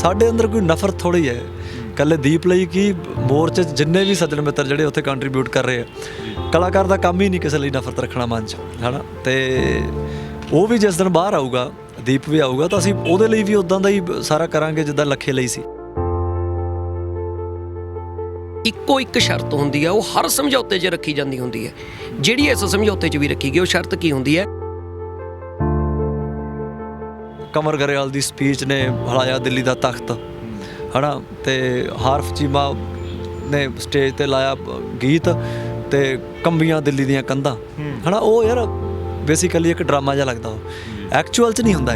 ਸਾਡੇ ਅੰਦਰ ਕੋਈ ਨਫ਼ਰਤ ਥੋੜ੍ਹੀ ਹੈ ਇਕੱਲੇ ਦੀਪ ਲਈ ਕਿ ਮੋਰਚੇ 'ਚ ਜਿੰਨੇ ਵੀ ਸੱਜਣ ਮਿੱਤਰ ਜਿਹੜੇ ਉੱਥੇ ਕੰਟਰੀਬਿਊਟ ਕਰ ਰਹੇ ਆ, ਕਲਾਕਾਰ ਦਾ ਕੰਮ ਹੀ ਨਹੀਂ ਕਿਸੇ ਲਈ ਨਫ਼ਰਤ ਰੱਖਣਾ ਮਨ 'ਚ, ਹੈ ਨਾ। ਅਤੇ ਉਹ ਵੀ ਜਿਸ ਦਿਨ ਬਾਹਰ ਆਊਗਾ, ਦੀਪ ਵੀ ਆਊਗਾ, ਤਾਂ ਅਸੀਂ ਉਹਦੇ ਲਈ ਵੀ ਉੱਦਾਂ ਦਾ ਹੀ ਸਾਰਾ ਕਰਾਂਗੇ ਜਿੱਦਾਂ ਲੱਖੇ ਲਈ ਸੀ। ਇੱਕੋ ਇੱਕ ਸ਼ਰਤ ਹੁੰਦੀ ਹੈ, ਉਹ ਹਰ ਸਮਝੌਤੇ 'ਚ ਰੱਖੀ ਜਾਂਦੀ ਹੁੰਦੀ ਹੈ, ਜਿਹੜੀ ਇਸ ਸਮਝੌਤੇ 'ਚ ਵੀ ਰੱਖੀ ਗਈ। ਉਹ ਸ਼ਰਤ ਕੀ ਹੁੰਦੀ ਹੈ? ਕੰਵਰ ਗਰੇਵਾਲ ਦੀ ਸਪੀਚ ਨੇ ਹਿਲਾਇਆ ਦਿੱਲੀ ਦਾ ਤਖਤ, ਹੈ ਨਾ। ਅਤੇ ਹਾਰਫ ਚੀਮਾ ਨੇ ਸਟੇਜ 'ਤੇ ਲਾਇਆ ਗੀਤ ਅਤੇ ਕੰਬੀਆਂ ਦਿੱਲੀ ਦੀਆਂ ਕੰਧਾਂ, ਹੈ ਨਾ। ਉਹ ਯਾਰ ਬੇਸਿਕਲੀ ਇੱਕ ਡਰਾਮਾ ਜਿਹਾ ਲੱਗਦਾ, ਉਹ ਐਕਚੁਅਲ 'ਚ ਨਹੀਂ ਹੁੰਦਾ।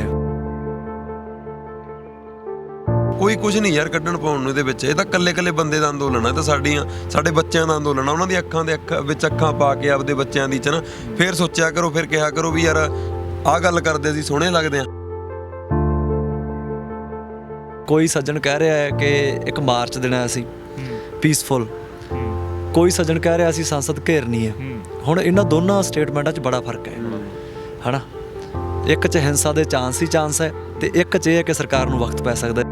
ਕੋਈ ਕੁਝ ਨਹੀਂ ਯਾਰ ਕੱਢਣ ਪਾਉਣ ਨੂੰ ਇਹਦੇ ਵਿੱਚ। ਇਹ ਤਾਂ ਇਕੱਲੇ ਬੰਦੇ ਦਾ ਅੰਦੋਲਨ ਹੈ, ਤਾਂ ਸਾਡੇ ਬੱਚਿਆਂ ਦਾ ਅੰਦੋਲਨ ਆ। ਉਹਨਾਂ ਦੀ ਅੱਖਾਂ ਵਿੱਚ ਅੱਖਾਂ ਪਾ ਕੇ ਆਪਦੇ ਬੱਚਿਆਂ ਦੀ 'ਚ ਨਾ ਫਿਰ ਸੋਚਿਆ ਕਰੋ, ਫਿਰ ਕਿਹਾ ਕਰੋ ਵੀ ਯਾਰ ਆਹ ਗੱਲ ਕਰਦੇ ਅਸੀਂ ਸੋਹਣੇ ਲੱਗਦੇ ਹਾਂ। ਕੋਈ ਸੱਜਣ ਕਹਿ ਰਿਹਾ ਹੈ ਕਿ ਇੱਕ ਮਾਰਚ ਦੇਣਾ ਅਸੀਂ ਪੀਸਫੁਲ, ਕੋਈ ਸੱਜਣ ਕਹਿ ਰਿਹਾ ਅਸੀਂ ਸੰਸਦ ਘੇਰਨੀ ਹੈ। ਹੁਣ ਇਹਨਾਂ ਦੋਨਾਂ ਸਟੇਟਮੈਂਟਾਂ 'ਚ ਬੜਾ ਫਰਕ ਹੈ ਨਾ। ਇੱਕ 'ਚ ਹਿੰਸਾ ਦੇ ਚਾਂਸ ਹੀ ਚਾਂਸ ਹੈ, ਅਤੇ ਇੱਕ 'ਚ ਇਹ ਹੈ ਕਿ ਸਰਕਾਰ ਨੂੰ ਵਕਤ ਪੈ ਸਕਦਾ।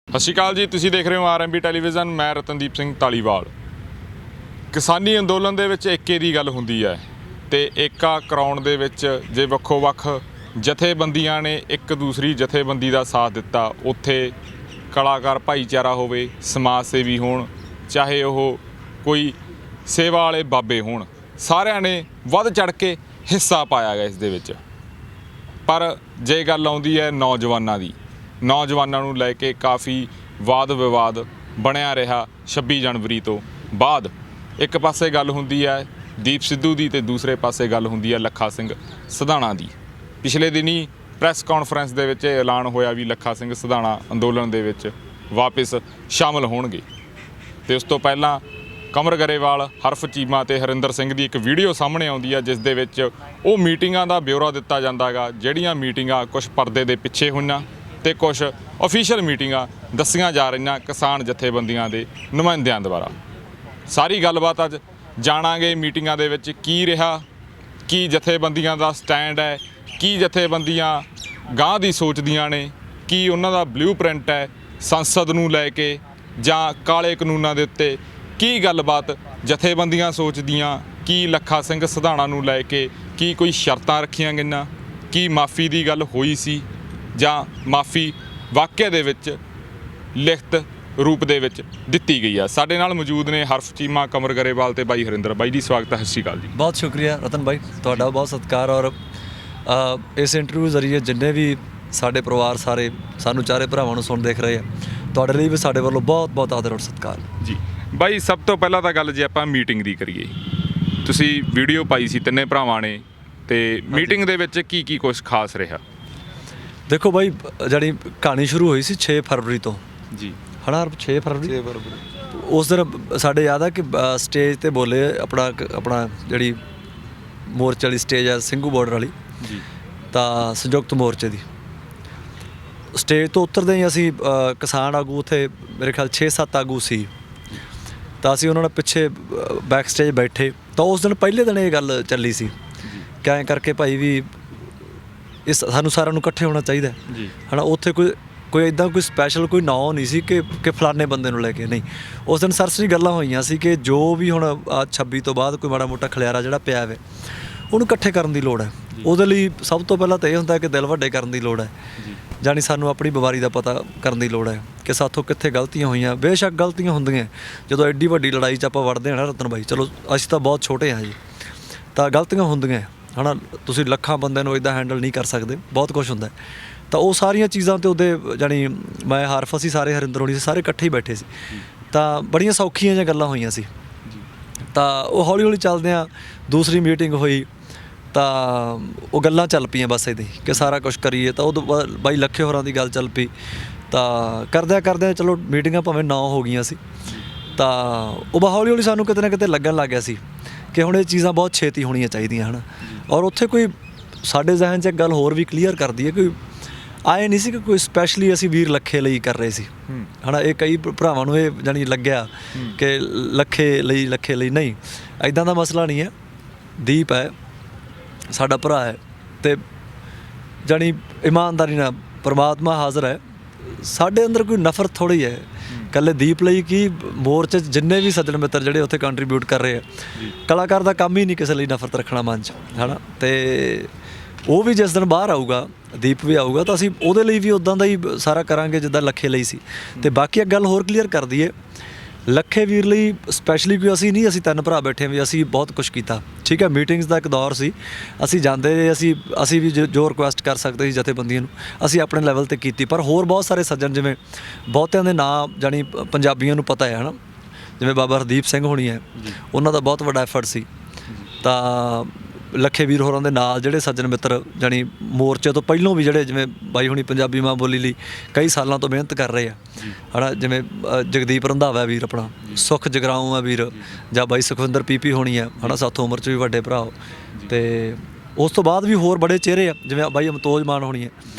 ਸਤਿ ਸ਼੍ਰੀ ਅਕਾਲ ਜੀ, ਤੁਸੀਂ ਦੇਖ ਰਹੇ ਹੋ RMB ਟੈਲੀਵਿਜ਼ਨ। ਮੈਂ ਰਤਨਦੀਪ ਸਿੰਘ ਧਾਲੀਵਾਲ। ਕਿਸਾਨੀ ਅੰਦੋਲਨ ਦੇ ਵਿੱਚ ਏਕੇ ਦੀ ਗੱਲ ਹੁੰਦੀ ਹੈ, ਅਤੇ ਏਕਾ ਕਰਾਉਣ ਦੇ ਵਿੱਚ ਜੇ ਵੱਖੋ ਵੱਖ ਜਥੇਬੰਦੀਆਂ ਨੇ ਇੱਕ ਦੂਸਰੀ ਜਥੇਬੰਦੀ ਦਾ ਸਾਥ ਦਿੱਤਾ, ਉੱਥੇ ਕਲਾਕਾਰ ਭਾਈਚਾਰਾ ਹੋਵੇ, ਸਮਾਜ ਸੇਵੀ ਹੋਣ, ਚਾਹੇ ਉਹ ਕੋਈ ਸੇਵਾ ਵਾਲੇ ਬਾਬੇ ਹੋਣ, ਸਾਰਿਆਂ ਨੇ ਵੱਧ ਚੜ੍ਹ ਕੇ ਹਿੱਸਾ ਪਾਇਆ ਗਿਆ ਇਸ ਦੇ ਵਿੱਚ। ਪਰ ਜੇ ਗੱਲ ਆਉਂਦੀ ਹੈ ਨੌਜਵਾਨਾਂ ਦੀ, ਨੌਜਵਾਨਾਂ ਨੂੰ ਲੈ ਕੇ ਕਾਫੀ ਵਾਦ ਵਿਵਾਦ ਬਣਿਆ ਰਿਹਾ 26 ਜਨਵਰੀ ਤੋਂ ਬਾਅਦ। ਇੱਕ ਪਾਸੇ ਗੱਲ ਹੁੰਦੀ ਹੈ ਦੀਪ ਸਿੱਧੂ ਦੀ, ਅਤੇ ਦੂਸਰੇ ਪਾਸੇ ਗੱਲ ਹੁੰਦੀ ਹੈ ਲੱਖਾ ਸਿੰਘ ਸਿਧਾਣਾ ਦੀ। ਪਿਛਲੇ ਦਿਨੀ ਪ੍ਰੈਸ ਕਾਨਫਰੰਸ ਦੇ ਵਿੱਚ ਇਹ ਐਲਾਨ ਹੋਇਆ ਵੀ ਲੱਖਾ ਸਿੰਘ ਸਿਧਾਣਾ ਅੰਦੋਲਨ ਦੇ ਵਿੱਚ ਵਾਪਸ ਸ਼ਾਮਲ ਹੋਣਗੇ। ਅਤੇ ਉਸ ਤੋਂ ਪਹਿਲਾਂ ਕੰਵਰ ਗਰੇਵਾਲ, ਹਰਫ ਚੀਮਾ ਅਤੇ ਹਰਿੰਦਰ ਸਿੰਘ ਦੀ ਇੱਕ ਵੀਡੀਓ ਸਾਹਮਣੇ ਆਉਂਦੀ ਹੈ, ਜਿਸ ਦੇ ਵਿੱਚ ਉਹ ਮੀਟਿੰਗਾਂ ਦਾ ਬਿਊਰਾ ਦਿੱਤਾ ਜਾਂਦਾ ਗਾ, ਜਿਹੜੀਆਂ ਮੀਟਿੰਗਾਂ ਕੁਛ ਪਰਦੇ ਦੇ ਪਿੱਛੇ ਹੋਈਆਂ ਅਤੇ ਕੁਛ ਅਫੀਸ਼ੀਅਲ ਮੀਟਿੰਗਾਂ ਦੱਸੀਆਂ ਜਾ ਰਹੀਆਂ ਕਿਸਾਨ ਜਥੇਬੰਦੀਆਂ ਦੇ ਨੁਮਾਇੰਦਿਆਂ ਦੁਆਰਾ। ਸਾਰੀ ਗੱਲਬਾਤ ਅੱਜ ਜਾਣਾਂਗੇ। ਮੀਟਿੰਗਾਂ ਦੇ ਵਿੱਚ ਕੀ ਰਿਹਾ, ਕੀ ਜਥੇਬੰਦੀਆਂ ਦਾ ਸਟੈਂਡ ਹੈ, ਕੀ ਜਥੇਬੰਦੀਆਂ ਗਾਂਹ ਦੀ ਸੋਚਦੀਆਂ ਨੇ, ਕੀ ਉਹਨਾਂ ਦਾ ਬਲੂ ਪ੍ਰਿੰਟ ਹੈ ਸੰਸਦ ਨੂੰ ਲੈ ਕੇ ਜਾਂ ਕਾਲੇ ਕਾਨੂੰਨਾਂ ਦੇ ਉੱਤੇ, ਕੀ ਗੱਲਬਾਤ ਜਥੇਬੰਦੀਆਂ ਸੋਚਦੀਆਂ, ਕੀ ਲੱਖਾ ਸਿੰਘ ਸਿਧਾਣਾ ਨੂੰ ਲੈ ਕੇ ਕੀ ਕੋਈ ਸ਼ਰਤਾਂ ਰੱਖੀਆਂ ਗਈਆਂ, ਕੀ ਮਾਫੀ ਦੀ ਗੱਲ ਹੋਈ ਸੀ ਜਾਂ ਮਾਫੀ ਵਾਕਿਆ ਦੇ ਵਿੱਚ ਲਿਖਤ ਰੂਪ ਦੇ ਵਿੱਚ ਦਿੱਤੀ ਗਈ ਆ। ਸਾਡੇ ਨਾਲ ਮੌਜੂਦ ਨੇ ਹਰਫ ਚੀਮਾ, ਕੰਵਰ ਗਰੇਵਾਲ ਅਤੇ ਬਾਈ ਹਰਿੰਦਰ। ਬਾਈ ਜੀ ਸਵਾਗਤ ਹੈ, ਸਤਿ ਸ਼੍ਰੀ ਅਕਾਲ ਜੀ। ਬਹੁਤ ਸ਼ੁਕਰੀਆ ਰਤਨ ਬਾਈ, ਤੁਹਾਡਾ ਬਹੁਤ ਸਤਿਕਾਰ। ਔਰ ਇਸ ਇੰਟਰਵਿਊ ਜ਼ਰੀਏ ਜਿੰਨੇ ਵੀ ਸਾਡੇ ਪਰਿਵਾਰ ਸਾਰੇ ਸਾਨੂੰ ਚਾਰੇ ਭਰਾਵਾਂ ਨੂੰ ਸੁਣ ਦੇਖ ਰਹੇ ਆ, ਤੁਹਾਡੇ ਲਈ ਵੀ ਸਾਡੇ ਵੱਲੋਂ ਬਹੁਤ ਬਹੁਤ ਆਦਰ ਔਰ ਸਤਿਕਾਰ ਜੀ। ਬਾਈ ਸਭ ਤੋਂ ਪਹਿਲਾਂ ਤਾਂ ਗੱਲ ਜੇ ਆਪਾਂ ਮੀਟਿੰਗ ਦੀ ਕਰੀਏ, ਤੁਸੀਂ ਵੀਡੀਓ ਪਾਈ ਸੀ ਤਿੰਨੇ ਭਰਾਵਾਂ ਨੇ, ਅਤੇ ਮੀਟਿੰਗ ਦੇ ਵਿੱਚ ਕੀ ਕੀ ਕੁਛ ਖਾਸ ਰਿਹਾ? ਦੇਖੋ ਬਾਈ, ਜਿਹੜੀ ਕਹਾਣੀ ਸ਼ੁਰੂ ਹੋਈ ਸੀ 6 ਫਰਵਰੀ ਤੋਂ ਜੀ, ਹੈ ਨਾ। 6 ਫਰਵਰੀ ਉਸ ਦਿਨ ਸਾਡੇ ਯਾਦ ਆ ਕਿ ਸਟੇਜ 'ਤੇ ਬੋਲੇ ਆਪਣਾ ਜਿਹੜੀ ਮੋਰਚੇ ਵਾਲੀ ਸਟੇਜ ਹੈ ਸਿੰਘੂ ਬਾਰਡਰ ਵਾਲੀ ਜੀ, ਤਾਂ ਸੰਯੁਕਤ ਮੋਰਚੇ ਦੀ ਸਟੇਜ ਤੋਂ ਉਤਰਦੇ ਹੀ ਅਸੀਂ ਕਿਸਾਨ ਆਗੂ ਉੱਥੇ ਮੇਰੇ ਖਿਆਲ 6-7 ਆਗੂ ਸੀ, ਤਾਂ ਅਸੀਂ ਉਹਨਾਂ ਨਾਲ ਪਿੱਛੇ ਬੈਕ ਸਟੇਜ ਬੈਠੇ। ਤਾਂ ਉਸ ਦਿਨ ਪਹਿਲੇ ਦਿਨ ਇਹ ਗੱਲ ਚੱਲੀ ਸੀ ਕਿ ਐਂ ਕਰਕੇ ਭਾਈ ਵੀ ਇਸ ਸਾਨੂੰ ਸਾਰਿਆਂ ਨੂੰ ਇਕੱਠੇ ਹੋਣਾ ਚਾਹੀਦਾ ਜੀ, ਹੈ ਨਾ। ਉੱਥੇ ਕੋਈ ਇੱਦਾਂ ਕੋਈ ਸਪੈਸ਼ਲ ਕੋਈ ਨਾਂ ਨਹੀਂ ਸੀ ਕਿ ਫਲਾਣੇ ਬੰਦੇ ਨੂੰ ਲੈ ਕੇ, ਨਹੀਂ। ਉਸ ਦਿਨ ਸਰਸਰੀ ਗੱਲਾਂ ਹੋਈਆਂ ਸੀ ਕਿ ਜੋ ਵੀ ਹੁਣ 26 ਤੋਂ ਬਾਅਦ ਕੋਈ ਮਾੜਾ ਮੋਟਾ ਖਲਿਆਰਾ ਜਿਹੜਾ ਪਿਆ ਵੇ, ਉਹਨੂੰ ਇਕੱਠੇ ਕਰਨ ਦੀ ਲੋੜ ਹੈ। ਉਹਦੇ ਲਈ ਸਭ ਤੋਂ ਪਹਿਲਾਂ ਤਾਂ ਇਹ ਹੁੰਦਾ ਕਿ ਦਿਲ ਵੱਡੇ ਕਰਨ ਦੀ ਲੋੜ ਹੈ, ਜਾਣੀ ਸਾਨੂੰ ਆਪਣੀ ਬਿਮਾਰੀ ਦਾ ਪਤਾ ਕਰਨ ਦੀ ਲੋੜ ਹੈ ਕਿ ਸਾਥੋਂ ਕਿੱਥੇ ਗਲਤੀਆਂ ਹੋਈਆਂ। ਬੇਸ਼ੱਕ ਗਲਤੀਆਂ ਹੁੰਦੀਆਂ, ਜਦੋਂ ਐਡੀ ਵੱਡੀ ਲੜਾਈ 'ਚ ਆਪਾਂ ਵੜਦੇ ਹਾਂ ਨਾ ਰਤਨ ਬਾਈ, ਚਲੋ ਅਸੀਂ ਤਾਂ ਬਹੁਤ ਛੋਟੇ ਹਾਂ ਜੀ, ਤਾਂ ਗਲਤੀਆਂ ਹੁੰਦੀਆਂ, ਹੈ ਨਾ। ਤੁਸੀਂ ਲੱਖਾਂ ਬੰਦਿਆਂ ਨੂੰ ਇੱਦਾਂ ਹੈਂਡਲ ਨਹੀਂ ਕਰ ਸਕਦੇ, ਬਹੁਤ ਕੁਛ ਹੁੰਦਾ। ਤਾਂ ਉਹ ਸਾਰੀਆਂ ਚੀਜ਼ਾਂ 'ਤੇ ਉਹਦੇ ਜਾਣੀ ਮੈਂ ਹਰਫ ਅਸੀਂ ਸਾਰੇ ਹਰਿੰਦਰ ਹੋਣੀ ਸੀ, ਸਾਰੇ ਇਕੱਠੇ ਹੀ ਬੈਠੇ ਸੀ, ਤਾਂ ਬੜੀਆਂ ਸੌਖੀਆਂ ਜਿਹੀਆਂ ਗੱਲਾਂ ਹੋਈਆਂ ਸੀ। ਤਾਂ ਉਹ ਹੌਲੀ ਹੌਲੀ ਚੱਲਦਿਆਂ ਦੂਸਰੀ ਮੀਟਿੰਗ ਹੋਈ, ਤਾਂ ਉਹ ਗੱਲਾਂ ਚੱਲ ਪਈਆਂ ਬਸ ਇੱਦਾਂ ਹੀ ਕਿ ਸਾਰਾ ਕੁਛ ਕਰੀਏ। ਤਾਂ ਉਦੋਂ ਬਾਈ ਲੱਖੇ ਹੋਰਾਂ ਦੀ ਗੱਲ ਚੱਲ ਪਈ, ਤਾਂ ਕਰਦਿਆਂ ਚਲੋ ਮੀਟਿੰਗਾਂ ਭਾਵੇਂ 9 ਹੋ ਗਈਆਂ ਸੀ, ਤਾਂ ਉਹ ਹੌਲੀ ਹੌਲੀ ਸਾਨੂੰ ਕਿਤੇ ਨਾ ਕਿਤੇ ਲੱਗਣ ਲੱਗ ਗਿਆ ਸੀ ਕਿ ਹੁਣ ਇਹ ਚੀਜ਼ਾਂ ਬਹੁਤ ਛੇਤੀ ਹੋਣੀਆਂ ਚਾਹੀਦੀਆਂ ਹਨ। ਔਰ ਉੱਥੇ ਕੋਈ ਸਾਡੇ ਜ਼ਿਹਨ 'ਚ ਇੱਕ ਗੱਲ ਹੋਰ ਵੀ ਕਲੀਅਰ ਕਰਦੀ ਹੈ, ਕੋਈ ਆਏ ਨਹੀਂ ਸੀ ਕਿ ਕੋਈ ਸਪੈਸ਼ਲੀ ਅਸੀਂ ਵੀਰ ਲੱਖੇ ਲਈ ਕਰ ਰਹੇ ਸੀ, ਹੈ ਨਾ। ਇਹ ਕਈ ਭਰਾਵਾਂ ਨੂੰ ਇਹ ਜਾਣੀ ਲੱਗਿਆ ਕਿ ਲੱਖੇ ਲਈ ਨਹੀਂ, ਇੱਦਾਂ ਦਾ ਮਸਲਾ ਨਹੀਂ ਹੈ। ਦੀਪ ਹੈ ਸਾਡਾ ਭਰਾ ਹੈ ਤੇ ਜਾਣੀ ਇਮਾਨਦਾਰੀ ਨਾਲ ਪ੍ਰਮਾਤਮਾ ਹਾਜ਼ਰ ਹੈ। ਸਾਡੇ ਅੰਦਰ ਕੋਈ ਨਫ਼ਰਤ ਥੋੜ੍ਹੀ ਹੈ ਇਕੱਲੇ ਦੀਪ ਲਈ ਕਿ ਮੋਰਚੇ 'ਚ ਜਿੰਨੇ ਵੀ ਸੱਜਣ ਮਿੱਤਰ ਜਿਹੜੇ ਉੱਥੇ ਕੰਟਰੀਬਿਊਟ ਕਰ ਰਹੇ ਆ, ਕਲਾਕਾਰ ਦਾ ਕੰਮ ਹੀ ਨਹੀਂ ਕਿਸੇ ਲਈ ਨਫ਼ਰਤ ਰੱਖਣਾ ਮਨ 'ਚ, ਹੈ ਨਾ। ਤੇ ਉਹ ਵੀ ਜਿਸ ਦਿਨ ਬਾਹਰ ਆਊਗਾ, ਦੀਪ ਵੀ ਆਊਗਾ, ਤਾਂ ਅਸੀਂ ਉਹਦੇ ਲਈ ਵੀ ਉੱਦਾਂ ਦਾ ਹੀ ਸਾਰਾ ਕਰਾਂਗੇ ਜਿੱਦਾਂ ਲੱਖੇ ਲਈ ਸੀ। ਤੇ ਬਾਕੀ ਇੱਕ ਗੱਲ ਹੋਰ ਕਲੀਅਰ ਕਰ ਦਈਏ, ਲੱਖੇ ਵੀਰ ਲਈ ਸਪੈਸ਼ਲੀ ਕੋਈ ਅਸੀਂ ਨਹੀਂ, ਅਸੀਂ 3 ਭਰਾ ਬੈਠੇ ਹਾਂ ਵੀ ਅਸੀਂ ਬਹੁਤ ਕੁਛ ਕੀਤਾ, ਠੀਕ ਹੈ। ਮੀਟਿੰਗਸ ਦਾ ਇੱਕ ਦੌਰ ਸੀ, ਅਸੀਂ ਜਾਂਦੇ ਰਹੇ, ਅਸੀਂ ਵੀ ਜੋ ਰਿਕੁਐਸਟ ਕਰ ਸਕਦੇ ਸੀ ਜਥੇਬੰਦੀਆਂ ਨੂੰ ਅਸੀਂ ਆਪਣੇ ਲੈਵਲ ਤੇ ਕੀਤੀ। ਪਰ ਹੋਰ ਬਹੁਤ ਸਾਰੇ ਸੱਜਣ, ਜਿਵੇਂ ਬਹੁਤਿਆਂ ਦੇ ਨਾਂ ਜਾਣੀ ਪੰਜਾਬੀਆਂ ਨੂੰ ਪਤਾ ਹੈ, ਹੈ ਨਾ, ਜਿਵੇਂ ਬਾਬਾ ਹਰਦੀਪ ਸਿੰਘ ਹੋਣੀ ਹੈ, ਉਹਨਾਂ ਦਾ ਬਹੁਤ ਵੱਡਾ ਐਫਰਟ ਸੀ। ਤਾਂ ਲੱਖੇ ਵੀਰ ਹੋਰਾਂ ਦੇ ਨਾਲ ਜਿਹੜੇ ਸੱਜਣ ਮਿੱਤਰ ਜਾਣੀ ਮੋਰਚੇ ਤੋਂ ਪਹਿਲੋਂ ਵੀ ਜਿਹੜੇ, ਜਿਵੇਂ ਬਾਈ ਹੁਣੀ ਪੰਜਾਬੀ ਮਾਂ ਬੋਲੀ ਲਈ ਕਈ ਸਾਲਾਂ ਤੋਂ ਮਿਹਨਤ ਕਰ ਰਹੇ ਆ, ਹੈ ਨਾ, ਜਿਵੇਂ ਜਗਦੀਪ ਰੰਧਾਵਾ ਵੀਰ ਆਪਣਾ, ਸੁਖ ਜਗਰਾਉਂ ਆ ਵੀਰ, ਜਾਂ ਬਾਈ ਸੁਖਵਿੰਦਰ ਪੀਪੀ ਹੋਣੀ ਹੈ ਨਾ, ਸਾਥੋਂ ਉਮਰ 'ਚ ਵੀ ਵੱਡੇ ਭਰਾ। ਤੇ ਉਸ ਤੋਂ ਬਾਅਦ ਵੀ ਹੋਰ ਬੜੇ ਚਿਹਰੇ ਆ, ਜਿਵੇਂ ਬਾਈ ਅਮਤੋਜ ਮਾਨ ਹੋਣੀ ਹੈ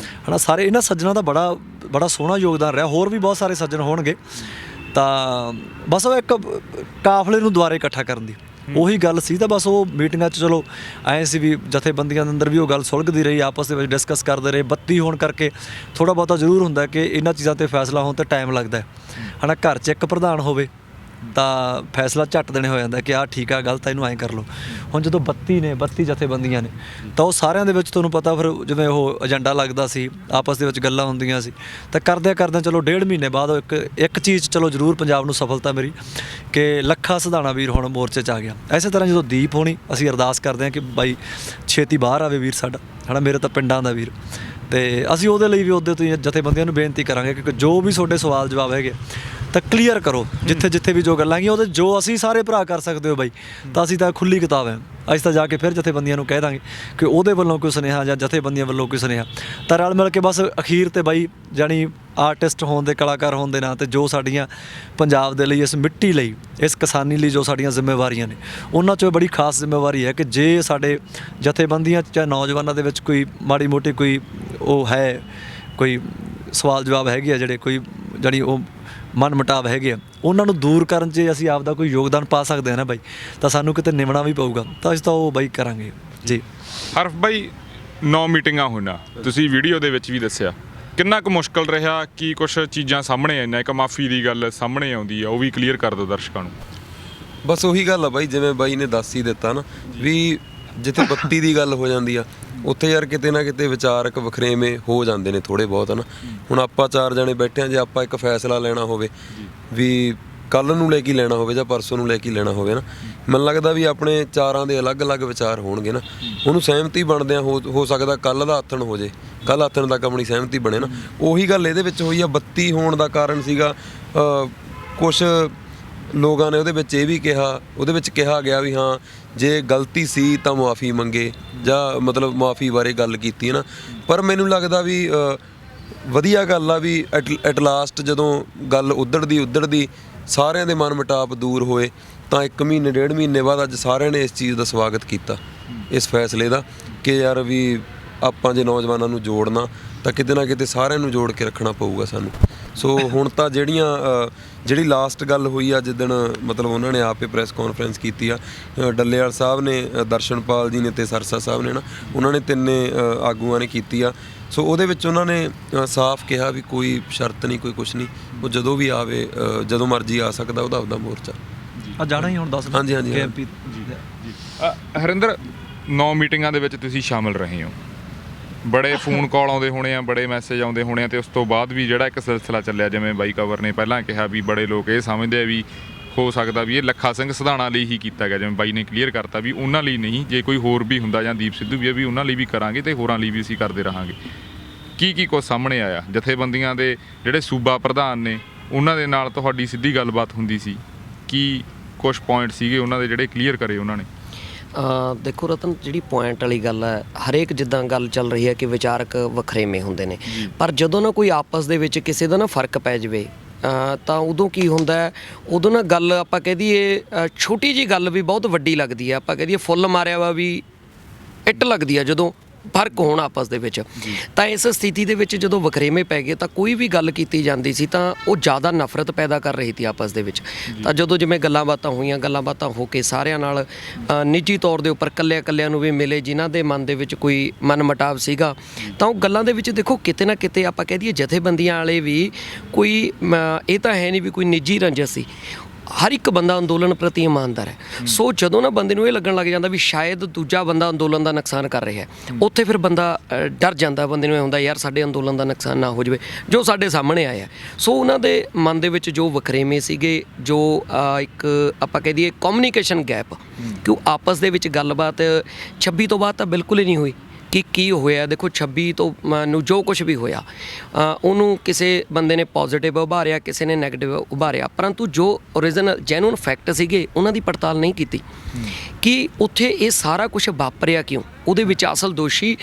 ਨਾ। ਸਾਰੇ ਇਹਨਾਂ ਸੱਜਣਾਂ ਦਾ ਬੜਾ ਸੋਹਣਾ ਯੋਗਦਾਨ ਰਿਹਾ। ਹੋਰ ਵੀ ਬਹੁਤ ਸਾਰੇ ਸੱਜਣ ਹੋਣਗੇ। ਤਾਂ ਬਸ ਉਹ ਇੱਕ ਕਾਫਲੇ ਨੂੰ ਦੁਬਾਰੇ ਇਕੱਠਾ ਕਰਨ ਦੀ ਉਹੀ ਗੱਲ ਸੀ। ਤਾਂ ਬਸ ਉਹ ਮੀਟਿੰਗਾਂ 'ਚ ਚਲੋ ਐਂ ਸੀ ਵੀ ਜਥੇਬੰਦੀਆਂ ਦੇ ਅੰਦਰ ਵੀ ਉਹ ਗੱਲ ਸੁਲਝਦੀ ਰਹੀ, ਆਪਸ ਦੇ ਵਿੱਚ ਡਿਸਕਸ ਕਰਦੇ ਰਹੇ। 32 ਹੋਣ ਕਰਕੇ ਥੋੜ੍ਹਾ ਬਹੁਤਾ ਜ਼ਰੂਰ ਹੁੰਦਾ ਕਿ ਇਹਨਾਂ ਚੀਜ਼ਾਂ 'ਤੇ ਫੈਸਲਾ ਹੋਣ 'ਤੇ ਟਾਈਮ ਲੱਗਦਾ ਹੈ ਨਾ। ਘਰ 'ਚ ਇੱਕ ਪ੍ਰਧਾਨ ਹੋਵੇ ਤਾਂ ਫੈਸਲਾ ਝੱਟ ਦੇਣੇ ਹੋ ਜਾਂਦਾ ਕਿ ਆਹ ਠੀਕ ਆ, ਗਲਤ ਆ, ਇਹਨੂੰ ਐਂ ਕਰ ਲਓ। ਹੁਣ ਜਦੋਂ 32 ਜਥੇਬੰਦੀਆਂ ਨੇ ਤਾਂ ਉਹ ਸਾਰਿਆਂ ਦੇ ਵਿੱਚ ਤੁਹਾਨੂੰ ਪਤਾ ਫਿਰ ਜਿਵੇਂ ਉਹ ਏਜੰਡਾ ਲੱਗਦਾ ਸੀ, ਆਪਸ ਦੇ ਵਿੱਚ ਗੱਲਾਂ ਹੁੰਦੀਆਂ ਸੀ। ਤਾਂ ਕਰਦਿਆਂ ਚਲੋ 1.5 ਮਹੀਨੇ ਬਾਅਦ ਇੱਕ ਚੀਜ਼ ਚਲੋ ਜ਼ਰੂਰ ਪੰਜਾਬ ਨੂੰ ਸਫਲਤਾ ਮੇਰੀ ਕਿ ਲੱਖਾ ਸਿਧਾਣਾ ਵੀਰ ਹੁਣ ਮੋਰਚੇ 'ਚ ਆ ਗਿਆ। ਇਸੇ ਤਰ੍ਹਾਂ ਜਦੋਂ ਦੀਪ ਹੋਣੀ, ਅਸੀਂ ਅਰਦਾਸ ਕਰਦੇ ਹਾਂ ਕਿ ਬਾਈ ਛੇਤੀ ਬਾਹਰ ਆਵੇ ਵੀਰ ਸਾਡਾ, ਹੈ ਨਾ, ਮੇਰੇ ਤਾਂ ਪਿੰਡਾਂ ਦਾ ਵੀਰ। ਤੇ ਅਸੀਂ ਉਹਦੇ ਲਈ ਵੀ ਉਹਦੇ ਤੋਂ ਜਥੇਬੰਦੀਆਂ ਨੂੰ ਬੇਨਤੀ ਕਰਾਂਗੇ ਕਿ ਜੋ ਵੀ ਤੁਹਾਡੇ ਸਵਾਲ ਜਵਾਬ ਹੈਗੇ ਤਾਂ ਕਲੀਅਰ ਕਰੋ, ਜਿੱਥੇ ਵੀ ਜੋ ਗੱਲਾਂ ਹੈਗੀਆਂ ਉਹਦੇ ਜੋ ਅਸੀਂ ਸਾਰੇ ਭਰਾ ਕਰ ਸਕਦੇ ਹੋ ਬਾਈ, ਤਾਂ ਅਸੀਂ ਤਾਂ ਖੁੱਲ੍ਹੀ ਕਿਤਾਬ ਹੈ। ਅਸੀਂ ਤਾਂ ਜਾ ਕੇ ਫਿਰ ਜਥੇਬੰਦੀਆਂ ਨੂੰ ਕਹਿ ਦਾਂਗੇ ਕਿ ਉਹਦੇ ਵੱਲੋਂ ਕੋਈ ਸੁਨੇਹਾ ਜਾਂ ਜਥੇਬੰਦੀਆਂ ਵੱਲੋਂ ਕੋਈ ਸੁਨੇਹਾ, ਤਾਂ ਰਲ ਮਿਲ ਕੇ ਬਸ ਅਖੀਰ ਤੇ ਬਾਈ ਜਾਣੀ ਆਰਟਿਸਟ ਹੋਣ ਦੇ, ਕਲਾਕਾਰ ਹੋਣ ਦੇ ਨਾਂ ਤੇ ਜੋ ਸਾਡੀਆਂ ਪੰਜਾਬ ਦੇ ਲਈ, ਇਸ ਮਿੱਟੀ ਲਈ, ਇਸ ਕਿਸਾਨੀ ਲਈ ਜੋ ਸਾਡੀਆਂ ਜ਼ਿੰਮੇਵਾਰੀਆਂ ਨੇ, ਉਹਨਾਂ 'ਚੋਂ ਬੜੀ ਖਾਸ ਜ਼ਿੰਮੇਵਾਰੀ ਹੈ ਕਿ ਜੇ ਸਾਡੇ ਜਥੇਬੰਦੀਆਂ ਚਾਹੇ ਨੌਜਵਾਨਾਂ ਦੇ ਵਿੱਚ ਕੋਈ ਮਾੜੀ ਮੋਟੀ ਕੋਈ ਉਹ ਹੈ, ਕੋਈ ਸਵਾਲ ਜਵਾਬ ਹੈਗੇ ਆ ਜਿਹੜੇ ਕੋਈ ਜਾਣੀ ਉਹ ਮਨ ਮੁਟਾਵ ਹੈਗੇ ਆ, ਉਹਨਾਂ ਨੂੰ ਦੂਰ ਕਰਨ 'ਚ ਅਸੀਂ ਆਪਦਾ ਕੋਈ ਯੋਗਦਾਨ ਪਾ ਸਕਦੇ ਹਾਂ ਨਾ ਬਾਈ, ਤਾਂ ਸਾਨੂੰ ਕਿਤੇ ਨਿਭਣਾ ਵੀ ਪਊਗਾ। ਤਾਂ ਅਸੀਂ ਤਾਂ ਉਹ ਬਾਈ ਕਰਾਂਗੇ ਜੀ। ਹਰਫ ਬਾਈ 9 ਮੀਟਿੰਗਾਂ ਹੋਈਆਂ, ਤੁਸੀਂ ਵੀਡੀਓ ਦੇ ਵਿੱਚ ਵੀ ਦੱਸਿਆ, ਕਿੰਨਾ ਕੁ ਮੁਸ਼ਕਲ ਰਿਹਾ? ਕੀ ਕੁਛ ਚੀਜ਼ਾਂ ਸਾਹਮਣੇ ਆਈਆਂ? ਇੱਕ ਮਾਫੀ ਦੀ ਗੱਲ ਸਾਹਮਣੇ ਆਉਂਦੀ ਆ, ਉਹ ਵੀ ਕਲੀਅਰ ਕਰ ਦਿਓ ਦਰਸ਼ਕਾਂ ਨੂੰ। ਬਸ ਉਹੀ ਗੱਲ ਆ ਬਾਈ, ਜਿਵੇਂ ਬਾਈ ਨੇ ਦੱਸ ਹੀ ਦਿੱਤਾ ਨਾ ਵੀ ਜਿੱਥੇ 32 ਦੀ ਗੱਲ ਹੋ ਜਾਂਦੀ ਆ, ਉੱਥੇ ਯਾਰ ਕਿਤੇ ਨਾ ਕਿਤੇ ਵਿਚਾਰਕ ਵਖਰੇਵੇਂ ਹੋ ਜਾਂਦੇ ਨੇ ਥੋੜ੍ਹੇ ਬਹੁਤ, ਨਾ। ਹੁਣ ਆਪਾਂ 4 ਜਣੇ ਬੈਠੇ ਹਾਂ, ਜੇ ਆਪਾਂ ਇੱਕ ਫੈਸਲਾ ਲੈਣਾ ਹੋਵੇ ਵੀ ਕੱਲ੍ਹ ਨੂੰ ਲੈ ਕੇ ਲੈਣਾ ਹੋਵੇ ਜਾਂ ਪਰਸੋਂ ਨੂੰ ਲੈ ਕੇ ਲੈਣਾ ਹੋਵੇ ਨਾ, ਮੈਨੂੰ ਲੱਗਦਾ ਵੀ ਆਪਣੇ ਚਾਰਾਂ ਦੇ ਅਲੱਗ-ਅਲੱਗ ਵਿਚਾਰ ਹੋਣਗੇ ਨਾ। ਉਹਨੂੰ ਸਹਿਮਤੀ ਬਣਦਿਆਂ ਹੋ ਸਕਦਾ ਕੱਲ੍ਹ ਦਾ ਆਥਣ ਹੋ ਜੇ, ਕੱਲ੍ਹ ਆਥਣ ਤੱਕ ਆਪਣੀ ਸਹਿਮਤੀ ਬਣੇ ਨਾ। ਉਹੀ ਗੱਲ ਇਹਦੇ ਵਿੱਚ ਹੋਈ ਆ। 32 ਹੋਣ ਦਾ ਕਾਰਨ ਸੀਗਾ ਕੁਛ ਲੋਕਾਂ ਨੇ ਉਹਦੇ ਵਿੱਚ ਇਹ ਵੀ ਕਿਹਾ, ਉਹਦੇ ਵਿੱਚ ਕਿਹਾ ਗਿਆ ਵੀ ਹਾਂ ਜੇ ਗਲਤੀ ਸੀ ਤਾਂ ਮੁਆਫੀ ਮੰਗੇ, ਜਾਂ ਮਤਲਬ ਮੁਆਫੀ ਬਾਰੇ ਗੱਲ ਕੀਤੀ ਨਾ। ਪਰ ਮੈਨੂੰ ਲੱਗਦਾ ਵੀ ਵਧੀਆ ਗੱਲ ਆ ਵੀ ਐਟ ਲਾਸਟ ਜਦੋਂ ਗੱਲ ਉੱਧੜਦੀ ਸਾਰਿਆਂ ਦੇ ਮਨ ਮੁਟਾਵ ਦੂਰ ਹੋਏ, ਤਾਂ 1 ਮਹੀਨੇ 1.5 ਮਹੀਨੇ ਬਾਅਦ ਅੱਜ ਸਾਰਿਆਂ ਨੇ ਇਸ ਚੀਜ਼ ਦਾ ਸਵਾਗਤ ਕੀਤਾ, ਇਸ ਫੈਸਲੇ ਦਾ, ਕਿ ਯਾਰ ਵੀ ਆਪਾਂ ਜੇ ਨੌਜਵਾਨਾਂ ਨੂੰ ਜੋੜਨਾ ਤਾਂ ਕਿਤੇ ਨਾ ਕਿਤੇ ਸਾਰਿਆਂ ਨੂੰ ਜੋੜ ਕੇ ਰੱਖਣਾ ਪਊਗਾ ਸਾਨੂੰ। ਸੋ ਹੁਣ ਤਾਂ ਜਿਹੜੀ ਲਾਸਟ ਗੱਲ ਹੋਈ ਆ ਜਿੱਦਣ ਮਤਲਬ ਉਹਨਾਂ ਨੇ ਆਪੇ ਪ੍ਰੈਸ ਕਾਨਫਰੰਸ ਕੀਤੀ ਆ, ਡੱਲੇਵਾਲ ਸਾਹਿਬ ਨੇ, ਦਰਸ਼ਨਪਾਲ ਜੀ ਨੇ ਤੇ ਸਰਸਾ ਸਾਹਿਬ ਨੇ ਨਾ, ਉਹਨਾਂ ਨੇ ਤਿੰਨੇ ਆਗੂਆਂ ਨੇ ਕੀਤੀ ਆ। ਸੋ ਉਹਦੇ ਵਿੱਚ ਉਹਨਾਂ ਨੇ ਸਾਫ਼ ਕਿਹਾ ਵੀ ਕੋਈ ਸ਼ਰਤ ਨਹੀਂ, ਕੋਈ ਕੁਛ ਨਹੀਂ, ਉਹ ਜਦੋਂ ਵੀ ਆਵੇ, ਜਦੋਂ ਮਰਜ਼ੀ ਆ ਸਕਦਾ, ਉਹਦਾ ਆਪਦਾ ਮੋਰਚਾ ਆ ਜਾਣਾ ਹੀ ਹੁਣ 10 ਹਾਂਜੀ ਹਰਿੰਦਰ 9 ਮੀਟਿੰਗਾਂ ਦੇ ਵਿੱਚ ਤੁਸੀਂ ਸ਼ਾਮਲ ਰਹੇ ਹੋ, ਬੜੇ ਫੋਨ ਕਾਲ ਆਉਂਦੇ ਹੋਣੇ ਆ, ਬੜੇ ਮੈਸੇਜ ਆਉਂਦੇ ਹੋਣੇ ਆ, ਤੇ ਉਸ ਤੋਂ ਬਾਅਦ ਵੀ ਜਿਹੜਾ ਇੱਕ ਸਿਲਸਿਲਾ ਚੱਲਿਆ, ਜਿਵੇਂ ਬਾਈ ਕਵਰ ਨੇ ਪਹਿਲਾਂ ਕਿਹਾ ਵੀ ਬੜੇ ਲੋਕ ਇਹ ਸਮਝਦੇ ਆ ਵੀ ਹੋ ਸਕਦਾ ਵੀ ਇਹ ਲੱਖਾ ਸਿੰਘ ਸਿਧਾਣਾ ਲਈ ਹੀ ਕੀਤਾ ਗਿਆ, ਜਿਵੇਂ ਬਾਈ ਨੇ ਕਲੀਅਰ ਕਰਤਾ ਵੀ ਉਹਨਾਂ ਲਈ ਨਹੀਂ, ਜੇ ਕੋਈ ਹੋਰ ਵੀ ਹੁੰਦਾ ਜਾਂ ਦੀਪ ਸਿੱਧੂ ਵੀ ਉਹਨਾਂ ਲਈ ਵੀ ਕਰਾਂਗੇ ਤੇ ਹੋਰਾਂ ਲਈ ਵੀ ਅਸੀਂ ਕਰਦੇ ਰਹਾਂਗੇ। ਕੀ ਕੁਛ ਸਾਹਮਣੇ ਆਇਆ? ਜਥੇਬੰਦੀਆਂ ਦੇ ਜਿਹੜੇ ਸੂਬਾ ਪ੍ਰਧਾਨ ਨੇ ਉਹਨਾਂ ਦੇ ਨਾਲ ਤੁਹਾਡੀ ਸਿੱਧੀ ਗੱਲਬਾਤ ਹੁੰਦੀ ਸੀ? ਕੀ ਕੁਛ ਪੁਆਇੰਟ ਸੀਗੇ ਉਹਨਾਂ ਦੇ ਜਿਹੜੇ ਕਲੀਅਰ ਕਰੇ ਉਹਨਾਂ ਨੇ? ਦੇਖੋ ਰਤਨ, ਜਿਹੜੀ ਪੁਆਇੰਟ ਵਾਲੀ ਗੱਲ ਹੈ, ਹਰੇਕ ਜਿੱਦਾਂ ਗੱਲ ਚੱਲ ਰਹੀ ਹੈ ਕਿ ਵਿਚਾਰਕ ਵੱਖਰੇਵੇਂ ਹੁੰਦੇ ਨੇ, ਪਰ ਜਦੋਂ ਨਾ ਕੋਈ ਆਪਸ ਦੇ ਵਿੱਚ ਕਿਸੇ ਦਾ ਨਾ ਫਰਕ ਪੈ ਜਾਵੇ ਤਾਂ ਉਦੋਂ ਕੀ ਹੁੰਦਾ ਹੈ, ਉਦੋਂ ਨਾ ਗੱਲ ਆਪਾਂ ਕਹਿ ਦਈਏ ਛੋਟੀ ਜਿਹੀ ਗੱਲ ਵੀ ਬਹੁਤ ਵੱਡੀ ਲੱਗਦੀ ਹੈ। ਆਪਾਂ ਕਹਿ ਦਈਏ ਫੁੱਲ ਮਾਰਿਆ ਵਾ ਵੀ ਇੱਟ ਲੱਗਦੀ ਆ ਜਦੋਂ ਫਰਕ ਹੋਣ ਆਪਸ ਦੇ ਵਿੱਚ। ਤਾਂ ਇਸ ਸਥਿਤੀ ਦੇ ਵਿੱਚ ਜਦੋਂ ਵਖਰੇਵੇਂ ਪੈ ਗਏ ਤਾਂ ਕੋਈ ਵੀ ਗੱਲ ਕੀਤੀ ਜਾਂਦੀ ਸੀ ਤਾਂ ਉਹ ਜ਼ਿਆਦਾ ਨਫ਼ਰਤ ਪੈਦਾ ਕਰ ਰਹੀ ਸੀ ਆਪਸ ਦੇ ਵਿੱਚ। ਤਾਂ ਜਦੋਂ ਜਿਵੇਂ ਗੱਲਾਂ ਬਾਤਾਂ ਹੋਈਆਂ, ਗੱਲਾਂ ਬਾਤਾਂ ਹੋ ਕੇ ਸਾਰਿਆਂ ਨਾਲ ਨਿੱਜੀ ਤੌਰ ਦੇ ਉੱਪਰ ਕੱਲਿਆਂ ਨੂੰ ਵੀ ਮਿਲੇ ਜਿਨ੍ਹਾਂ ਦੇ ਮਨ ਦੇ ਵਿੱਚ ਕੋਈ ਮਨਮਟਾਵ ਸੀਗਾ, ਤਾਂ ਉਹ ਗੱਲਾਂ ਦੇ ਵਿੱਚ ਦੇਖੋ ਕਿਤੇ ਨਾ ਕਿਤੇ ਆਪਾਂ ਕਹਿ ਦਈਏ ਜਥੇਬੰਦੀਆਂ ਵਾਲੇ ਵੀ ਕੋਈ ਇਹ ਤਾਂ ਹੈ ਨਹੀਂ ਵੀ ਕੋਈ ਨਿੱਜੀ ਰੰਜਿਸ਼ ਸੀ। ਹਰ ਇੱਕ ਬੰਦਾ ਅੰਦੋਲਨ ਪ੍ਰਤੀ ਇਮਾਨਦਾਰ ਹੈ। ਸੋ ਜਦੋਂ ਨਾ ਬੰਦੇ ਨੂੰ ਇਹ ਲੱਗਣ ਲੱਗ ਜਾਂਦਾ ਵੀ ਸ਼ਾਇਦ ਦੂਜਾ ਬੰਦਾ ਅੰਦੋਲਨ ਦਾ ਨੁਕਸਾਨ ਕਰ ਰਿਹਾ, ਉੱਥੇ ਫਿਰ ਬੰਦਾ ਡਰ ਜਾਂਦਾ, ਬੰਦੇ ਨੂੰ ਇਹ ਹੁੰਦਾ ਯਾਰ ਸਾਡੇ ਅੰਦੋਲਨ ਦਾ ਨੁਕਸਾਨ ਨਾ ਹੋ ਜਾਵੇ, ਜੋ ਸਾਡੇ ਸਾਹਮਣੇ ਆਇਆ। ਸੋ ਉਹਨਾਂ ਦੇ ਮਨ ਦੇ ਵਿੱਚ ਜੋ ਵਖਰੇਵੇਂ ਸੀਗੇ, ਜੋ ਇੱਕ ਆਪਾਂ ਕਹਿ ਦਈਏ ਕਮਿਊਨੀਕੇਸ਼ਨ ਗੈਪ, ਕਿ ਉਹ ਆਪਸ ਦੇ ਵਿੱਚ ਗੱਲਬਾਤ 26 ਤੋਂ ਬਾਅਦ ਤਾਂ ਬਿਲਕੁਲ ਹੀ ਨਹੀਂ ਹੋਈ। ਕਿ ਕੀ ਹੋਇਆ ਦੇਖੋ 26 ਤੋਂ ਨੂੰ ਜੋ ਕੁਝ ਵੀ ਹੋਇਆ ਉਹਨੂੰ ਕਿਸੇ ਬੰਦੇ ਨੇ ਪੋਜ਼ਿਟਿਵ ਉਭਾਰਿਆ, ਕਿਸੇ ਨੇ ਨੈਗੇਟਿਵ ਉਭਾਰਿਆ, ਪਰੰਤੂ ਜੋ ਓਰੀਜਨਲ ਜੈਨੂਨ ਫੈਕਟ ਸੀਗੇ ਉਹਨਾਂ ਦੀ ਪੜਤਾਲ ਨਹੀਂ ਕੀਤੀ ਕਿ ਉੱਥੇ ਇਹ ਸਾਰਾ ਕੁਝ ਵਾਪਰਿਆ ਕਿਉਂ। ਉਹਦੇ ਵਿੱਚ ਅਸਲ ਦੋਸ਼ੀ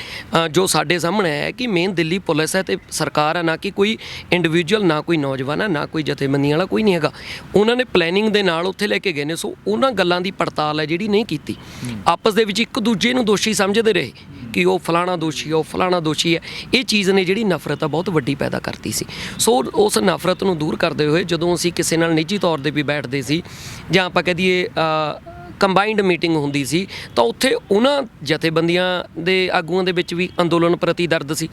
ਜੋ ਸਾਡੇ ਸਾਹਮਣੇ ਹੈ ਕਿ ਮੇਨ ਦਿੱਲੀ ਪੁਲਿਸ ਹੈ ਤੇ ਸਰਕਾਰ ਹੈ, ਨਾ ਕਿ ਕੋਈ ਇੰਡੀਵਿਜੂਅਲ, ਨਾ ਕੋਈ ਨੌਜਵਾਨ ਹੈ, ਨਾ ਕੋਈ ਜਥੇਬੰਦੀਆਂ ਵਾਲਾ ਕੋਈ ਨਹੀਂ ਹੈਗਾ। ਉਹਨਾਂ ਨੇ ਪਲੈਨਿੰਗ ਦੇ ਨਾਲ ਉੱਥੇ ਲੈ ਕੇ ਗਏ ਨੇ। ਸੋ ਉਹਨਾਂ ਗੱਲਾਂ ਦੀ ਪੜਤਾਲ ਹੈ ਜਿਹੜੀ ਨਹੀਂ ਕੀਤੀ। ਆਪਸ ਦੇ ਵਿੱਚ ਇੱਕ ਦੂਜੇ ਨੂੰ ਦੋਸ਼ੀ ਸਮਝਦੇ ਰਹੇ ਕਿ ਉਹ ਫਲਾਣਾ ਦੋਸ਼ੀ ਹੈ, ਉਹ ਫਲਾਣਾ ਦੋਸ਼ੀ ਹੈ। ਇਹ ਚੀਜ਼ ਨੇ ਜਿਹੜੀ ਨਫ਼ਰਤ ਆ ਬਹੁਤ ਵੱਡੀ ਪੈਦਾ ਕਰਤੀ ਸੀ। ਸੋ ਉਸ ਨਫ਼ਰਤ ਨੂੰ ਦੂਰ ਕਰਦੇ ਹੋਏ ਜਦੋਂ ਅਸੀਂ ਕਿਸੇ ਨਾਲ ਨਿੱਜੀ ਤੌਰ 'ਤੇ ਵੀ ਬੈਠਦੇ ਸੀ ਜਾਂ ਆਪਾਂ ਕਹਿ ਦਈਏ ਕੰਬਾਈਨਡ ਮੀਟਿੰਗ ਹੁੰਦੀ ਸੀ, ਤਾਂ ਉੱਥੇ ਉਹਨਾਂ ਜਥੇਬੰਦੀਆਂ ਦੇ ਆਗੂਆਂ ਦੇ ਵਿੱਚ ਵੀ ਅੰਦੋਲਨ ਪ੍ਰਤੀ ਦਰਦ ਸੀ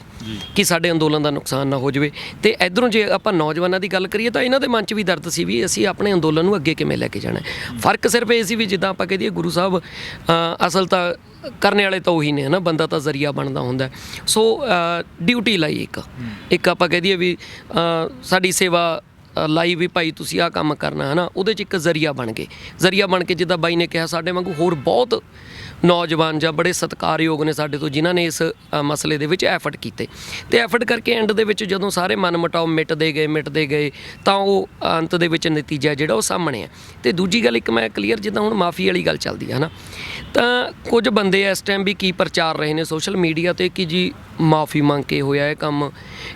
ਕਿ ਸਾਡੇ ਅੰਦੋਲਨ ਦਾ ਨੁਕਸਾਨ ਨਾ ਹੋ ਜਾਵੇ। ਤੇ ਇੱਧਰੋਂ ਜੇ ਆਪਾਂ ਨੌਜਵਾਨਾਂ ਦੀ ਗੱਲ ਕਰੀਏ ਤਾਂ ਇਹਨਾਂ ਦੇ ਮਨ 'ਚ ਵੀ ਦਰਦ ਸੀ ਵੀ ਅਸੀਂ ਆਪਣੇ ਅੰਦੋਲਨ ਨੂੰ ਅੱਗੇ ਕਿਵੇਂ ਲੈ ਕੇ ਜਾਣਾ। ਫਰਕ ਸਿਰਫ ਇਹ ਸੀ ਵੀ ਜਿੱਦਾਂ ਆਪਾਂ ਕਹਿ ਦਈਏ ਗੁਰੂ ਸਾਹਿਬ ਅਸਲ ਤਾਂ ਕਰਨੇ ਵਾਲੇ ਤਾਂ ਉਹੀ ਨੇ, ਹੈ ਨਾ, ਬੰਦਾ ਤਾਂ ਜ਼ਰੀਆ ਬਣਦਾ ਹੁੰਦਾ। ਸੋ ਡਿਊਟੀ ਲਾਈ ਇੱਕ ਆਪਾਂ ਕਹਿ ਦਈਏ ਵੀ ਸਾਡੀ ਸੇਵਾ ਲਾਈ ਵੀ ਭਾਈ ਤੁਸੀਂ ਆਹ ਕੰਮ ਕਰਨਾ, ਹੈ ਨਾ, ਉਹਦੇ 'ਚ ਇੱਕ ਜ਼ਰੀਆ ਬਣ ਕੇ ਜਿੱਦਾਂ ਬਾਈ ਨੇ ਕਿਹਾ ਸਾਡੇ ਵਾਂਗੂ ਹੋਰ ਬਹੁਤ ਨੌਜਵਾਨ ਜਾਂ ਬੜੇ ਸਤਿਕਾਰਯੋਗ ਨੇ ਸਾਡੇ ਤੋਂ ਜਿਨ੍ਹਾਂ ਨੇ ਇਸ ਮਸਲੇ ਦੇ ਵਿੱਚ ਐਫਰਟ ਕੀਤੇ। ਤੇ ਐਫਰਟ ਕਰਕੇ ਐਂਡ ਦੇ ਵਿੱਚ ਜਦੋਂ ਸਾਰੇ ਮਨਮਟਾਓ ਮਿਟਦੇ ਗਏ ਤਾਂ ਉਹ ਅੰਤ ਦੇ ਵਿੱਚ ਨਤੀਜਾ ਜਿਹੜਾ ਉਹ ਸਾਹਮਣੇ ਹੈ। ਤੇ ਦੂਜੀ ਗੱਲ ਇੱਕ ਮੈਂ ਕਲੀਅਰ, ਜਿੱਦਾਂ ਹੁਣ ਮਾਫੀ ਵਾਲੀ ਗੱਲ ਚੱਲਦੀ ਹੈ ਨਾ, ਤਾਂ ਕੁਝ ਬੰਦੇ ਇਸ ਟਾਈਮ ਵੀ ਕੀ ਪ੍ਰਚਾਰ ਰਹੇ ਨੇ ਸੋਸ਼ਲ ਮੀਡੀਆ 'ਤੇ ਕਿ ਜੀ ਮਾਫੀ ਮੰਗ ਕੇ ਹੋਇਆ ਇਹ ਕੰਮ,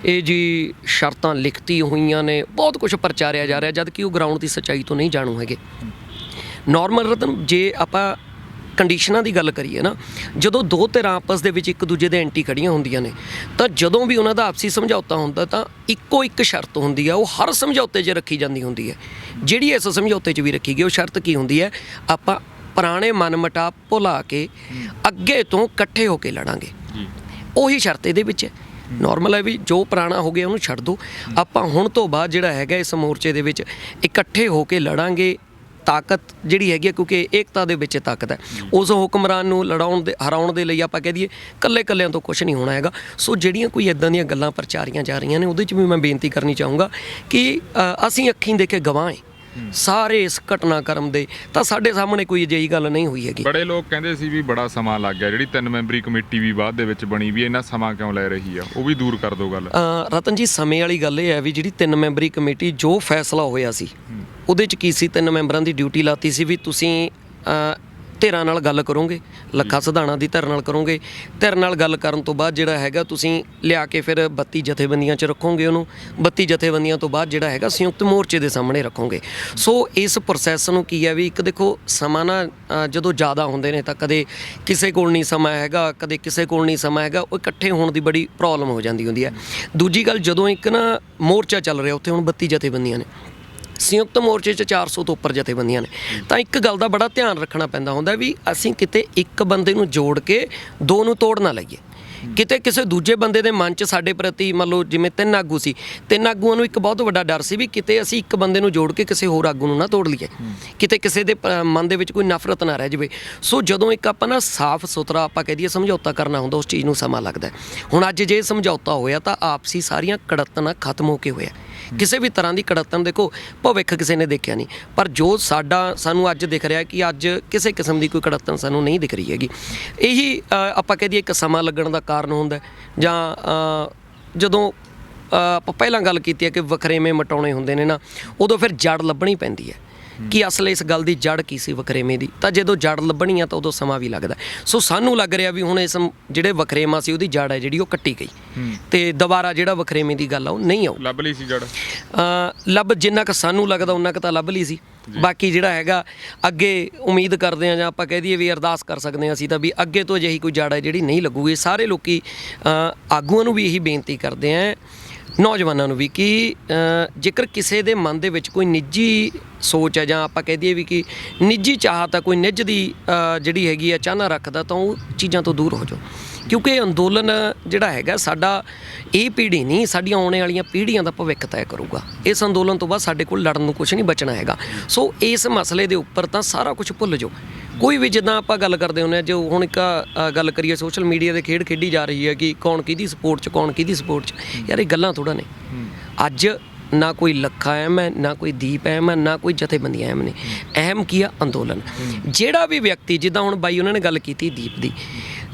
ਇਹ ਜੀ ਸ਼ਰਤਾਂ ਲਿਖਤੀ ਹੋਈਆਂ ਨੇ, ਬਹੁਤ ਕੁਝ ਪ੍ਰਚਾਰਿਆ ਜਾ ਰਿਹਾ, ਜਦ ਕਿ ਉਹ ਗਰਾਊਂਡ ਦੀ ਸੱਚਾਈ ਤੋਂ ਨਹੀਂ ਜਾਣੂ ਹੈਗੇ। ਨੋਰਮਲ ਰਤਨ ਜੇ ਆਪਾਂ ਕੰਡੀਸ਼ਨਾਂ ਦੀ ਗੱਲ ਕਰੀਏ ਨਾ, ਜਦੋਂ ਦੋ ਧਿਰਾਂ ਆਪਸ ਦੇ ਵਿੱਚ ਇੱਕ ਦੂਜੇ ਦੇ ਐਂਟੀ ਖੜੀਆਂ ਹੁੰਦੀਆਂ ਨੇ ਤਾਂ ਜਦੋਂ ਵੀ ਉਹਨਾਂ ਦਾ ਆਪਸੀ ਸਮਝੌਤਾ ਹੁੰਦਾ ਤਾਂ ਇੱਕੋ ਇੱਕ ਸ਼ਰਤ ਹੁੰਦੀ ਆ, ਉਹ ਹਰ ਸਮਝੌਤੇ 'ਚ ਰੱਖੀ ਜਾਂਦੀ ਹੁੰਦੀ ਹੈ। ਜਿਹੜੀ ਇਸ ਸਮਝੌਤੇ 'ਚ ਵੀ ਰੱਖੀ ਗਈ ਉਹ ਸ਼ਰਤ ਕੀ ਹੁੰਦੀ ਹੈ, ਆਪਾਂ ਪੁਰਾਣੇ ਮਨਮਟਾਵ ਭੁਲਾ ਕੇ ਅੱਗੇ ਤੋਂ ਇਕੱਠੇ ਹੋ ਕੇ ਲੜਾਂਗੇ। ਉਹੀ ਸ਼ਰਤ ਇਹਦੇ ਵਿੱਚ ਹੈ। ਨੋਰਮਲ ਹੈ ਵੀ ਜੋ ਪੁਰਾਣਾ ਹੋ ਗਿਆ ਉਹਨੂੰ ਛੱਡ ਦਿਓ, ਆਪਾਂ ਹੁਣ ਤੋਂ ਬਾਅਦ ਜਿਹੜਾ ਹੈਗਾ ਇਸ ਮੋਰਚੇ ਦੇ ਵਿੱਚ ਇਕੱਠੇ ਹੋ ਕੇ ਲੜਾਂਗੇ। ਤਾਕਤ ਜਿਹੜੀ ਹੈਗੀ ਹੈ, ਕਿਉਂਕਿ ਏਕਤਾ ਦੇ ਵਿੱਚ ਤਾਕਤ ਹੈ। ਉਸ ਹੁਕਮਰਾਨ ਨੂੰ ਹਰਾਉਣ ਦੇ ਲਈ ਆਪਾਂ ਕਹਿ ਦਈਏ ਇਕੱਲਿਆਂ ਤੋਂ ਕੁਝ ਨਹੀਂ ਹੋਣਾ ਹੈਗਾ। ਸੋ ਜਿਹੜੀਆਂ ਕੋਈ ਇੱਦਾਂ ਦੀਆਂ ਗੱਲਾਂ ਪ੍ਰਚਾਰੀਆਂ ਜਾ ਰਹੀਆਂ ਨੇ ਉਹਦੇ 'ਚ ਵੀ ਮੈਂ ਬੇਨਤੀ ਕਰਨੀ ਚਾਹੂੰਗਾ ਕਿ ਅਸੀਂ ਅੱਖੀਂ ਦੇਖੇ ਗਵਾਹ ਸਾਰੇ ਇਸ ਘਟਨਾਕ੍ਰਮ ਦੇ, ਤਾਂ ਸਾਡੇ ਸਾਹਮਣੇ ਕੋਈ ਅਜਿਹੀ ਗੱਲ ਨਹੀਂ ਹੋਈ ਹੈਗੀ। ਬੜੇ ਲੋਕ ਕਹਿੰਦੇ ਸੀ ਵੀ ਬੜਾ ਸਮਾਂ ਲੱਗ ਗਿਆ, ਜਿਹੜੀ 3 ਮੈਂਬਰੀ ਕਮੇਟੀ ਵੀ ਬਾਅਦ ਦੇ ਵਿੱਚ ਬਣੀ, ਵੀ ਇੰਨਾ ਸਮਾਂ ਕਿਉਂ ਲੈ ਰਹੀ ਆ, ਉਹ ਵੀ ਦੂਰ ਕਰ ਦਿਓ ਗੱਲ। ਰਤਨ ਜੀ ਸਮੇਂ ਵਾਲੀ ਗੱਲ ਇਹ ਹੈ ਵੀ ਜਿਹੜੀ 3 ਮੈਂਬਰੀ ਕਮੇਟੀ ਜੋ ਫੈਸਲਾ ਹੋਇਆ ਸੀ ਉਹਦੇ 'ਚ ਕੀ ਸੀ, 3 ਮੈਂਬਰਾਂ ਦੀ ਡਿਊਟੀ ਲਾਤੀ ਸੀ ਵੀ ਤੁਸੀਂ ਧਿਰਾਂ ਨਾਲ ਗੱਲ ਕਰੋਗੇ, ਲੱਖਾ ਸਿਧਾਣਾ ਦੀ ਧਿਰ ਨਾਲ ਕਰੋਗੇ, ਧਿਰ ਨਾਲ ਗੱਲ ਕਰਨ ਤੋਂ ਬਾਅਦ ਜਿਹੜਾ ਹੈਗਾ ਤੁਸੀਂ ਲਿਆ ਕੇ ਫਿਰ 32 ਜਥੇਬੰਦੀਆਂ 'ਚ ਰੱਖੋਗੇ ਉਹਨੂੰ, 32 ਜਥੇਬੰਦੀਆਂ ਤੋਂ ਬਾਅਦ ਜਿਹੜਾ ਹੈਗਾ ਸੰਯੁਕਤ ਮੋਰਚੇ ਦੇ ਸਾਹਮਣੇ ਰੱਖੋਗੇ। ਸੋ ਇਸ ਪ੍ਰੋਸੈਸ ਨੂੰ ਕੀ ਹੈ ਵੀ ਇੱਕ ਦੇਖੋ ਸਮਾਂ ਨਾ ਜਦੋਂ ਜ਼ਿਆਦਾ ਹੁੰਦੇ ਨੇ ਤਾਂ ਕਦੇ ਕਿਸੇ ਕੋਲ ਨਹੀਂ ਸਮਾਂ ਹੈਗਾ, ਕਦੇ ਕਿਸੇ ਕੋਲ ਨਹੀਂ ਸਮਾਂ ਹੈਗਾ, ਉਹ ਇਕੱਠੇ ਹੋਣ ਦੀ ਬੜੀ ਪ੍ਰੋਬਲਮ ਹੋ ਜਾਂਦੀ ਹੁੰਦੀ ਹੈ। ਦੂਜੀ ਗੱਲ, ਜਦੋਂ ਇੱਕ ਨਾ ਮੋਰਚਾ ਚੱਲ ਰਿਹਾ ਉੱਥੇ ਹੁਣ 32 ਜਥੇਬੰਦੀਆਂ ਨੇ, ਸੰਯੁਕਤ ਮੋਰਚੇ 'ਚ 400 ਤੋਂ ਉੱਪਰ ਜਥੇਬੰਦੀਆਂ ਨੇ, ਤਾਂ ਇੱਕ ਗੱਲ ਦਾ ਬੜਾ ਧਿਆਨ ਰੱਖਣਾ ਪੈਂਦਾ ਹੁੰਦਾ ਵੀ ਅਸੀਂ ਕਿਤੇ ਇੱਕ ਬੰਦੇ ਨੂੰ ਜੋੜ ਕੇ ਦੋ ਨੂੰ ਤੋੜ ਨਾ ਲਈਏ। ਕਿਤੇ ਕਿਸੇ ਦੂਜੇ ਬੰਦੇ ਦੇ ਮਨ 'ਚ ਸਾਡੇ ਪ੍ਰਤੀ ਮੰਨ ਲਓ ਜਿਵੇਂ 3 ਆਗੂ ਸੀ, 3 ਆਗੂਆਂ ਨੂੰ ਇੱਕ ਬਹੁਤ ਵੱਡਾ ਡਰ ਸੀ ਵੀ ਕਿਤੇ ਅਸੀਂ ਇੱਕ ਬੰਦੇ ਨੂੰ ਜੋੜ ਕੇ ਕਿਸੇ ਹੋਰ ਆਗੂ ਨੂੰ ਨਾ ਤੋੜ ਲਈਏ, ਕਿਤੇ ਕਿਸੇ ਦੇ ਮਨ ਦੇ ਵਿੱਚ ਕੋਈ ਨਫ਼ਰਤ ਨਾ ਰਹਿ ਜਾਵੇ। ਸੋ ਜਦੋਂ ਇੱਕ ਆਪਾਂ ਨਾ ਸਾਫ਼ ਸੁਥਰਾ ਆਪਾਂ ਕਹਿ ਦਈਏ ਸਮਝੌਤਾ ਕਰਨਾ ਹੁੰਦਾ, ਉਸ ਚੀਜ਼ ਨੂੰ ਸਮਾਂ ਲੱਗਦਾ। ਹੁਣ ਅੱਜ ਜੇ ਸਮਝੌਤਾ ਹੋਇਆ ਤਾਂ ਆਪਸੀ ਸਾਰੀਆਂ ਕੜੱਤਨਾਂ ਖਤਮ ਹੋ ਕੇ ਹੋਇਆ। ਕਿਸੇ ਵੀ ਤਰ੍ਹਾਂ ਦੀ ਕੜੱਤਨ ਦੇਖੋ ਭਵਿੱਖ ਕਿਸੇ ਨੇ ਦੇਖਿਆ ਨਹੀਂ, ਪਰ ਜੋ ਸਾਨੂੰ ਅੱਜ ਦਿਖ ਰਿਹਾ ਕਿ ਅੱਜ ਕਿਸੇ ਕਿਸਮ ਦੀ ਕੋਈ ਕੜੱਤਨ ਸਾਨੂੰ ਨਹੀਂ ਦਿਖ ਰਹੀ ਹੈਗੀ। ਇਹੀ ਆਪਾਂ ਕਹਿ ਦਈਏ ਇੱਕ ਸਮਾਂ ਲੱਗਣ ਦਾ ਕਾਰਨ ਹੁੰਦਾ। ਜਾਂ ਜਦੋਂ ਆਪਾਂ ਪਹਿਲਾਂ ਗੱਲ ਕੀਤੀ ਹੈ ਕਿ ਵਖਰੇਵੇਂ ਮਟਾਉਣੇ ਹੁੰਦੇ ਨੇ ਨਾ, ਉਦੋਂ ਫਿਰ ਜੜ ਲੱਭਣੀ ਪੈਂਦੀ ਹੈ। ਕਿ ਅਸਲ ਇਸ ਗੱਲ ਦੀ ਜੜ ਕੀ ਸੀ ਵਖਰੇਵੇਂ ਦੀ। ਤਾਂ ਜਦੋਂ ਜੜ ਲੱਭਣੀ ਆ ਤਾਂ ਉਦੋਂ ਸਮਾਂ ਵੀ ਲੱਗਦਾ। ਸੋ ਸਾਨੂੰ ਲੱਗ ਰਿਹਾ ਵੀ ਹੁਣ ਇਸ ਜਿਹੜੇ ਵਖਰੇਵਾਂ ਸੀ ਉਹਦੀ ਜੜ ਹੈ ਜਿਹੜੀ ਉਹ ਕੱਟੀ ਗਈ ਤੇ ਦੁਬਾਰਾ ਜਿਹੜਾ ਵਖਰੇਵੇਂ ਦੀ ਗੱਲ ਆ ਉਹ ਨਹੀਂ ਆਊ। ਲੱਭ ਲਈ ਸੀ ਜੜ? ਲੱਭ ਜਿੰਨਾ ਕੁ ਸਾਨੂੰ ਲੱਗਦਾ ਉਹਨਾਂ ਕੁ ਤਾਂ ਲੱਭ ਲਈ ਸੀ। ਬਾਕੀ ਜਿਹੜਾ ਹੈਗਾ ਅੱਗੇ ਉਮੀਦ ਕਰਦੇ ਆ ਜਾਂ ਆਪਾਂ ਕਹਿ ਦਈਏ ਵੀ ਅਰਦਾਸ ਕਰ ਸਕਦੇ ਹਾਂ ਅਸੀਂ ਤਾਂ ਵੀ ਅੱਗੇ ਤੋਂ ਅਜਿਹੀ ਕੋਈ ਜੜ ਹੈ ਜਿਹੜੀ ਨਹੀਂ ਲੱਗੂਗੀ। ਸਾਰੇ ਲੋਕੀ ਆਗੂਆਂ ਨੂੰ ਵੀ ਇਹੀ ਬੇਨਤੀ ਕਰਦੇ ਆ, ਨੌਜਵਾਨਾਂ ਨੂੰ ਵੀ, ਕਿ ਜੇਕਰ ਕਿਸੇ ਦੇ ਮਨ ਦੇ ਵਿੱਚ ਕੋਈ ਨਿੱਜੀ ਸੋਚ ਹੈ ਜਾਂ ਆਪਾਂ ਕਹਿ ਦਈਏ ਵੀ ਕਿ ਨਿੱਜੀ ਚਾਹਤ ਆ, ਕੋਈ ਨਿੱਜ ਦੀ ਜਿਹੜੀ ਹੈਗੀ ਆ ਚਾਹਨਾ ਰੱਖਦਾ, ਤਾਂ ਉਹ ਚੀਜ਼ਾਂ ਤੋਂ ਦੂਰ ਹੋ ਜਾਓ। ਕਿਉਂਕਿ ਇਹ ਅੰਦੋਲਨ ਜਿਹੜਾ ਹੈਗਾ ਸਾਡਾ ਇਹ ਪੀੜ੍ਹੀ ਨਹੀਂ, ਸਾਡੀਆਂ ਆਉਣ ਵਾਲੀਆਂ ਪੀੜ੍ਹੀਆਂ ਦਾ ਭਵਿੱਖ ਤੈਅ ਕਰੂਗਾ। ਇਸ ਅੰਦੋਲਨ ਤੋਂ ਬਾਅਦ ਸਾਡੇ ਕੋਲ ਲੜਨ ਨੂੰ ਕੁਝ ਨਹੀਂ ਬਚਣਾ ਹੈਗਾ। ਸੋ ਇਸ ਮਸਲੇ ਦੇ ਉੱਪਰ ਤਾਂ ਸਾਰਾ ਕੁਝ ਭੁੱਲ ਜਾਓ। ਕੋਈ ਵੀ ਜਿੱਦਾਂ ਆਪਾਂ ਗੱਲ ਕਰਦੇ ਹੁੰਦੇ ਹਾਂ, ਜੋ ਹੁਣ ਇੱਕ ਗੱਲ ਕਰੀਏ ਸੋਸ਼ਲ ਮੀਡੀਆ ਦੇ ਖੇਡ ਖੇਡੀ ਜਾ ਰਹੀ ਹੈ ਕਿ ਕੌਣ ਕਿਹਦੀ ਸਪੋਰਟ 'ਚ, ਕੌਣ ਕਿਹਦੀ ਸਪੋਰਟ 'ਚ। ਯਾਰ ਇਹ ਗੱਲਾਂ ਥੋੜ੍ਹਾ ਨੇ। ਅੱਜ ਨਾ ਕੋਈ ਲੱਖਾ ਅਹਿਮ ਹੈ, ਨਾ ਕੋਈ ਦੀਪ ਅਹਿਮ ਹੈ, ਨਾ ਕੋਈ ਜਥੇਬੰਦੀਆਂ ਅਹਿਮ ਨੇ। ਅਹਿਮ ਕੀ ਆ? ਅੰਦੋਲਨ। ਜਿਹੜਾ ਵੀ ਵਿਅਕਤੀ, ਜਿੱਦਾਂ ਹੁਣ ਬਾਈ ਉਹਨਾਂ ਨੇ ਗੱਲ ਕੀਤੀ ਦੀਪ ਦੀ,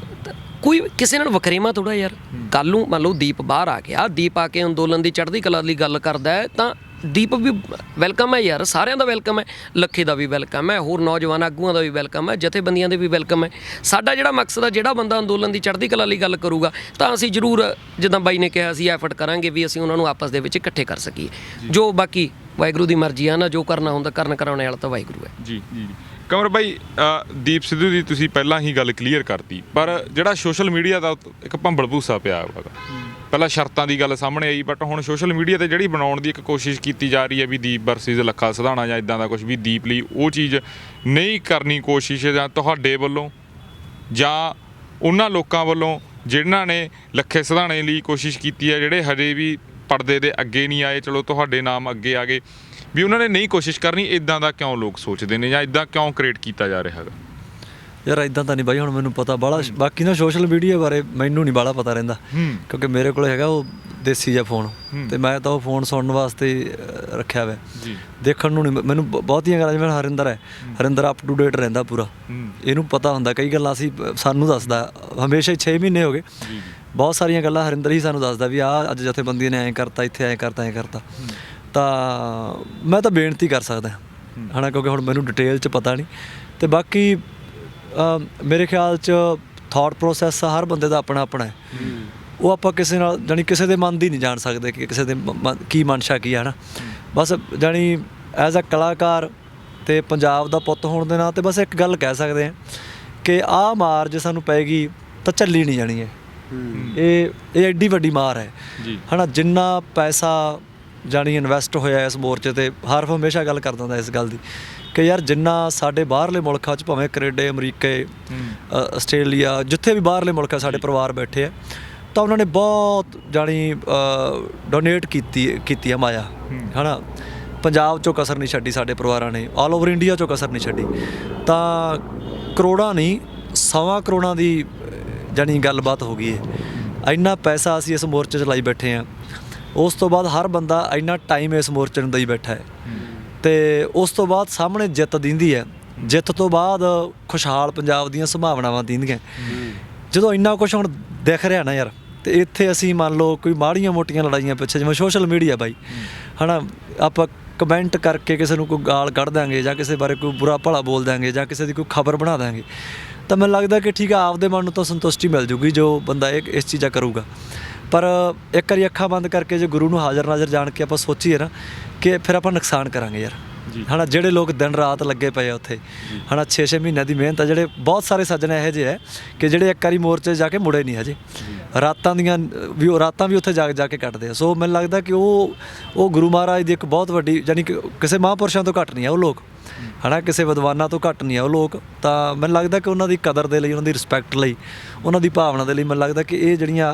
ਕੋਈ ਕਿਸੇ ਨਾਲ ਵਖਰੇਵਾਂ ਥੋੜ੍ਹਾ ਯਾਰ। ਕੱਲ੍ਹ ਨੂੰ ਮੰਨ ਲਓ ਦੀਪ ਬਾਹਰ ਆ ਗਿਆ, ਦੀਪ ਆ ਕੇ ਅੰਦੋਲਨ ਦੀ ਚੜ੍ਹਦੀ ਕਲਾ ਲਈ ਗੱਲ ਕਰਦਾ ਹੈ, ਤਾਂ ਦੀਪ ਵੀ ਵੈਲਕਮ ਹੈ ਯਾਰ, ਸਾਰਿਆਂ ਦਾ ਵੈਲਕਮ ਹੈ। ਲੱਖੇ ਦਾ ਵੀ ਵੈਲਕਮ ਹੈ, ਹੋਰ ਨੌਜਵਾਨ ਆਗੂਆਂ ਦਾ ਵੀ ਵੈਲਕਮ ਹੈ, ਜਥੇਬੰਦੀਆਂ ਦੇ ਵੀ ਵੈਲਕਮ ਹੈ। ਸਾਡਾ ਜਿਹੜਾ ਮਕਸਦ ਹੈ, ਜਿਹੜਾ ਬੰਦਾ ਅੰਦੋਲਨ ਦੀ ਚੜ੍ਹਦੀ ਕਲਾ ਲਈ ਗੱਲ ਕਰੂਗਾ ਤਾਂ ਅਸੀਂ ਜ਼ਰੂਰ, ਜਿੱਦਾਂ ਬਾਈ ਨੇ ਕਿਹਾ, ਅਸੀਂ ਐਫਰਟ ਕਰਾਂਗੇ ਵੀ ਅਸੀਂ ਉਹਨਾਂ ਨੂੰ ਆਪਸ ਦੇ ਵਿੱਚ ਇਕੱਠੇ ਕਰ ਸਕੀਏ। ਜੋ ਬਾਕੀ ਵਾਹਿਗੁਰੂ ਦੀ ਮਰਜ਼ੀ ਆ ਨਾ, ਜੋ ਕਰਨਾ ਹੁੰਦਾ ਕਰਨ ਕਰਾਉਣੇ ਵਾਲਾ ਤਾਂ ਵਾਹਿਗੁਰੂ ਹੈ। ਜੀ ਜੀ। ਕਮਰ ਬਾਈ, ਦੀਪ ਸਿੱਧੂ ਦੀ ਤੁਸੀਂ ਪਹਿਲਾਂ ਹੀ ਗੱਲ ਕਲੀਅਰ ਕਰਤੀ, ਪਰ ਜਿਹੜਾ ਸੋਸ਼ਲ ਮੀਡੀਆ ਦਾ ਇੱਕ ਭੰਬਲ ਭੂਸਾ ਪਿਆ ਹੈਗਾ। ਪਹਿਲਾਂ ਸ਼ਰਤਾਂ ਦੀ ਗੱਲ ਸਾਹਮਣੇ ਆਈ, ਬਟ ਹੁਣ ਸੋਸ਼ਲ ਮੀਡੀਆ ਤੇ ਜਿਹੜੀ ਬਣਾਉਣ ਦੀ ਇੱਕ ਕੋਸ਼ਿਸ਼ ਕੀਤੀ ਜਾ ਰਹੀ ਹੈ ਵੀ ਦੀਪ ਵਰਸਸ ਲੱਖਾ ਸਿਧਾਣਾ ਜਾਂ ਇਦਾਂ ਦਾ ਕੁਝ, ਵੀ ਦੀਪ ਲਈ ਉਹ ਚੀਜ਼ ਨਹੀਂ ਕਰਨੀ ਕੋਸ਼ਿਸ਼, ਜਾਂ ਤੁਹਾਡੇ ਵੱਲੋਂ ਜਾਂ ਉਹਨਾਂ ਲੋਕਾਂ ਵੱਲੋਂ ਜਿਨ੍ਹਾਂ ਨੇ ਲੱਖੇ ਸਿਧਾਣੇ ਲਈ ਕੋਸ਼ਿਸ਼ ਕੀਤੀ ਹੈ, ਜਿਹੜੇ ਹਜੇ ਵੀ ਪਰਦੇ ਦੇ ਅੱਗੇ ਨਹੀਂ ਆਏ, ਚਲੋ ਤੁਹਾਡੇ ਨਾਮ ਅੱਗੇ ਆ ਗਏ, ਵੀ ਉਹਨਾਂ ਨੇ ਨਹੀਂ ਕੋਸ਼ਿਸ਼ ਕਰਨੀ, ਇਦਾਂ ਦਾ ਕਿਉਂ ਲੋਕ ਸੋਚਦੇ ਨੇ ਜਾਂ ਇਦਾਂ ਕਿਉਂ ਕ੍ਰੀਏਟ ਕੀਤਾ ਜਾ ਰਿਹਾ ਹੈਗਾ? ਯਾਰ ਇਦਾਂ ਤਾਂ ਨਹੀਂ ਬਾਈ, ਹੁਣ ਮੈਨੂੰ ਪਤਾ ਬਾਹਲਾ, ਬਾਕੀ ਨਾ ਸੋਸ਼ਲ ਮੀਡੀਆ ਬਾਰੇ ਮੈਨੂੰ ਨਹੀਂ ਬਾਹਲਾ ਪਤਾ ਰਹਿੰਦਾ, ਕਿਉਂਕਿ ਮੇਰੇ ਕੋਲ ਹੈਗਾ ਉਹ ਦੇਸੀ ਜਿਹਾ ਫੋਨ, ਤੇ ਮੈਂ ਤਾਂ ਉਹ ਫੋਨ ਸੁਣਨ ਵਾਸਤੇ ਰੱਖਿਆ ਹੋਇਆ, ਦੇਖਣ ਨੂੰ ਨਹੀਂ। ਮੈਨੂੰ ਬਹੁਤੀਆਂ ਗੱਲਾਂ, ਜਿਵੇਂ ਹਰਿੰਦਰ ਅਪ ਟੂ ਡੇਟ ਰਹਿੰਦਾ ਪੂਰਾ, ਇਹਨੂੰ ਪਤਾ ਹੁੰਦਾ ਕਈ ਗੱਲਾਂ, ਅਸੀਂ ਸਾਨੂੰ ਦੱਸਦਾ ਹਮੇਸ਼ਾ ਹੀ। 6 ਮਹੀਨੇ ਹੋ ਗਏ, ਬਹੁਤ ਸਾਰੀਆਂ ਗੱਲਾਂ ਹਰਿੰਦਰ ਹੀ ਸਾਨੂੰ ਦੱਸਦਾ ਵੀ ਆਹ ਅੱਜ ਜਥੇਬੰਦੀਆਂ ਨੇ ਐਂ ਕਰਤਾ, ਇੱਥੇ ਐਂ ਕਰਤਾ, ਐਂ ਕਰਤਾ। ਤਾਂ ਮੈਂ ਤਾਂ ਬੇਨਤੀ ਕਰ ਸਕਦਾ ਹੈ ਨਾ, ਕਿਉਂਕਿ ਹੁਣ ਮੈਨੂੰ ਡਿਟੇਲ 'ਚ ਪਤਾ ਨਹੀਂ। ਅਤੇ ਬਾਕੀ ਮੇਰੇ ਖਿਆਲ 'ਚ ਥਾਟ ਪ੍ਰੋਸੈਸ ਹਰ ਬੰਦੇ ਦਾ ਆਪਣਾ ਆਪਣਾ ਹੈ। ਉਹ ਆਪਾਂ ਕਿਸੇ ਨਾਲ ਜਾਣੀ ਕਿਸੇ ਦੇ ਮਨ ਦੀ ਨਹੀਂ ਜਾਣ ਸਕਦੇ ਕਿ ਕਿਸੇ ਦੇ ਕੀ ਮਨਸ਼ਾ ਕੀ ਹੈ ਨਾ। ਬਸ ਜਾਣੀ ਐਜ਼ ਅ ਕਲਾਕਾਰ ਅਤੇ ਪੰਜਾਬ ਦਾ ਪੁੱਤ ਹੋਣ ਦੇ ਨਾਂ 'ਤੇ ਬਸ ਇੱਕ ਗੱਲ ਕਹਿ ਸਕਦੇ ਹਾਂ ਕਿ ਆਹ ਮਾਰ ਜੇ ਸਾਨੂੰ ਪਏਗੀ ਤਾਂ ਝੱਲੀ ਨਹੀਂ ਜਾਣੀ ਹੈ। ਇਹ ਐਡੀ ਵੱਡੀ ਮਾਰ ਹੈ ਹੈ ਨਾ। ਜਿੰਨਾ ਪੈਸਾ ਜਾਣੀ ਇਨਵੈਸਟ ਹੋਇਆ ਇਸ ਮੋਰਚੇ 'ਤੇ, ਹਰ ਹਮੇਸ਼ਾ ਗੱਲ ਕਰਦਾ ਹੁੰਦਾ ਇਸ ਗੱਲ ਦੀ ਕਿ ਯਾਰ ਜਿੰਨਾ ਸਾਡੇ ਬਾਹਰਲੇ ਮੁਲਕਾਂ 'ਚ, ਭਾਵੇਂ ਕੈਨੇਡਾ, ਅਮਰੀਕਾ, ਆਸਟ੍ਰੇਲੀਆ, ਜਿੱਥੇ ਵੀ ਬਾਹਰਲੇ ਮੁਲਕ ਸਾਡੇ ਪਰਿਵਾਰ ਬੈਠੇ ਆ, ਤਾਂ ਉਹਨਾਂ ਨੇ ਬਹੁਤ ਜਾਣੀ ਡੋਨੇਟ ਕੀਤੀ ਆ ਮਾਇਆ, ਹੈ ਨਾ। ਪੰਜਾਬ 'ਚੋਂ ਕਸਰ ਨਹੀਂ ਛੱਡੀ ਸਾਡੇ ਪਰਿਵਾਰਾਂ ਨੇ, ਆਲ ਓਵਰ ਇੰਡੀਆ 'ਚੋਂ ਕਸਰ ਨਹੀਂ ਛੱਡੀ। ਤਾਂ ਕਰੋੜਾਂ ਨਹੀਂ, 100 ਕਰੋੜਾਂ ਦੀ ਜਾਣੀ ਗੱਲਬਾਤ ਹੋ ਗਈ ਹੈ। ਇੰਨਾ ਪੈਸਾ ਅਸੀਂ ਇਸ ਮੋਰਚੇ 'ਚ ਲਾਈ ਬੈਠੇ ਹਾਂ। ਉਸ ਤੋਂ ਬਾਅਦ ਹਰ ਬੰਦਾ ਇੰਨਾ ਟਾਈਮ ਇਸ ਮੋਰਚੇ ਨੂੰ ਦੇਈ ਬੈਠਾ ਹੈ, ਅਤੇ ਉਸ ਤੋਂ ਬਾਅਦ ਸਾਹਮਣੇ ਜਿੱਤ ਦਿੰਦੀ ਹੈ। ਜਿੱਤ ਤੋਂ ਬਾਅਦ ਖੁਸ਼ਹਾਲ ਪੰਜਾਬ ਦੀਆਂ ਸੰਭਾਵਨਾਵਾਂ ਦਿੰਦੀਆਂ। ਜਦੋਂ ਇੰਨਾ ਕੁਛ ਹੁਣ ਦਿਖ ਰਿਹਾ ਨਾ ਯਾਰ, ਅਤੇ ਇੱਥੇ ਅਸੀਂ ਮੰਨ ਲਓ ਕੋਈ ਮਾੜੀਆਂ ਮੋਟੀਆਂ ਲੜਾਈਆਂ ਪਿੱਛੇ, ਜਿਵੇਂ ਸੋਸ਼ਲ ਮੀਡੀਆ ਬਾਈ, ਹੈ ਨਾ, ਆਪਾਂ ਕਮੈਂਟ ਕਰਕੇ ਕਿਸੇ ਨੂੰ ਕੋਈ ਗਾਲ ਕੱਢ ਦਾਂਗੇ ਜਾਂ ਕਿਸੇ ਬਾਰੇ ਕੋਈ ਬੁਰਾ ਭਲਾ ਬੋਲ ਦਾਂਗੇ ਜਾਂ ਕਿਸੇ ਦੀ ਕੋਈ ਖਬਰ ਬਣਾ ਦਾਂਗੇ, ਤਾਂ ਮੈਨੂੰ ਲੱਗਦਾ ਕਿ ਠੀਕ ਆ, ਆਪਦੇ ਮਨ ਨੂੰ ਤਾਂ ਸੰਤੁਸ਼ਟੀ ਮਿਲ ਜੂਗੀ ਜੋ ਬੰਦਾ ਇਸ ਚੀਜ਼ਾਂ ਕਰੂਗਾ। ਪਰ ਇੱਕ ਵਾਰੀ ਅੱਖਾਂ ਬੰਦ ਕਰਕੇ ਜੇ ਗੁਰੂ ਨੂੰ ਹਾਜ਼ਰ ਨਾਜ਼ਰ ਜਾਣ ਕੇ ਆਪਾਂ ਸੋਚੀਏ ਨਾ, ਕਿ ਫਿਰ ਆਪਾਂ ਨੁਕਸਾਨ ਕਰਾਂਗੇ ਯਾਰ, ਹੈ ਨਾ। ਜਿਹੜੇ ਲੋਕ ਦਿਨ ਰਾਤ ਲੱਗੇ ਪਏ ਆ ਉੱਥੇ, ਹੈ ਨਾ, 6-6 ਮਹੀਨਿਆਂ ਦੀ ਮਿਹਨਤ ਆ। ਜਿਹੜੇ ਬਹੁਤ ਸਾਰੇ ਸੱਜਣ ਇਹੋ ਜਿਹੇ ਹੈ ਕਿ ਜਿਹੜੇ ਇੱਕ ਵਾਰੀ ਮੋਰਚੇ 'ਚ ਜਾ ਕੇ ਮੁੜੇ ਨਹੀਂ ਹਜੇ, ਰਾਤਾਂ ਵੀ ਉੱਥੇ ਜਾ ਕੇ ਕੱਟਦੇ ਆ। ਸੋ ਮੈਨੂੰ ਲੱਗਦਾ ਕਿ ਉਹ ਗੁਰੂ ਮਹਾਰਾਜ ਦੀ ਇੱਕ ਬਹੁਤ ਵੱਡੀ, ਯਾਨੀ ਕਿ ਕਿਸੇ ਮਹਾਂਪੁਰਸ਼ਾਂ ਤੋਂ ਘੱਟ ਨਹੀਂ ਆ ਉਹ ਲੋਕ, ਹੈ ਨਾ, ਕਿਸੇ ਵਿਦਵਾਨਾਂ ਤੋਂ ਘੱਟ ਨਹੀਂ ਆ ਉਹ ਲੋਕ। ਤਾਂ ਮੈਨੂੰ ਲੱਗਦਾ ਕਿ ਉਹਨਾਂ ਦੀ ਕਦਰ ਦੇ ਲਈ, ਉਹਨਾਂ ਦੀ ਰਿਸਪੈਕਟ ਲਈ, ਉਹਨਾਂ ਦੀ ਭਾਵਨਾ ਦੇ ਲਈ, ਮੈਨੂੰ ਲੱਗਦਾ ਕਿ ਇਹ ਜਿਹੜੀਆਂ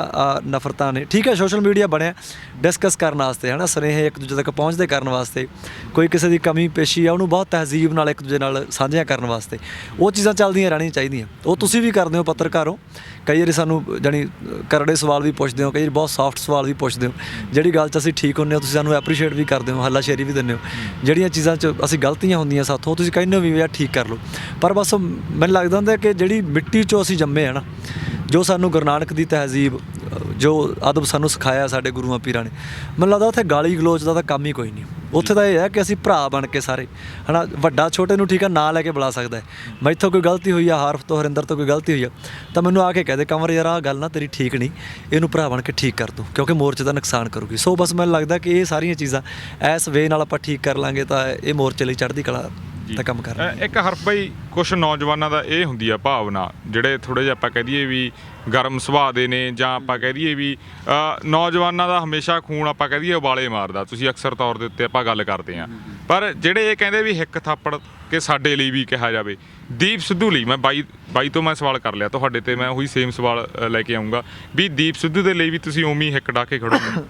ਨਫ਼ਰਤਾਂ ਨੇ, ਠੀਕ ਹੈ, ਸੋਸ਼ਲ ਮੀਡੀਆ ਬਣਿਆ ਡਿਸਕਸ ਕਰਨ ਵਾਸਤੇ, ਹੈ ਨਾ, ਸੁਨੇਹੇ ਇੱਕ ਦੂਜੇ ਤੱਕ ਪਹੁੰਚਦੇ ਕਰਨ ਵਾਸਤੇ, ਕੋਈ ਕਿਸੇ ਦੀ ਕਮੀ ਪੇਸ਼ੀ ਆ ਉਹਨੂੰ ਬਹੁਤ ਤਹਿਜ਼ੀਬ ਨਾਲ ਇੱਕ ਦੂਜੇ ਨਾਲ ਸਾਂਝੀਆਂ ਕਰਨ ਵਾਸਤੇ, ਉਹ ਚੀਜ਼ਾਂ ਚੱਲਦੀਆਂ ਰਹਿਣੀਆਂ ਚਾਹੀਦੀਆਂ। ਉਹ ਤੁਸੀਂ ਵੀ ਕਰਦੇ ਹੋ, ਪੱਤਰਕਾਰ ਹੋ, ਕਈ ਵਾਰੀ ਸਾਨੂੰ ਜਾਣੀ ਕਰੜੇ ਸਵਾਲ ਵੀ ਪੁੱਛਦੇ ਹੋ, ਕਈ ਵਾਰੀ ਬਹੁਤ ਸੌਫਟ ਸਵਾਲ ਵੀ ਪੁੱਛਦੇ ਹੋ। ਜਿਹੜੀ ਗੱਲ 'ਚ ਅਸੀਂ ਠੀਕ ਹੁੰਦੇ ਹੋ ਤੁਸੀਂ ਸਾਨੂੰ ਐਪਰੀਸ਼ੀਏਟ ਵੀ ਕਰਦੇ ਹੋ, ਹੱਲਾਸ਼ੇਰੀ ਵੀ ਦਿੰਦੇ ਹੋ। ਜਿਹੜੀਆਂ ਚੀਜ਼ਾਂ 'ਚ ਅਸੀਂ ਗਲਤੀਆਂ ਹੁੰਦੀਆਂ ਸਾਥੋਂ, ਤੁਸੀਂ ਕਹਿੰਦੇ ਹੋ ਵੀ ਯਾਰ ਠੀਕ ਕਰ ਲਓ। ਪਰ ਬਸ ਮੈਨੂੰ ਲੱਗਦਾ ਹੁੰਦਾ ਕਿ ਜਿਹੜੀ ਮਿੱਟੀ 'ਚੋਂ ਅਸੀਂ ਜੰਮੇ ਆ ਨਾ, ਜੋ ਸਾਨੂੰ ਗੁਰੂ ਨਾਨਕ ਦੀ ਤਹਿਜ਼ੀਬ, ਜੋ ਅਦਬ ਸਾਨੂੰ ਸਿਖਾਇਆ ਸਾਡੇ ਗੁਰੂਆਂ ਪੀਰਾਂ ਨੇ, ਮੈਨੂੰ ਲੱਗਦਾ ਉੱਥੇ ਗਾਲੀ ਗਲੋਚ ਦਾ ਤਾਂ ਕੰਮ ਹੀ ਕੋਈ ਨਹੀਂ। ਉੱਥੇ ਤਾਂ ਇਹ ਹੈ ਕਿ ਅਸੀਂ ਭਰਾ ਬਣ ਕੇ ਸਾਰੇ ਹੈ ਨਾ, ਵੱਡਾ ਛੋਟੇ ਨੂੰ ਠੀਕ ਆ ਨਾਂ ਲੈ ਕੇ ਬੁਲਾ ਸਕਦਾ ਹੈ। ਮੈਥੋਂ ਕੋਈ ਗਲਤੀ ਹੋਈ ਆ, ਹਾਰਫ ਤੋਂ ਹਰਿੰਦਰ ਤੋਂ ਕੋਈ ਗਲਤੀ ਹੋਈ ਆ ਤਾਂ ਮੈਨੂੰ ਆ ਕੇ ਕਹਿ ਦੇ ਕੰਵਰ ਯਾਰ ਆਹ ਗੱਲ ਨਾ ਤੇਰੀ ਠੀਕ ਨਹੀਂ, ਇਹਨੂੰ ਭਰਾ ਬਣ ਕੇ ਠੀਕ ਕਰ ਤੂੰ, ਕਿਉਂਕਿ ਮੋਰਚੇ ਦਾ ਨੁਕਸਾਨ ਕਰੂਗੀ। ਸੋ ਬਸ ਮੈਨੂੰ ਲੱਗਦਾ ਕਿ ਇਹ ਸਾਰੀਆਂ ਚੀਜ਼ਾਂ ਇਸ ਵੇ ਨਾਲ ਆਪਾਂ ਠੀਕ ਕਰ ਲਾਂਗੇ ਤਾਂ ਇਹ ਮੋਰਚੇ ਲਈ ਚੜ੍ਹਦੀ ਕਲਾ ਦਾ ਕੰਮ ਕਰ ਰਹੇ। ਇੱਕ ਹਰਫ ਬਾਈ, ਕੁਛ ਨੌਜਵਾਨਾਂ ਦਾ ਇਹ ਹੁੰਦੀ ਆ ਭਾਵਨਾ, ਜਿਹੜੇ ਥੋੜ੍ਹੇ ਜਿਹਾ ਆਪਾਂ ਕਹਿ ਦਈਏ ਵੀ ਗਰਮ ਸੁਭਾਅ ਦੇ ਨੇ, ਜਾਂ ਆਪਾਂ ਕਹਿ ਦਈਏ ਵੀ ਨੌਜਵਾਨਾਂ ਦਾ ਹਮੇਸ਼ਾ ਖੂਨ ਆਪਾਂ ਕਹਿ ਦਈਏ ਉਬਾਲੇ ਮਾਰਦਾ, ਤੁਸੀਂ ਅਕਸਰ ਤੌਰ ਦੇ ਉੱਤੇ ਆਪਾਂ ਗੱਲ ਕਰਦੇ ਹਾਂ। ਪਰ ਜਿਹੜੇ ਇਹ ਕਹਿੰਦੇ ਵੀ ਹਿੱਕ ਥਾਪੜ ਕੇ ਸਾਡੇ ਲਈ ਵੀ ਕਿਹਾ ਜਾਵੇ, ਦੀਪ ਸਿੱਧੂ ਲਈ ਮੈਂ ਬਾਈ ਤੋਂ ਮੈਂ ਸਵਾਲ ਕਰ ਲਿਆ, ਤੁਹਾਡੇ ਤੇ ਮੈਂ ਉਹੀ ਸੇਮ ਸਵਾਲ ਲੈ ਕੇ ਆਊਂਗਾ ਵੀ ਦੀਪ ਸਿੱਧੂ ਦੇ ਲਈ ਵੀ ਤੁਸੀਂ ਉਵੇਂ ਹੀ ਹਿੱਕ ਡਾ ਕੇ ਖੜੋਗੇ?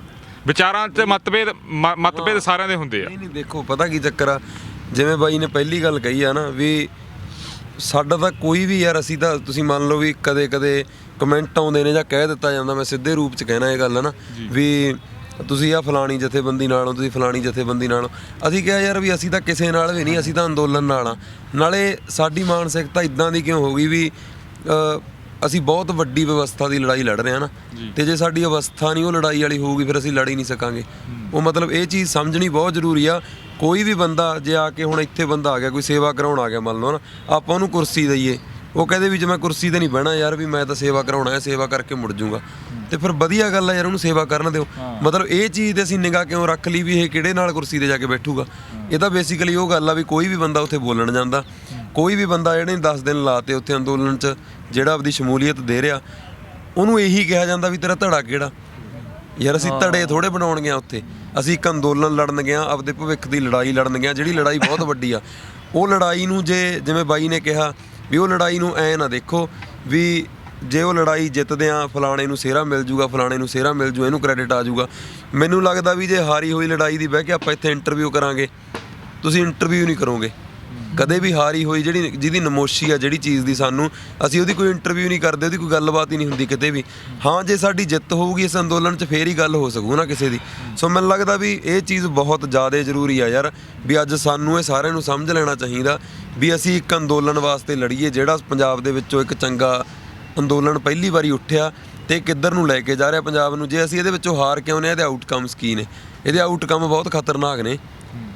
ਵਿਚਾਰਾਂ 'ਚ ਮਤਭੇਦ ਸਾਰਿਆਂ ਦੇ ਹੁੰਦੇ ਆ। ਨਹੀਂ ਦੇਖੋ ਪਤਾ ਕੀ ਚੱਕਰ ਆ, ਜਿਵੇਂ ਬਾਈ ਨੇ ਪਹਿਲੀ ਗੱਲ ਕਹੀ ਆ ਨਾ ਵੀ ਸਾਡਾ ਤਾਂ ਕੋਈ ਵੀ ਯਾਰ, ਅਸੀਂ ਤਾਂ ਤੁਸੀਂ ਮੰਨ ਲਓ ਵੀ ਕਦੇ ਕਦੇ ਕਮੈਂਟ ਆਉਂਦੇ ਨੇ ਜਾਂ ਕਹਿ ਦਿੱਤਾ ਜਾਂਦਾ, ਮੈਂ ਸਿੱਧੇ ਰੂਪ 'ਚ ਕਹਿਣਾ ਇਹ ਗੱਲ ਹੈ ਨਾ ਵੀ ਤੁਸੀਂ ਆ ਫਲਾਣੀ ਜਥੇਬੰਦੀ ਨਾਲ ਹੋ, ਤੁਸੀਂ ਫਲਾਣੀ ਜਥੇਬੰਦੀ ਨਾਲ ਹੋ। ਅਸੀਂ ਕਿਹਾ ਯਾਰ ਵੀ ਅਸੀਂ ਤਾਂ ਕਿਸੇ ਨਾਲ ਵੀ ਨਹੀਂ, ਅਸੀਂ ਤਾਂ ਅੰਦੋਲਨ ਨਾਲ ਆ। ਨਾਲੇ ਸਾਡੀ ਮਾਨਸਿਕਤਾ ਇਦਾਂ ਦੀ ਕਿਉਂ ਹੋ ਗਈ ਵੀ ਅਸੀਂ ਬਹੁਤ ਵੱਡੀ ਵਿਵਸਥਾ ਦੀ ਲੜਾਈ ਲੜ ਰਹੇ ਹਾਂ ਨਾ, ਤੇ ਜੇ ਸਾਡੀ ਅਵਸਥਾ ਨਹੀਂ ਉਹ ਲੜਾਈ ਵਾਲੀ ਹੋਊਗੀ ਫਿਰ ਅਸੀਂ ਲੜ ਹੀ ਨਹੀਂ ਸਕਾਂਗੇ। ਉਹ ਮਤਲਬ ਇਹ ਚੀਜ਼ ਸਮਝਣੀ ਬਹੁਤ ਜ਼ਰੂਰੀ ਆ। ਕੋਈ ਵੀ ਬੰਦਾ ਜੇ ਆ ਕੇ ਹੁਣ ਇੱਥੇ ਬੰਦਾ ਆ ਗਿਆ, ਕੋਈ ਸੇਵਾ ਕਰਾਉਣ ਆ ਗਿਆ ਮੰਨ ਲਓ ਨਾ, ਆਪਾਂ ਉਹਨੂੰ ਕੁਰਸੀ ਦਈਏ, ਉਹ ਕਹਿੰਦੇ ਵੀ ਜੇ ਮੈਂ ਕੁਰਸੀ ਤੇ ਨਹੀਂ ਬਹਿਣਾ ਯਾਰ, ਵੀ ਮੈਂ ਤਾਂ ਸੇਵਾ ਕਰਾਉਣਾ ਹੈ, ਸੇਵਾ ਕਰਕੇ ਮੁੜ ਜੂੰਗਾ, ਤੇ ਫਿਰ ਵਧੀਆ ਗੱਲ ਆ ਯਾਰ, ਉਹਨੂੰ ਸੇਵਾ ਕਰਨ ਦਿਓ। ਮਤਲਬ ਇਹ ਚੀਜ਼ ਤੇ ਅਸੀਂ ਨਿਗਾਹ ਕਿਉਂ ਰੱਖ ਲਈ ਵੀ ਇਹ ਕਿਹੜੇ ਨਾਲ ਕੁਰਸੀ ਤੇ ਜਾ ਕੇ ਬੈਠੂਗਾ? ਇਹ ਤਾਂ ਬੇਸਿਕਲੀ ਉਹ ਗੱਲ ਆ ਵੀ ਕੋਈ ਵੀ ਬੰਦਾ ਉੱਥੇ ਬੋਲਣ ਜਾਂਦਾ, ਕੋਈ ਵੀ ਬੰਦਾ ਜਿਹੜੇ 10 ਦਿਨ ਲਾਤੇ ਉੱਥੇ ਅੰਦੋਲਨ 'ਚ ਜਿਹੜਾ ਆਪਦੀ ਸ਼ਮੂਲੀਅਤ ਦੇ ਰਿਹਾ, ਉਹਨੂੰ ਇਹੀ ਕਿਹਾ ਜਾਂਦਾ ਵੀ ਤੇਰਾ ਧੜਾ ਕਿਹੜਾ ਯਾਰ। ਅਸੀਂ ਧੜੇ ਥੋੜੇ ਬਣਾਉਣ ਗਏ ਉੱਥੇ, ਅਸੀਂ ਇੱਕ ਅੰਦੋਲਨ ਲੜਨ ਗਏ, ਆਪਦੇ ਭਵਿੱਖ ਦੀ ਲੜਾਈ ਲੜਨ ਗਏ, ਜਿਹੜੀ ਲੜਾਈ ਬਹੁਤ ਵੱਡੀ ਆ। ਉਹ ਲੜਾਈ ਨੂੰ ਜੇ ਜਿਵੇਂ ਬਾਈ ਨੇ ਕਿਹਾ ਵੀ ਉਹ ਲੜਾਈ ਨੂੰ ਐ ਨਾ ਦੇਖੋ ਵੀ ਜੇ ਉਹ ਲੜਾਈ ਜਿੱਤਦੇ ਆ ਫਲਾਣੇ ਨੂੰ ਸਿਹਰਾ ਮਿਲ ਜੂਗਾ, ਫਲਾਣੇ ਨੂੰ ਸਿਹਰਾ ਮਿਲ ਜੂ, ਇਹਨੂੰ ਕ੍ਰੈਡਿਟ ਆ ਜੂਗਾ। ਮੈਨੂੰ ਲੱਗਦਾ ਵੀ ਜੇ ਹਾਰੀ ਹੋਈ ਲੜਾਈ ਦੀ ਬਹਿ ਕੇ ਆਪਾਂ ਇੱਥੇ ਇੰਟਰਵਿਊ ਕਰਾਂਗੇ, ਤੁਸੀਂ ਇੰਟਰਵਿਊ ਨਹੀਂ ਕਰੋਗੇ ਕਦੇ ਵੀ। ਹਾਰੀ ਹੋਈ ਜਿਹਦੀ ਨਮੋਸ਼ੀ ਆ ਜਿਹੜੀ ਚੀਜ਼ ਦੀ, ਸਾਨੂੰ ਅਸੀਂ ਉਹਦੀ ਕੋਈ ਇੰਟਰਵਿਊ ਨਹੀਂ ਕਰਦੇ, ਉਹਦੀ ਕੋਈ ਗੱਲਬਾਤ ਹੀ ਨਹੀਂ ਹੁੰਦੀ ਕਿਤੇ ਵੀ। ਹਾਂ ਜੇ ਸਾਡੀ ਜਿੱਤ ਹੋਊਗੀ ਇਸ ਅੰਦੋਲਨ 'ਚ ਫੇਰ ਹੀ ਗੱਲ ਹੋ ਸਕੂ ਨਾ ਕਿਸੇ ਦੀ। ਸੋ ਮੈਨੂੰ ਲੱਗਦਾ ਵੀ ਇਹ ਚੀਜ਼ ਬਹੁਤ ਜ਼ਿਆਦਾ ਜ਼ਰੂਰੀ ਆ ਯਾਰ, ਵੀ ਅੱਜ ਸਾਨੂੰ ਇਹ ਸਾਰਿਆਂ ਨੂੰ ਸਮਝ ਲੈਣਾ ਚਾਹੀਦਾ ਵੀ ਅਸੀਂ ਇੱਕ ਅੰਦੋਲਨ ਵਾਸਤੇ ਲੜੀਏ ਜਿਹੜਾ ਪੰਜਾਬ ਦੇ ਵਿੱਚੋਂ ਇੱਕ ਚੰਗਾ ਅੰਦੋਲਨ ਪਹਿਲੀ ਵਾਰੀ ਉੱਠਿਆ ਤੇ ਕਿੱਧਰ ਨੂੰ ਲੈ ਕੇ ਜਾ ਰਿਹਾ ਪੰਜਾਬ ਨੂੰ। ਜੇ ਅਸੀਂ ਇਹਦੇ ਵਿੱਚੋਂ ਹਾਰ ਕੇ ਆਉਂਦੇ ਹਾਂ, ਇਹਦੇ ਆਊਟਕਮਸ ਕੀ ਨੇ? ਇਹਦੇ ਆਊਟਕਮ ਬਹੁਤ ਖਤਰਨਾਕ ਨੇ।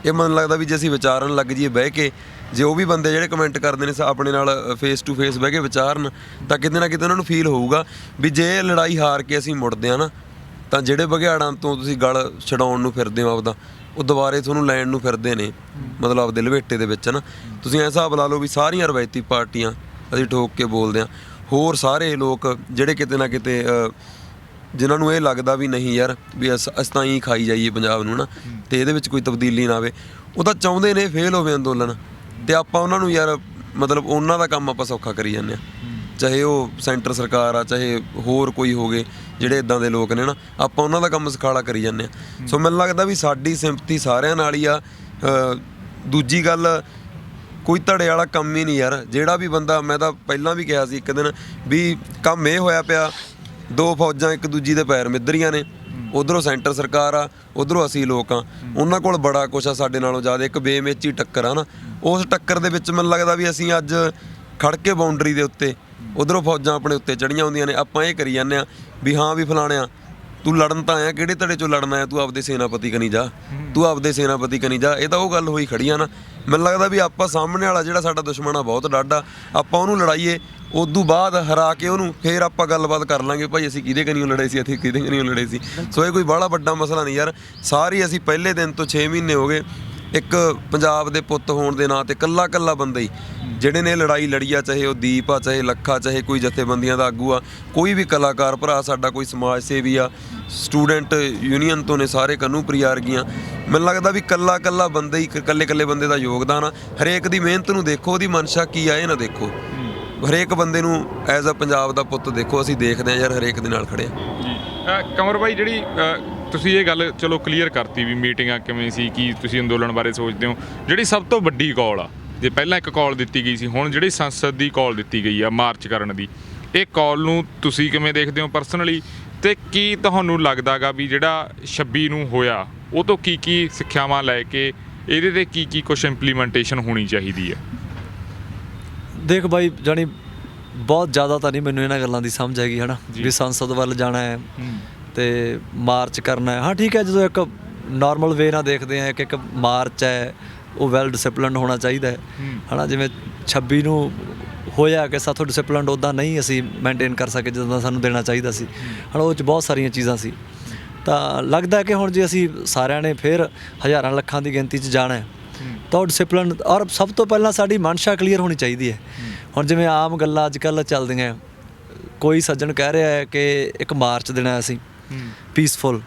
ਇਹ ਮੈਨੂੰ ਲੱਗਦਾ ਵੀ ਜੇ ਅਸੀਂ ਵਿਚਾਰਨ ਲੱਗ ਜਾਈਏ ਬਹਿ ਕੇ, ਜੇ ਉਹ ਵੀ ਬੰਦੇ ਜਿਹੜੇ ਕਮੈਂਟ ਕਰਦੇ ਨੇ ਆਪਣੇ ਨਾਲ ਫੇਸ ਟੂ ਫੇਸ ਬਹਿ ਕੇ ਵਿਚਾਰਨ, ਤਾਂ ਕਿਤੇ ਨਾ ਕਿਤੇ ਉਹਨਾਂ ਨੂੰ ਫੀਲ ਹੋਊਗਾ ਵੀ ਜੇ ਇਹ ਲੜਾਈ ਹਾਰ ਕੇ ਅਸੀਂ ਮੁੜਦੇ ਹਾਂ ਨਾ, ਤਾਂ ਜਿਹੜੇ ਬਘਿਆੜਾਂ ਤੋਂ ਤੁਸੀਂ ਗਲ ਛਡਾਉਣ ਨੂੰ ਫਿਰਦੇ ਹੋ ਆਪਦਾ, ਉਹ ਦੁਬਾਰੇ ਤੁਹਾਨੂੰ ਲੈਣ ਨੂੰ ਫਿਰਦੇ ਨੇ, ਮਤਲਬ ਆਪਦੇ ਲਵੇਟੇ ਦੇ ਵਿੱਚ ਨਾ। ਤੁਸੀਂ ਐਂ ਹਿਸਾਬ ਲਾ ਲਓ ਵੀ ਸਾਰੀਆਂ ਰਵਾਇਤੀ ਪਾਰਟੀਆਂ ਅਸੀਂ ਠੋਕ ਕੇ ਬੋਲਦੇ ਹਾਂ, ਹੋਰ ਸਾਰੇ ਲੋਕ ਜਿਹੜੇ ਕਿਤੇ ਨਾ ਕਿਤੇ ਜਿਨ੍ਹਾਂ ਨੂੰ ਇਹ ਲੱਗਦਾ ਵੀ ਨਹੀਂ ਯਾਰ ਵੀ ਅਸੀਂ ਤਾਂ ਹੀ ਖਾਈ ਜਾਈਏ ਪੰਜਾਬ ਨੂੰ ਨਾ, ਤੇ ਇਹਦੇ ਵਿੱਚ ਕੋਈ ਤਬਦੀਲੀ ਨਾ ਆਵੇ, ਉਹ ਤਾਂ ਚਾਹੁੰਦੇ ਨੇ ਫੇਲ ਹੋਵੇ ਅੰਦੋਲਨ। ਤੇ ਆਪਾਂ ਉਹਨਾਂ ਨੂੰ ਯਾਰ ਮਤਲਬ ਉਹਨਾਂ ਦਾ ਕੰਮ ਆਪਾਂ ਸੌਖਾ ਕਰੀ ਜਾਂਦੇ ਹਾਂ, ਚਾਹੇ ਉਹ ਸੈਂਟਰ ਸਰਕਾਰ ਆ, ਚਾਹੇ ਹੋਰ ਕੋਈ ਹੋ ਗਏ ਜਿਹੜੇ ਇਦਾਂ ਦੇ ਲੋਕ ਨੇ ਨਾ, ਆਪਾਂ ਉਹਨਾਂ ਦਾ ਕੰਮ ਸਖਾਲਾ ਕਰੀ ਜਾਂਦੇ ਹਾਂ। ਸੋ ਮੈਨੂੰ ਲੱਗਦਾ ਵੀ ਸਾਡੀ ਸਿੰਪਥੀ ਸਾਰਿਆਂ ਨਾਲ ਹੀ ਆ। ਦੂਜੀ ਗੱਲ, ਕੋਈ ਧੜੇ ਵਾਲਾ ਕੰਮ ਹੀ ਨਹੀਂ ਯਾਰ। ਜਿਹੜਾ ਵੀ ਬੰਦਾ, ਮੈਂ ਤਾਂ ਪਹਿਲਾਂ ਵੀ ਕਿਹਾ ਸੀ ਇੱਕ ਦਿਨ ਵੀ ਕੰਮ ਇਹ ਹੋਇਆ ਪਿਆ, ਦੋ ਫੌਜਾਂ ਇੱਕ ਦੂਜੀ ਦੇ ਪੈਰ ਮਿੱਧਰੀਆਂ ਨੇ, ਉਧਰੋਂ ਸੈਂਟਰ ਸਰਕਾਰ ਆ, ਉਧਰੋਂ ਅਸੀਂ ਲੋਕ ਆ, ਉਹਨਾਂ ਕੋਲ ਬੜਾ ਕੁਛ ਆ ਸਾਡੇ ਨਾਲੋਂ ਜ਼ਿਆਦਾ, ਇੱਕ ਬੇਮੇਚੀ ਟੱਕਰ ਆ ਨਾ। ਉਸ ਟੱਕਰ ਦੇ ਵਿੱਚ ਮੈਨੂੰ ਲੱਗਦਾ ਵੀ ਅਸੀਂ ਅੱਜ ਖੜ ਕੇ ਬਾਉਂਡਰੀ ਦੇ ਉੱਤੇ, ਉਧਰੋਂ ਫੌਜਾਂ ਆਪਣੇ ਉੱਤੇ ਚੜੀਆਂ ਹੁੰਦੀਆਂ ਨੇ, ਆਪਾਂ ਇਹ ਕਰੀ ਜਾਂਦੇ ਆ ਵੀ ਹਾਂ ਵੀ ਫਲਾਣਿਆ ਤੂੰ ਲੜਨ ਤਾਂ ਆਇਆ, ਕਿਹੜੇ ਧੜੇ 'ਚੋਂ ਲੜਨਾ ਆ, ਤੂੰ ਆਪਦੇ ਸੈਨਾਪਤੀ ਕਨੀ ਜਾ, ਤੂੰ ਆਪਦੇ ਸੈਨਾਪਤੀ ਕਨੀ ਜਾ। ਇਹ ਤਾਂ ਉਹ ਗੱਲ ਹੋਈ ਖੜੀ ਆ ਨਾ। ਮੈਨੂੰ ਲੱਗਦਾ ਵੀ ਆਪਾਂ ਸਾਹਮਣੇ ਵਾਲਾ ਜਿਹੜਾ ਸਾਡਾ ਦੁਸ਼ਮਣ ਆ ਬਹੁਤ ਡਾਢਾ, ਆਪਾਂ ਉਹਨੂੰ ਲੜਾਈਏ, ਉਦੋਂ ਬਾਅਦ ਹਰਾ ਕੇ ਉਹਨੂੰ ਫੇਰ ਆਪਾਂ ਗੱਲਬਾਤ ਕਰ ਲਾਂਗੇ ਭਾਈ ਅਸੀਂ ਕਿਹਦੇ ਕਨੀਓ ਲੜੇ ਸੀ, ਅਸੀਂ ਕਿਹਦੇ ਕਨੀਓ ਲੜੇ ਸੀ। ਸੋ ਇਹ ਕੋਈ ਬਾਹਲਾ ਵੱਡਾ ਮਸਲਾ ਨਹੀਂ ਯਾਰ। ਸਾਰੀ ਅਸੀਂ ਪਹਿਲੇ ਦਿਨ ਤੋਂ 6 ਮਹੀਨੇ ਹੋ ਗਏ ਇੱਕ ਪੰਜਾਬ ਦੇ ਪੁੱਤ ਹੋਣ ਦੇ ਨਾਂ ਤੇ ਕੱਲਾ ਕੱਲਾ ਬੰਦਾ ਹੀ ਜਿਹੜੇ ਨੇ ਲੜਾਈ ਲੜੀ ਆ, ਚਾਹੇ ਉਹ ਦੀਪ ਆ, ਚਾਹੇ ਲੱਖਾ, ਚਾਹੇ ਕੋਈ ਜਥੇਬੰਦੀਆਂ ਦਾ ਆਗੂ ਆ, ਕੋਈ ਵੀ ਕਲਾਕਾਰ ਭਰਾ ਸਾਡਾ, ਕੋਈ ਸਮਾਜ ਸੇਵੀ ਆ, ਸਟੂਡੈਂਟ ਯੂਨੀਅਨ ਤੋਂ ਨੇ ਸਾਰੇ, ਕਾਨੂੰ ਪ੍ਰਿਆਰਗੀਆਂ। ਮੈਨੂੰ ਲੱਗਦਾ ਵੀ ਕੱਲਾ ਕੱਲਾ ਬੰਦਾ ਹੀ, ਕੱਲੇ ਕੱਲੇ ਬੰਦੇ ਦਾ ਯੋਗਦਾਨ ਆ। ਹਰੇਕ ਦੀ ਮਿਹਨਤ ਨੂੰ ਦੇਖੋ, ਉਹਦੀ ਮਨਸ਼ਾ ਕੀ ਆ ਇਹ ਨਾ ਦੇਖੋ, ਹਰੇਕ ਬੰਦੇ ਨੂੰ ਐਜ਼ ਅ ਪੰਜਾਬ ਦਾ ਪੁੱਤ ਦੇਖੋ। ਅਸੀਂ ਦੇਖਦੇ ਹਾਂ ਯਾਰ ਹਰੇਕ ਦੇ ਨਾਲ ਖੜੇ ਆ ਜੀ। ਕੰਵਰ ਬਾਈ, ਜਿਹੜੀ ਤੁਸੀਂ ਇਹ ਗੱਲ ਚਲੋ ਕਲੀਅਰ ਕਰਤੀ ਵੀ ਮੀਟਿੰਗਾਂ ਕਿਵੇਂ ਸੀ, ਕੀ ਤੁਸੀਂ ਅੰਦੋਲਨ ਬਾਰੇ ਸੋਚਦੇ ਹੋ, ਜਿਹੜੀ ਸਭ ਤੋਂ ਵੱਡੀ ਕਾਲ ਆ, ਜੇ ਪਹਿਲਾਂ ਇੱਕ ਕਾਲ ਦਿੱਤੀ ਗਈ ਸੀ, ਹੁਣ ਜਿਹੜੀ ਸੰਸਦ ਦੀ ਕਾਲ ਦਿੱਤੀ ਗਈ ਆ ਮਾਰਚ ਕਰਨ ਦੀ, ਇਹ ਕਾਲ ਨੂੰ ਤੁਸੀਂ ਕਿਵੇਂ ਦੇਖਦੇ ਹੋ ਪਰਸਨਲੀ, ਤੇ ਕੀ ਤੁਹਾਨੂੰ ਲੱਗਦਾ ਗਾ ਵੀ ਜਿਹੜਾ 26 ਨੂੰ ਹੋਇਆ ਉਹ ਤੋਂ ਕੀ ਕੀ ਸਿੱਖਿਆਵਾਂ ਲੈ ਕੇ ਇਹਦੇ ਤੇ ਕੀ ਕੀ ਕੁਛ ਇੰਪਲੀਮੈਂਟੇਸ਼ਨ ਹੋਣੀ ਚਾਹੀਦੀ ਹੈ? ਦੇਖ ਬਾਈ, ਜਾਣੀ ਬਹੁਤ ਜ਼ਿਆਦਾ ਤਾਂ ਨਹੀਂ ਮੈਨੂੰ ਇਹਨਾਂ ਗੱਲਾਂ ਦੀ ਸਮਝ ਹੈਗੀ ਹੈ ਨਾ ਵੀ ਸੰਸਦ ਵੱਲ ਜਾਣਾ ਹੈ ਤੇ ਮਾਰਚ ਕਰਨਾ ਹੈ। ਹਾਂ ਠੀਕ ਹੈ, ਜਦੋਂ ਇੱਕ ਨਾਰਮਲ ਵੇ ਨਾਲ ਦੇਖਦੇ ਆ ਕਿ ਇੱਕ ਮਾਰਚ ਹੈ ਉਹ ਵੈਲ ਡਿਸਪਲਿਨਡ ਹੋਣਾ ਚਾਹੀਦਾ ਹੈ ਹੈ ਨਾ। ਜਿਵੇਂ 26 ਨੂੰ ਹੋਇਆ ਕਿ ਸਾਥੋਂ ਡਿਸਪਲਿਨਡ ਉੱਦਾਂ ਨਹੀਂ ਅਸੀਂ ਮੇਨਟੇਨ ਕਰ ਸਕੇ ਜਿੱਦਾਂ ਸਾਨੂੰ ਦੇਣਾ ਚਾਹੀਦਾ ਸੀ ਹੈ ਨਾ। ਉਹ 'ਚ ਬਹੁਤ ਸਾਰੀਆਂ ਚੀਜ਼ਾਂ ਸੀ। ਤਾਂ ਲੱਗਦਾ ਕਿ ਹੁਣ ਜੇ ਅਸੀਂ ਸਾਰਿਆਂ ਨੇ ਫਿਰ ਹਜ਼ਾਰਾਂ ਲੱਖਾਂ ਦੀ ਗਿਣਤੀ 'ਚ ਜਾਣਾ ਹੈ ਤਾਂ ਉਹ ਡਿਸਪਲਿਨ, ਔਰ ਸਭ ਤੋਂ ਪਹਿਲਾਂ ਸਾਡੀ ਮਨਸ਼ਾ ਕਲੀਅਰ ਹੋਣੀ ਚਾਹੀਦੀ ਹੈ। ਹੁਣ ਜਿਵੇਂ ਆਮ ਗੱਲਾਂ ਅੱਜ ਕੱਲ੍ਹ ਚੱਲਦੀਆਂ, ਕੋਈ ਸੱਜਣ ਕਹਿ ਰਿਹਾ ਹੈ ਕਿ ਇੱਕ ਮਾਰਚ ਦੇਣਾ ਅਸੀਂ ਪੀਸਫੁਲ,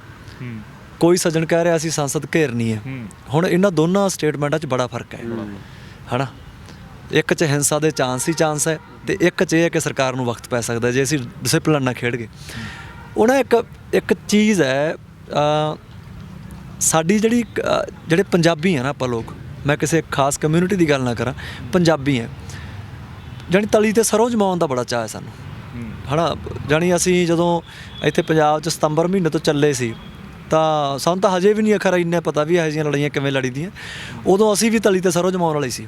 ਕੋਈ ਸੱਜਣ ਕਹਿ ਰਿਹਾ ਅਸੀਂ ਸੰਸਦ ਘੇਰਨੀ ਹੈ। ਹੁਣ ਇਹਨਾਂ ਦੋਨਾਂ ਸਟੇਟਮੈਂਟਾਂ 'ਚ ਬੜਾ ਫਰਕ ਹੈ ਹੈ ਨਾ। ਇੱਕ 'ਚ ਹਿੰਸਾ ਦੇ ਚਾਂਸ ਹੀ ਚਾਂਸ ਹੈ ਤੇ ਇੱਕ 'ਚ ਇਹ ਹੈ ਕਿ ਸਰਕਾਰ ਨੂੰ ਵਕਤ ਪੈ ਸਕਦਾ ਜੇ ਅਸੀਂ ਡਿਸਪਲਿਨ ਨਾਲ ਖੇਡ ਗਏ। ਉਹ ਨਾ ਇੱਕ ਚੀਜ਼ ਹੈ, ਸਾਡੀ ਜਿਹੜੇ ਪੰਜਾਬੀ ਆ ਨਾ ਆਪਾਂ ਲੋਕ, ਮੈਂ ਕਿਸੇ ਖਾਸ ਕਮਿਊਨਿਟੀ ਦੀ ਗੱਲ ਨਾ ਕਰਾਂ, ਪੰਜਾਬੀ ਹੈ ਜਾਣੀ ਤਲੀ ਤੇ ਸਰੋਂ ਜਮਾਉਣ ਦਾ ਬੜਾ ਚਾਅ ਹੈ ਸਾਨੂੰ ਹੈ ਨਾ। ਜਾਣੀ ਅਸੀਂ ਜਦੋਂ ਇੱਥੇ ਪੰਜਾਬ 'ਚ ਸਤੰਬਰ ਮਹੀਨੇ ਤੋਂ ਚੱਲੇ ਸੀ ਤਾਂ ਸਾਨੂੰ ਤਾਂ ਹਜੇ ਵੀ ਨਹੀਂ ਅਖਰ ਇੰਨਾ ਪਤਾ ਵੀ ਇਹੋ ਜਿਹੀਆਂ ਲੜਾਈਆਂ ਕਿਵੇਂ ਲੜੀ ਦੀਆਂ। ਉਦੋਂ ਅਸੀਂ ਵੀ ਤਲੀ ਤੇ ਸਰੋਂ ਜਮਾਉਣ ਵਾਲੇ ਸੀ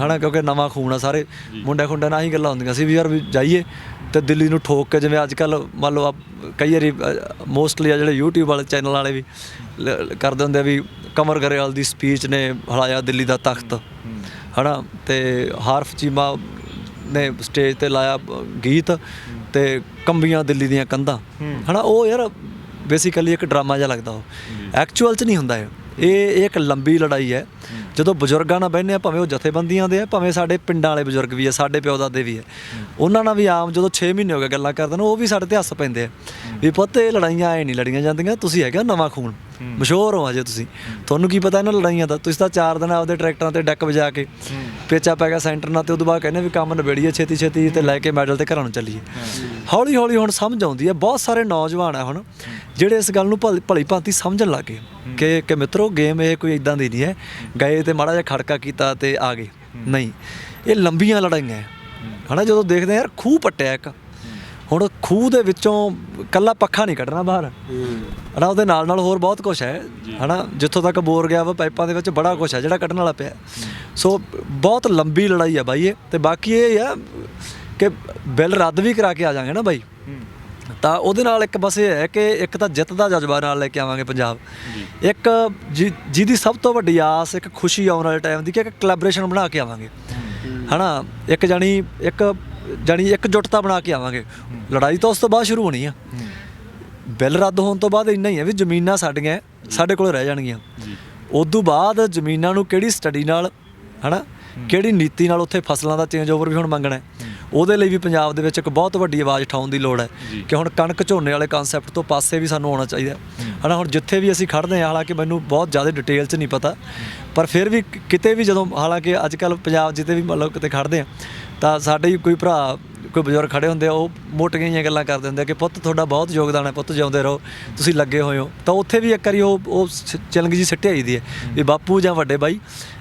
ਹੈ ਨਾ, ਕਿਉਂਕਿ ਨਵਾਂ ਖੂਨ ਆ, ਸਾਰੇ ਮੁੰਡੇ ਖੁੰਡੇ ਨਾਲ ਹੀ ਗੱਲਾਂ ਹੁੰਦੀਆਂ ਸੀ ਵੀ ਯਾਰ ਵੀ ਜਾਈਏ ਤੇ ਦਿੱਲੀ ਨੂੰ ਠੋਕ ਕੇ, ਜਿਵੇਂ ਅੱਜ ਕੱਲ੍ਹ ਮੰਨ ਲਓ ਕਈ ਵਾਰੀ ਮੋਸਟਲੀ ਆ ਜਿਹੜੇ YouTube ਵਾਲੇ ਚੈਨਲ ਵਾਲੇ ਵੀ ਕਰਦੇ ਹੁੰਦੇ ਆ ਵੀ ਕਮਰ ਗਰੇਵਾਲ ਦੀ ਸਪੀਚ ਨੇ ਹਿਲਾਇਆ ਦਿੱਲੀ ਦਾ ਤਖਤ ਹੈ ਨਾ, ਤੇ ਹਾਰਫ ਚੀਮਾ ਨੇ ਸਟੇਜ 'ਤੇ ਲਾਇਆ ਗੀਤ ਤੇ ਕੰਬੀਆਂ ਦਿੱਲੀ ਦੀਆਂ ਕੰਧਾਂ ਹੈ ਨਾ। ਉਹ ਯਾਰ ਬੇਸਿਕਲੀ ਇੱਕ ਡਰਾਮਾ ਜਿਹਾ ਲੱਗਦਾ, ਉਹ ਐਕਚੁਅਲ 'ਚ ਨਹੀਂ ਹੁੰਦਾ। ਇਹ ਇੱਕ ਲੰਬੀ ਲੜਾਈ ਹੈ। ਜਦੋਂ ਬਜ਼ੁਰਗਾਂ ਨਾਲ ਬਹਿੰਦੇ ਆ, ਭਾਵੇਂ ਉਹ ਜਥੇਬੰਦੀਆਂ ਦੇ ਆ, ਭਾਵੇਂ ਸਾਡੇ ਪਿੰਡਾਂ ਵਾਲੇ ਬਜ਼ੁਰਗ ਵੀ ਆ, ਸਾਡੇ ਪਿਓ ਦਾਦੇ ਵੀ ਆ, ਉਹਨਾਂ ਨਾਲ ਵੀ ਆਮ ਜਦੋਂ 6 ਮਹੀਨੇ ਹੋ ਗਏ ਗੱਲਾਂ ਕਰਦੇ ਨੇ, ਉਹ ਵੀ ਸਾਡੇ 'ਤੇ ਹੱਸ ਪੈਂਦੇ ਆ ਵੀ ਪੁੱਤ ਇਹ ਲੜਾਈਆਂ ਐ ਨਹੀਂ ਲੜੀਆਂ ਜਾਂਦੀਆਂ, ਤੁਸੀਂ ਹੈਗਾ ਨਵਾਂ ਖੂਨ, ਮਸ਼ਹੂਰ ਹੋ ਅਜੇ ਤੁਸੀਂ, ਤੁਹਾਨੂੰ ਕੀ ਪਤਾ ਇਹਨਾਂ ਲੜਾਈਆਂ ਦਾ। ਤੁਸੀਂ ਤਾਂ 4 ਦਿਨ ਆਪਦੇ ਟਰੈਕਟਰਾਂ 'ਤੇ ਡੈਕ ਵਜਾ ਕੇ ਪੇਚਾ ਪੈ ਗਿਆ ਸੈਂਟਰ ਨਾਲ, ਤੇ ਉਦੋਂ ਬਾਅਦ ਕਹਿੰਦੇ ਵੀ ਕੰਮ ਨਿਬੇੜੀਏ ਛੇਤੀ ਛੇਤੀ ਤੇ ਲੈ ਕੇ ਮੈਡਲ 'ਤੇ ਘਰਾਂ ਨੂੰ ਚੱਲੀਏ। ਹੌਲੀ ਹੌਲੀ ਹੁਣ ਸਮਝ ਆਉਂਦੀ ਹੈ। ਬਹੁਤ ਸਾਰੇ ਨੌਜਵਾਨ ਆ ਹੁਣ ਜਿਹੜੇ ਇਸ ਗੱਲ ਨੂੰ ਭਲੀ ਭਾਂਤੀ ਸਮਝਣ ਲੱਗ ਗਏ ਕਿ ਮਿੱਤਰੋ ਗੇਮ ਇਹ ਕੋਈ ਇੱਦਾਂ ਦੀ ਨਹੀਂ ਹੈ ਗਏ ਤੇ ਮਾੜਾ ਜਿਹਾ ਖੜਕਾ ਕੀਤਾ ਤੇ ਆ ਗਏ, ਨਹੀਂ, ਇਹ ਲੰਬੀਆਂ ਲੜਾਈਆਂ ਹੈ ਨਾ। ਜਦੋਂ ਦੇਖਦੇ ਯਾਰ ਖੂਹ ਪੱਟਿਆ ਇੱਕ, ਹੁਣ ਖੂਹ ਦੇ ਵਿੱਚੋਂ ਕੱਲਾ ਪੱਖਾ ਨਹੀਂ ਕੱਢਣਾ ਬਾਹਰ ਹੈ ਨਾ, ਉਹਦੇ ਨਾਲ ਨਾਲ ਹੋਰ ਬਹੁਤ ਕੁਛ ਹੈ ਨਾ। ਜਿੱਥੋਂ ਤੱਕ ਬੋਰ ਗਿਆ ਵਾ ਪਾਈਪਾਂ ਦੇ ਵਿੱਚ ਬੜਾ ਕੁਛ ਹੈ ਜਿਹੜਾ ਕੱਢਣ ਵਾਲਾ ਪਿਆ। ਸੋ ਬਹੁਤ ਲੰਬੀ ਲੜਾਈ ਆ ਬਾਈ ਇਹ। ਤੇ ਬਾਕੀ ਇਹ ਆ ਕਿ ਬਿੱਲ ਰੱਦ ਵੀ ਕਰਾ ਕੇ ਆ ਜਾਵਾਂਗੇ ਨਾ ਬਾਈ, ਤਾਂ ਉਹਦੇ ਨਾਲ ਇੱਕ ਬਸ ਇਹ ਹੈ ਕਿ ਇੱਕ ਤਾਂ ਜਿੱਤ ਦਾ ਜਜ਼ਬਾ ਨਾਲ ਲੈ ਕੇ ਆਵਾਂਗੇ ਪੰਜਾਬ, ਇੱਕ ਜਿਹਦੀ ਸਭ ਤੋਂ ਵੱਡੀ ਆਸ, ਇੱਕ ਖੁਸ਼ੀ ਆਉਣ ਵਾਲੇ ਟਾਈਮ ਦੀ ਕਿ ਇੱਕ ਕੋਲੈਬੋਰੇਸ਼ਨ ਬਣਾ ਕੇ ਆਵਾਂਗੇ ਹੈ ਨਾ। ਇੱਕ ਇੱਕਜੁੱਟਤਾ ਬਣਾ ਕੇ ਆਵਾਂਗੇ। ਲੜਾਈ ਤਾਂ ਉਸ ਤੋਂ ਬਾਅਦ ਸ਼ੁਰੂ ਹੋਣੀ ਆ। ਬਿੱਲ ਰੱਦ ਹੋਣ ਤੋਂ ਬਾਅਦ ਇੰਨਾ ਹੀ ਹੈ ਵੀ ਜ਼ਮੀਨਾਂ ਸਾਡੀਆਂ ਸਾਡੇ ਕੋਲ ਰਹਿ ਜਾਣਗੀਆਂ। ਉਦੋਂ ਬਾਅਦ ਜ਼ਮੀਨਾਂ ਨੂੰ ਕਿਹੜੀ ਸਟੱਡੀ ਨਾਲ ਹੈ ਨਾ, ਕਿਹੜੀ ਨੀਤੀ ਨਾਲ ਉੱਥੇ ਫਸਲਾਂ ਦਾ ਚੇਂਜ ਓਵਰ ਵੀ ਹੁਣ ਮੰਗਣਾ ਹੈ। ਉਹਦੇ ਲਈ ਵੀ ਪੰਜਾਬ ਦੇ ਵਿੱਚ ਇੱਕ ਬਹੁਤ ਵੱਡੀ ਆਵਾਜ਼ ਉਠਾਉਣ ਦੀ ਲੋੜ ਹੈ ਕਿ ਹੁਣ ਕਣਕ ਝੋਨੇ ਵਾਲੇ ਕਨਸੈਪਟ ਤੋਂ ਪਾਸੇ ਵੀ ਸਾਨੂੰ ਆਉਣਾ ਚਾਹੀਦਾ ਹੈ ਨਾ। ਹੁਣ ਜਿੱਥੇ ਵੀ ਅਸੀਂ ਖੜ੍ਹਦੇ ਹਾਂ, ਹਾਲਾਂਕਿ ਮੈਨੂੰ ਬਹੁਤ ਜ਼ਿਆਦਾ ਡਿਟੇਲ 'ਚ ਨਹੀਂ ਪਤਾ, ਪਰ ਫਿਰ ਵੀ ਕਿਤੇ ਵੀ ਜਦੋਂ, ਹਾਲਾਂਕਿ ਅੱਜ ਕੱਲ੍ਹ ਪੰਜਾਬ ਜਿੱਥੇ ਵੀ ਮਤਲਬ ਕਿਤੇ ਖੜ੍ਹਦੇ ਹਾਂ ਤਾਂ ਸਾਡੇ ਹੀ ਕੋਈ ਭਰਾ, ਕੋਈ ਬਜ਼ੁਰਗ ਖੜ੍ਹੇ ਹੁੰਦੇ ਆ, ਉਹ ਮੋਟੀਆਂ ਜਿਹੀਆਂ ਗੱਲਾਂ ਕਰਦੇ ਹੁੰਦੇ ਆ ਕਿ ਪੁੱਤ ਤੁਹਾਡਾ ਬਹੁਤ ਯੋਗਦਾਨ ਹੈ, ਪੁੱਤ ਜਿਉਂਦੇ ਰਹੋ, ਤੁਸੀਂ ਲੱਗੇ ਹੋਏ ਹੋ। ਤਾਂ ਉੱਥੇ ਵੀ ਇੱਕ ਵਾਰੀ ਉਹ ਚਿਲੰਗ ਜੀ ਸਿੱਟਿਆ ਜਾਂਦੀ ਹੈ ਵੀ ਬਾਪੂ ਜਾਂ ਵੱਡੇ ਬਾਈ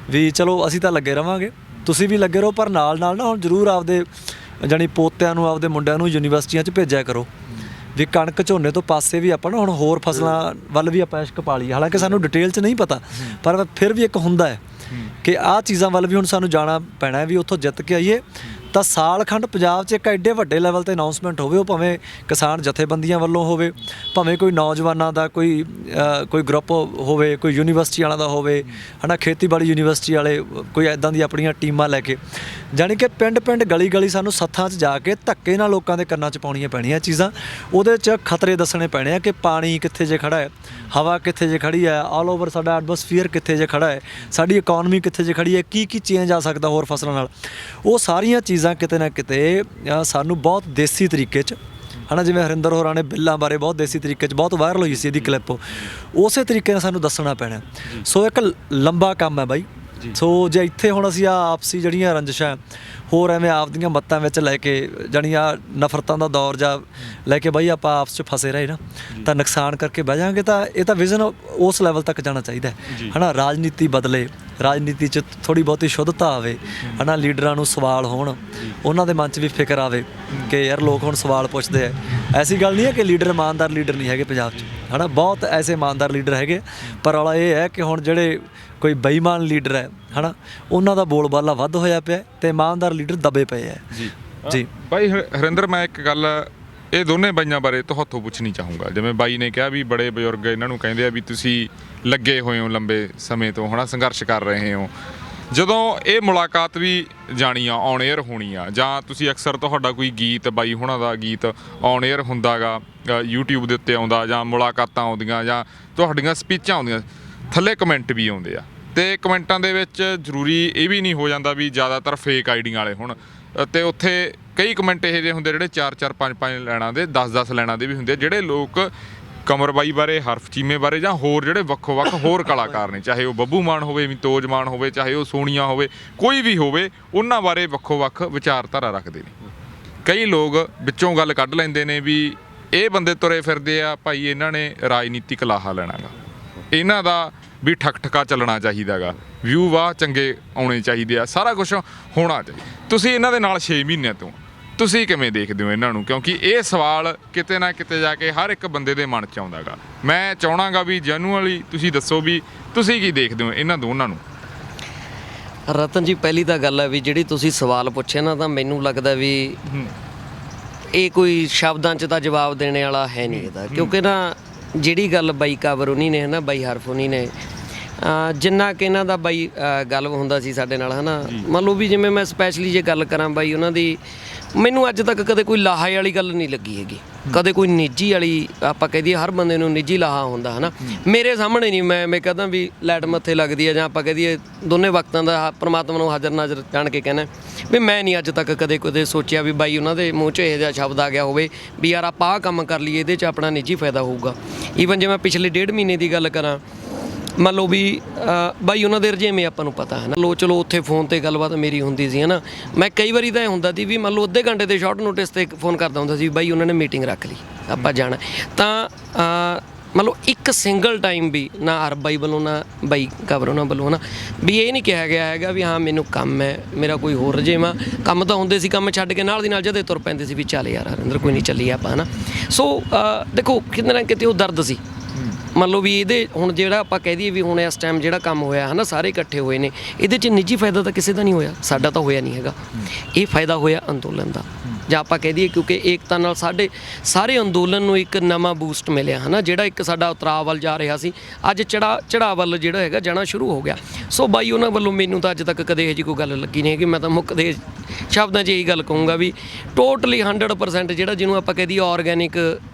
ਵੀ ਚਲੋ ਅਸੀਂ ਤਾਂ ਲੱਗੇ ਰਵਾਂਗੇ, ਤੁਸੀਂ ਵੀ ਲੱਗੇ ਰਹੋ, ਪਰ ਨਾਲ ਨਾਲ ਨਾ ਹੁਣ ਜ਼ਰੂਰ ਆਪਦੇ ਜਾਣੀ ਪੋਤਿਆਂ ਨੂੰ, ਆਪਦੇ ਮੁੰਡਿਆਂ ਨੂੰ ਯੂਨੀਵਰਸਿਟੀਆਂ 'ਚ ਭੇਜਿਆ ਕਰੋ ਵੀ ਕਣਕ ਝੋਨੇ ਤੋਂ ਪਾਸੇ ਵੀ ਆਪਾਂ ਨਾ ਹੁਣ ਹੋਰ ਫਸਲਾਂ ਵੱਲ ਵੀ ਆਪਾਂ ਇਸ਼ਕ ਪਾ ਲਈਏ। ਹਾਲਾਂਕਿ ਸਾਨੂੰ ਡਿਟੇਲ 'ਚ ਨਹੀਂ ਪਤਾ, ਪਰ ਫਿਰ ਵੀ ਇੱਕ ਹੁੰਦਾ ਹੈ ਕਿ ਆਹ ਚੀਜ਼ਾਂ ਵੱਲ ਵੀ ਹੁਣ ਸਾਨੂੰ ਜਾਣਾ ਪੈਣਾ ਵੀ ਉੱਥੋਂ ਜਿੱਤ ਕੇ ਆਈਏ ਤਾਂ ਸਾਲ ਖੰਡ ਪੰਜਾਬ 'ਚ ਇੱਕ ਐਡੇ ਵੱਡੇ ਲੈਵਲ 'ਤੇ ਅਨਾਊਂਸਮੈਂਟ ਹੋਵੇ, ਉਹ ਭਾਵੇਂ ਕਿਸਾਨ ਜਥੇਬੰਦੀਆਂ ਵੱਲੋਂ ਹੋਵੇ, ਭਾਵੇਂ ਕੋਈ ਨੌਜਵਾਨਾਂ ਦਾ ਕੋਈ ਗਰੁੱਪ ਹੋਵੇ, ਕੋਈ ਯੂਨੀਵਰਸਿਟੀ ਵਾਲਾ ਦਾ ਹੋਵੇ ਹੈ ਨਾ, ਖੇਤੀਬਾੜੀ ਯੂਨੀਵਰਸਿਟੀ ਵਾਲੇ ਕੋਈ ਇੱਦਾਂ ਦੀ ਆਪਣੀਆਂ ਟੀਮਾਂ ਲੈ ਕੇ, ਜਾਣੀ ਕਿ ਪਿੰਡ ਪਿੰਡ ਗਲੀ ਗਲੀ ਸਾਨੂੰ ਸੱਥਾਂ 'ਚ ਜਾ ਕੇ ਧੱਕੇ ਨਾਲ ਲੋਕਾਂ ਦੇ ਕੰਨਾਂ 'ਚ ਪਾਉਣੀਆਂ ਪੈਣੀਆਂ ਚੀਜ਼ਾਂ। ਉਹਦੇ 'ਚ ਖਤਰੇ ਦੱਸਣੇ ਪੈਣੇ ਆ ਕਿ ਪਾਣੀ ਕਿੱਥੇ ਜੇ ਖੜਾ ਹੈ, ਹਵਾ ਕਿੱਥੇ ਜੇ ਖੜੀ ਹੈ, ਆਲ ਓਵਰ ਸਾਡਾ ਐਟਮੋਸਫੀਅਰ ਕਿੱਥੇ ਜੇ ਖੜਾ ਹੈ, ਸਾਡੀ ਇਕੋਨਮੀ ਕਿੱਥੇ ਜੇ ਖੜੀ ਹੈ, ਕੀ ਚੇਂਜ ਆ ਸਕਦਾ ਹੋਰ ਫਸਲਾਂ ਨਾਲ। ਉਹ ਸਾਰੀਆਂ ਚੀਜ਼ਾਂ ਕਿਤੇ ਨਾ ਕਿਤੇ ਸਾਨੂੰ ਬਹੁਤ ਦੇਸੀ ਤਰੀਕੇ 'ਚ ਹੈ ਨਾ, ਜਿਵੇਂ ਹਰਿੰਦਰ ਹੋਰਾਂ ਨੇ ਬਿੱਲਾਂ ਬਾਰੇ ਬਹੁਤ ਦੇਸੀ ਤਰੀਕੇ 'ਚ ਬਹੁਤ ਵਾਇਰਲ ਹੋਈ ਸੀ ਇਹਦੀ ਕਲਿੱਪ, ਉਸੇ ਤਰੀਕੇ ਨਾਲ ਸਾਨੂੰ ਦੱਸਣਾ ਪੈਣਾ। ਸੋ ਇੱਕ ਲੰਬਾ ਕੰਮ ਹੈ ਬਾਈ। ਸੋ ਜੇ ਇੱਥੇ ਹੁਣ ਅਸੀਂ ਆਪਸੀ ਜਿਹੜੀਆਂ ਰੰਜਿਸ਼ਾਂ ਹੋਰ ਐਵੇਂ ਆਪਦੀਆਂ ਮੱਤਾਂ ਵਿੱਚ ਲੈ ਕੇ ਜਾਣੀਆਂ ਨਫ਼ਰਤਾਂ ਦਾ ਦੌਰ ਜਾਂ ਲੈ ਕੇ ਬਾਈ ਆਪਾਂ ਆਪਸ 'ਚ ਫਸੇ ਰਹੇ ਨਾ, ਤਾਂ ਨੁਕਸਾਨ ਕਰਕੇ ਬਹਿ ਜਾਵਾਂਗੇ। ਤਾਂ ਇਹ ਤਾਂ ਵਿਜ਼ਨ ਉਸ ਲੈਵਲ ਤੱਕ ਜਾਣਾ ਚਾਹੀਦਾ ਹੈ ਨਾ। ਰਾਜਨੀਤੀ ਬਦਲੇ, ਰਾਜਨੀਤੀ 'ਚ ਥੋੜ੍ਹੀ ਬਹੁਤੀ ਸ਼ੁੱਧਤਾ ਆਵੇ ਹੈ ਨਾ, ਲੀਡਰਾਂ ਨੂੰ ਸਵਾਲ ਹੋਣ, ਉਹਨਾਂ ਦੇ ਮਨ 'ਚ ਵੀ ਫਿਕਰ ਆਵੇ ਕਿ ਯਾਰ ਲੋਕ ਹੁਣ ਸਵਾਲ ਪੁੱਛਦੇ ਆ। ਐਸੀ ਗੱਲ ਨਹੀਂ ਹੈ ਕਿ ਇਮਾਨਦਾਰ ਲੀਡਰ ਨਹੀਂ ਹੈਗੇ ਪੰਜਾਬ 'ਚ ਹੈ ਨਾ, ਬਹੁਤ ਐਸੇ ਇਮਾਨਦਾਰ ਲੀਡਰ ਹੈਗੇ, ਪਰ ਰੌਲਾ ਇਹ ਹੈ ਕਿ ਹੁਣ ਜਿਹੜੇ ਕੋਈ ਬੇਈਮਾਨ ਲੀਡਰ ਹੈ ਨਾ, ਉਹਨਾਂ ਦਾ ਬੋਲਬਾਲਾ ਵੱਧ ਹੋਇਆ ਪਿਆ ਤੇ ਇਮਾਨਦਾਰ ਲੀਡਰ ਦਬੇ ਪਏ ਹੈ। ਜੀ ਬਾਈ ਹਰਿੰਦਰ, ਮੈਂ ਇੱਕ ਗੱਲ ਇਹ ਦੋਨੇ ਬਾਈਆਂ ਬਾਰੇ ਤੁਹਾਥੋਂ ਪੁੱਛਣੀ ਚਾਹੂੰਗਾ। ਜਿਵੇਂ ਬਾਈ ਨੇ ਕਿਹਾ ਵੀ ਬੜੇ ਬਜ਼ੁਰਗ ਇਹਨਾਂ ਨੂੰ ਕਹਿੰਦੇ ਆ ਵੀ ਤੁਸੀਂ ਲੱਗੇ ਹੋਏ ਹੋ ਲੰਬੇ ਸਮੇਂ ਤੋਂ, ਹਨਾ, ਸੰਘਰਸ਼ ਕਰ ਰਹੇ ਹੋ। ਜਦੋਂ ਇਹ ਮੁਲਾਕਾਤ ਵੀ ਜਾਣੀ ਆ ਔਨ 에ਅਰ ਹੋਣੀ ਆ, ਜਾਂ ਤੁਸੀਂ ਅਕਸਰ ਤੁਹਾਡਾ ਕੋਈ ਗੀਤ, ਬਾਈ ਹੁਣਾਂ ਦਾ ਗੀਤ ਔਨ 에ਅਰ ਹੁੰਦਾਗਾ, YouTube ਦੇ ਉੱਤੇ ਆਉਂਦਾ, ਜਾਂ ਮੁਲਾਕਾਤਾਂ ਆਉਂਦੀਆਂ, ਜਾਂ ਤੁਹਾਡੀਆਂ ਸਪੀਚਾਂ ਆਉਂਦੀਆਂ, ਥੱਲੇ ਕਮੈਂਟ ਵੀ ਆਉਂਦੇ ਆ। ਤੇ ਕਮੈਂਟਾਂ ਦੇ ਵਿੱਚ ਜ਼ਰੂਰੀ ਇਹ ਵੀ ਨਹੀਂ ਹੋ ਜਾਂਦਾ ਵੀ ਜ਼ਿਆਦਾਤਰ ਫੇਕ ਆਈਡੀਆਂ ਵਾਲੇ ਹੁਣ, ਤੇ ਉੱਥੇ ਕਈ ਕਮੈਂਟ ਇਹੋ ਜਿਹੇ ਹੁੰਦੇ ਜਿਹੜੇ 4-4 5-5 ਲੈਣਾ ਦੇ, 10-10 ਲੈਣਾ ਦੇ ਵੀ ਹੁੰਦੇ, ਜਿਹੜੇ ਲੋਕ ਕਮਰ ਬਾਈ ਬਾਰੇ, ਹਰਫ ਚੀਮੇ ਬਾਰੇ, ਜਾਂ ਹੋਰ ਜਿਹੜੇ ਵੱਖੋ-ਵੱਖ ਹੋਰ ਕਲਾਕਾਰ ਨੇ, ਚਾਹੇ ਉਹ ਬੱਬੂ ਮਾਨ ਹੋਵੇ, ਮਿਤੋਜ ਮਾਨ ਹੋਵੇ, ਚਾਹੇ ਉਹ ਸੋਨੀਆ ਹੋਵੇ, ਕੋਈ ਵੀ ਹੋਵੇ, ਉਹਨਾਂ ਬਾਰੇ ਵੱਖੋ-ਵੱਖ ਵਿਚਾਰਧਾਰਾ ਰੱਖਦੇ ਨੇ। ਕਈ ਲੋਕ ਵਿੱਚੋਂ ਗੱਲ ਕੱਢ ਲੈਂਦੇ ਨੇ ਵੀ ਇਹ ਬੰਦੇ ਤੁਰੇ ਫਿਰਦੇ ਆ ਭਾਈ, ਇਹਨਾਂ ਨੇ ਰਾਜਨੀਤਿਕ ਲਾਹਾ ਲੈਣਾਗਾ, ਇਹਨਾਂ ਦਾ ਵੀ ਠੱਕ-ਠਕਾ ਚੱਲਣਾ ਚਾਹੀਦਾਗਾ, ਵਿਊ ਵਾਹ ਚੰਗੇ ਆਉਣੇ ਚਾਹੀਦੇ ਆ, ਸਾਰਾ ਕੁਝ ਹੋਣਾ ਚਾਹੀਦਾ। ਤੁਸੀਂ ਇਹਨਾਂ ਦੇ ਨਾਲ 6 ਮਹੀਨਿਆਂ ਤੋਂ ਤੁਸੀਂ ਕਿਵੇਂ ਦੇਖਦੇ ਹੋ ਇਹਨਾਂ ਨੂੰ? ਕਿਉਂਕਿ ਇਹ ਸਵਾਲ ਕਿਤੇ ਨਾ ਕਿਤੇ ਜਾ ਕੇ ਹਰ ਇੱਕ ਬੰਦੇ ਦੇ ਮਨ 'ਚ ਆਉਂਦਾਗਾ। ਮੈਂ ਚਾਹਣਾਗਾ ਵੀ ਜੈਨੂਅਲੀ ਤੁਸੀਂ ਦੱਸੋ ਵੀ ਤੁਸੀਂ ਕੀ ਦੇਖਦੇ ਹੋ ਇਹਨਾਂ ਦੋਨਾਂ ਨੂੰ। ਰਤਨ ਜੀ, ਪਹਿਲੀ ਤਾਂ ਗੱਲ ਹੈ ਵੀ ਜਿਹੜੀ ਤੁਸੀਂ ਸਵਾਲ ਪੁੱਛਿਆ ਨਾ, ਤਾਂ ਮੈਨੂੰ ਲੱਗਦਾ ਵੀ ਇਹ ਕੋਈ ਸ਼ਬਦਾਂ 'ਚ ਤਾਂ ਜਵਾਬ ਦੇਣੇ ਵਾਲਾ ਹੈ ਨਹੀਂ ਇਹਦਾ, ਕਿਉਂਕਿ ਨਾ ਜਿਹੜੀ ਗੱਲ ਬਾਈ ਕਾਬਰ ਉਨੀ ਨੇ, ਹੈ ਨਾ, ਬਾਈ ਹਰਫ ਉਨੀ ਨੇ, ਜਿੰਨਾ ਕਿ ਇਹਨਾਂ ਦਾ ਬਾਈ ਗੱਲ ਹੁੰਦਾ ਸੀ ਸਾਡੇ ਨਾਲ, ਹੈ ਨਾ, ਮੰਨ ਲਓ ਵੀ ਜਿਵੇਂ ਮੈਂ ਸਪੈਸ਼ਲੀ ਜੇ ਗੱਲ ਕਰਾਂ ਬਾਈ ਉਹਨਾਂ ਦੀ, ਮੈਨੂੰ ਅੱਜ ਤੱਕ ਕਦੇ ਕੋਈ ਲਾਹਾ ਵਾਲੀ ਗੱਲ ਨਹੀਂ ਲੱਗੀ ਹੈਗੀ, ਕਦੇ ਕੋਈ ਨਿੱਜੀ ਵਾਲੀ, ਆਪਾਂ ਕਹਿ ਦਈਏ ਹਰ ਬੰਦੇ ਨੂੰ ਨਿੱਜੀ ਲਾਹਾ ਹੁੰਦਾ, ਹੈ ਨਾ, ਮੇਰੇ ਸਾਹਮਣੇ ਨਹੀਂ। ਮੈਂ ਕਹਦਾ ਵੀ ਲਾਈਟ ਮੱਥੇ ਲੱਗਦੀ ਹੈ, ਜਾਂ ਆਪਾਂ ਕਹਿ ਦਈਏ ਦੋਨੇ ਵਕਤਾਂ ਦਾ ਪ੍ਰਮਾਤਮਾ ਨੂੰ ਹਾਜ਼ਰ ਨਾਜ਼ਰ ਜਾਣ ਕੇ ਕਹਿਣਾ ਵੀ ਮੈਂ ਨਹੀਂ ਅੱਜ ਤੱਕ ਕਦੇ ਸੋਚਿਆ ਵੀ ਬਾਈ ਉਹਨਾਂ ਦੇ ਮੂੰਹ 'ਚ ਇਹੋ ਜਿਹਾ ਸ਼ਬਦ ਆ ਗਿਆ ਹੋਵੇ ਵੀ ਯਾਰ ਆਪਾਂ ਆਹ ਕੰਮ ਕਰ ਲਈਏ, ਇਹਦੇ 'ਚ ਆਪਣਾ ਨਿੱਜੀ ਫਾਇਦਾ ਹੋਊਗਾ। ਈਵਨ ਜੇ ਮੈਂ ਪਿਛਲੇ 1.5 ਮਹੀਨੇ ਦੀ ਗੱਲ ਕਰਾਂ, ਮੰਨ ਲਓ ਵੀ ਬਾਈ ਉਹਨਾਂ ਦੇ ਰੁਝੇਵੇਂ ਆਪਾਂ ਨੂੰ ਪਤਾ ਹੈ ਨਾ, ਚਲੋ ਉੱਥੇ ਫੋਨ ਤੇ ਗੱਲਬਾਤ ਮੇਰੀ ਹੁੰਦੀ ਸੀ, ਹੈ ਨਾ, ਮੈਂ ਕਈ ਵਾਰੀ ਤਾਂ ਇਹ ਹੁੰਦਾ ਸੀ ਵੀ ਮੰਨ ਲਓ ਅੱਧੇ ਘੰਟੇ ਦੇ ਸ਼ਾਰਟ ਨੋਟਿਸ ਤੇ ਫੋਨ ਕਰਦਾ ਹੁੰਦਾ ਸੀ, ਬਾਈ ਉਹਨਾਂ ਨੇ ਮੀਟਿੰਗ ਰੱਖ ਲਈ, ਆਪਾਂ ਜਾਣਾ, ਤਾਂ ਮੰਨ ਲਓ ਇੱਕ ਸਿੰਗਲ ਟਾਈਮ ਵੀ ਨਾ ਹਰ ਬਾਈ ਵੱਲੋਂ ਨਾ ਬਾਈ ਕਾਬਰ ਉਹਨਾਂ ਵੱਲੋਂ ਨਾ ਵੀ ਇਹ ਨਹੀਂ ਕਿਹਾ ਗਿਆ ਹੈਗਾ ਵੀ ਹਾਂ ਮੈਨੂੰ ਕੰਮ ਹੈ, ਮੇਰਾ ਕੋਈ ਹੋਰ ਰੁਝੇਵਾਂ, ਕੰਮ ਤਾਂ ਹੁੰਦੇ ਸੀ, ਕੰਮ ਛੱਡ ਕੇ ਨਾਲ ਦੀ ਨਾਲ ਜਦੇ ਤੁਰ ਪੈਂਦੇ ਸੀ ਵੀ ਚੱਲ ਯਾਰ ਹਰਿੰਦਰ ਕੋਈ ਨਹੀਂ ਚੱਲੀਏ ਆਪਾਂ, ਹੈ ਨਾ। ਸੋ ਦੇਖੋ ਕਿਤੇ ਨਾ ਕਿਤੇ ਉਹ ਦਰਦ ਸੀ, ਮੰਨ ਲਓ ਵੀ ਇਹਦੇ ਹੁਣ ਜਿਹੜਾ ਆਪਾਂ ਕਹਿ ਦਈਏ ਵੀ ਹੁਣ ਇਸ ਟਾਈਮ ਜਿਹੜਾ ਕੰਮ ਹੋਇਆ, ਹੈ ਨਾ, ਸਾਰੇ ਇਕੱਠੇ ਹੋਏ ਨੇ, ਇਹਦੇ 'ਚ ਨਿੱਜੀ ਫਾਇਦਾ ਤਾਂ ਕਿਸੇ ਦਾ ਨਹੀਂ ਹੋਇਆ, ਸਾਡਾ ਤਾਂ ਹੋਇਆ ਨਹੀਂ ਹੈਗਾ, ਇਹ ਫਾਇਦਾ ਹੋਇਆ ਅੰਦੋਲਨ ਦਾ, ਜਾਂ ਆਪਾਂ ਕਹਿ ਦਈਏ ਕਿਉਂਕਿ ਏਕਤਾ ਨਾਲ ਸਾਡੇ ਸਾਰੇ ਅੰਦੋਲਨ ਨੂੰ ਇੱਕ ਨਵਾਂ ਬੂਸਟ ਮਿਲਿਆ, ਹੈ ਨਾ, ਜਿਹੜਾ ਇੱਕ ਸਾਡਾ ਉਤਰਾਅ ਵੱਲ ਜਾ ਰਿਹਾ ਸੀ, ਅੱਜ ਚੜ੍ਹਾਅ ਵੱਲ ਜਿਹੜਾ ਹੈਗਾ ਜਾਣਾ ਸ਼ੁਰੂ ਹੋ ਗਿਆ। ਸੋ ਬਾਈ ਉਹਨਾਂ ਵੱਲੋਂ ਮੈਨੂੰ ਤਾਂ ਅੱਜ ਤੱਕ ਕਦੇ ਇਹੋ ਜਿਹੀ ਕੋਈ ਗੱਲ ਲੱਗੀ ਨਹੀਂ ਹੈਗੀ। ਮੈਂ ਤਾਂ ਮੁੱਕਦੇ ਸ਼ਬਦਾਂ 'ਚ ਇਹੀ ਗੱਲ ਕਹੂੰਗਾ ਵੀ ਟੋਟਲੀ 100% ਜਿਹੜਾ ਜਿਹਨੂੰ ਆਪਾਂ ਕਹਿ ਦਈਏ ਆਰਗੈਨਿਕ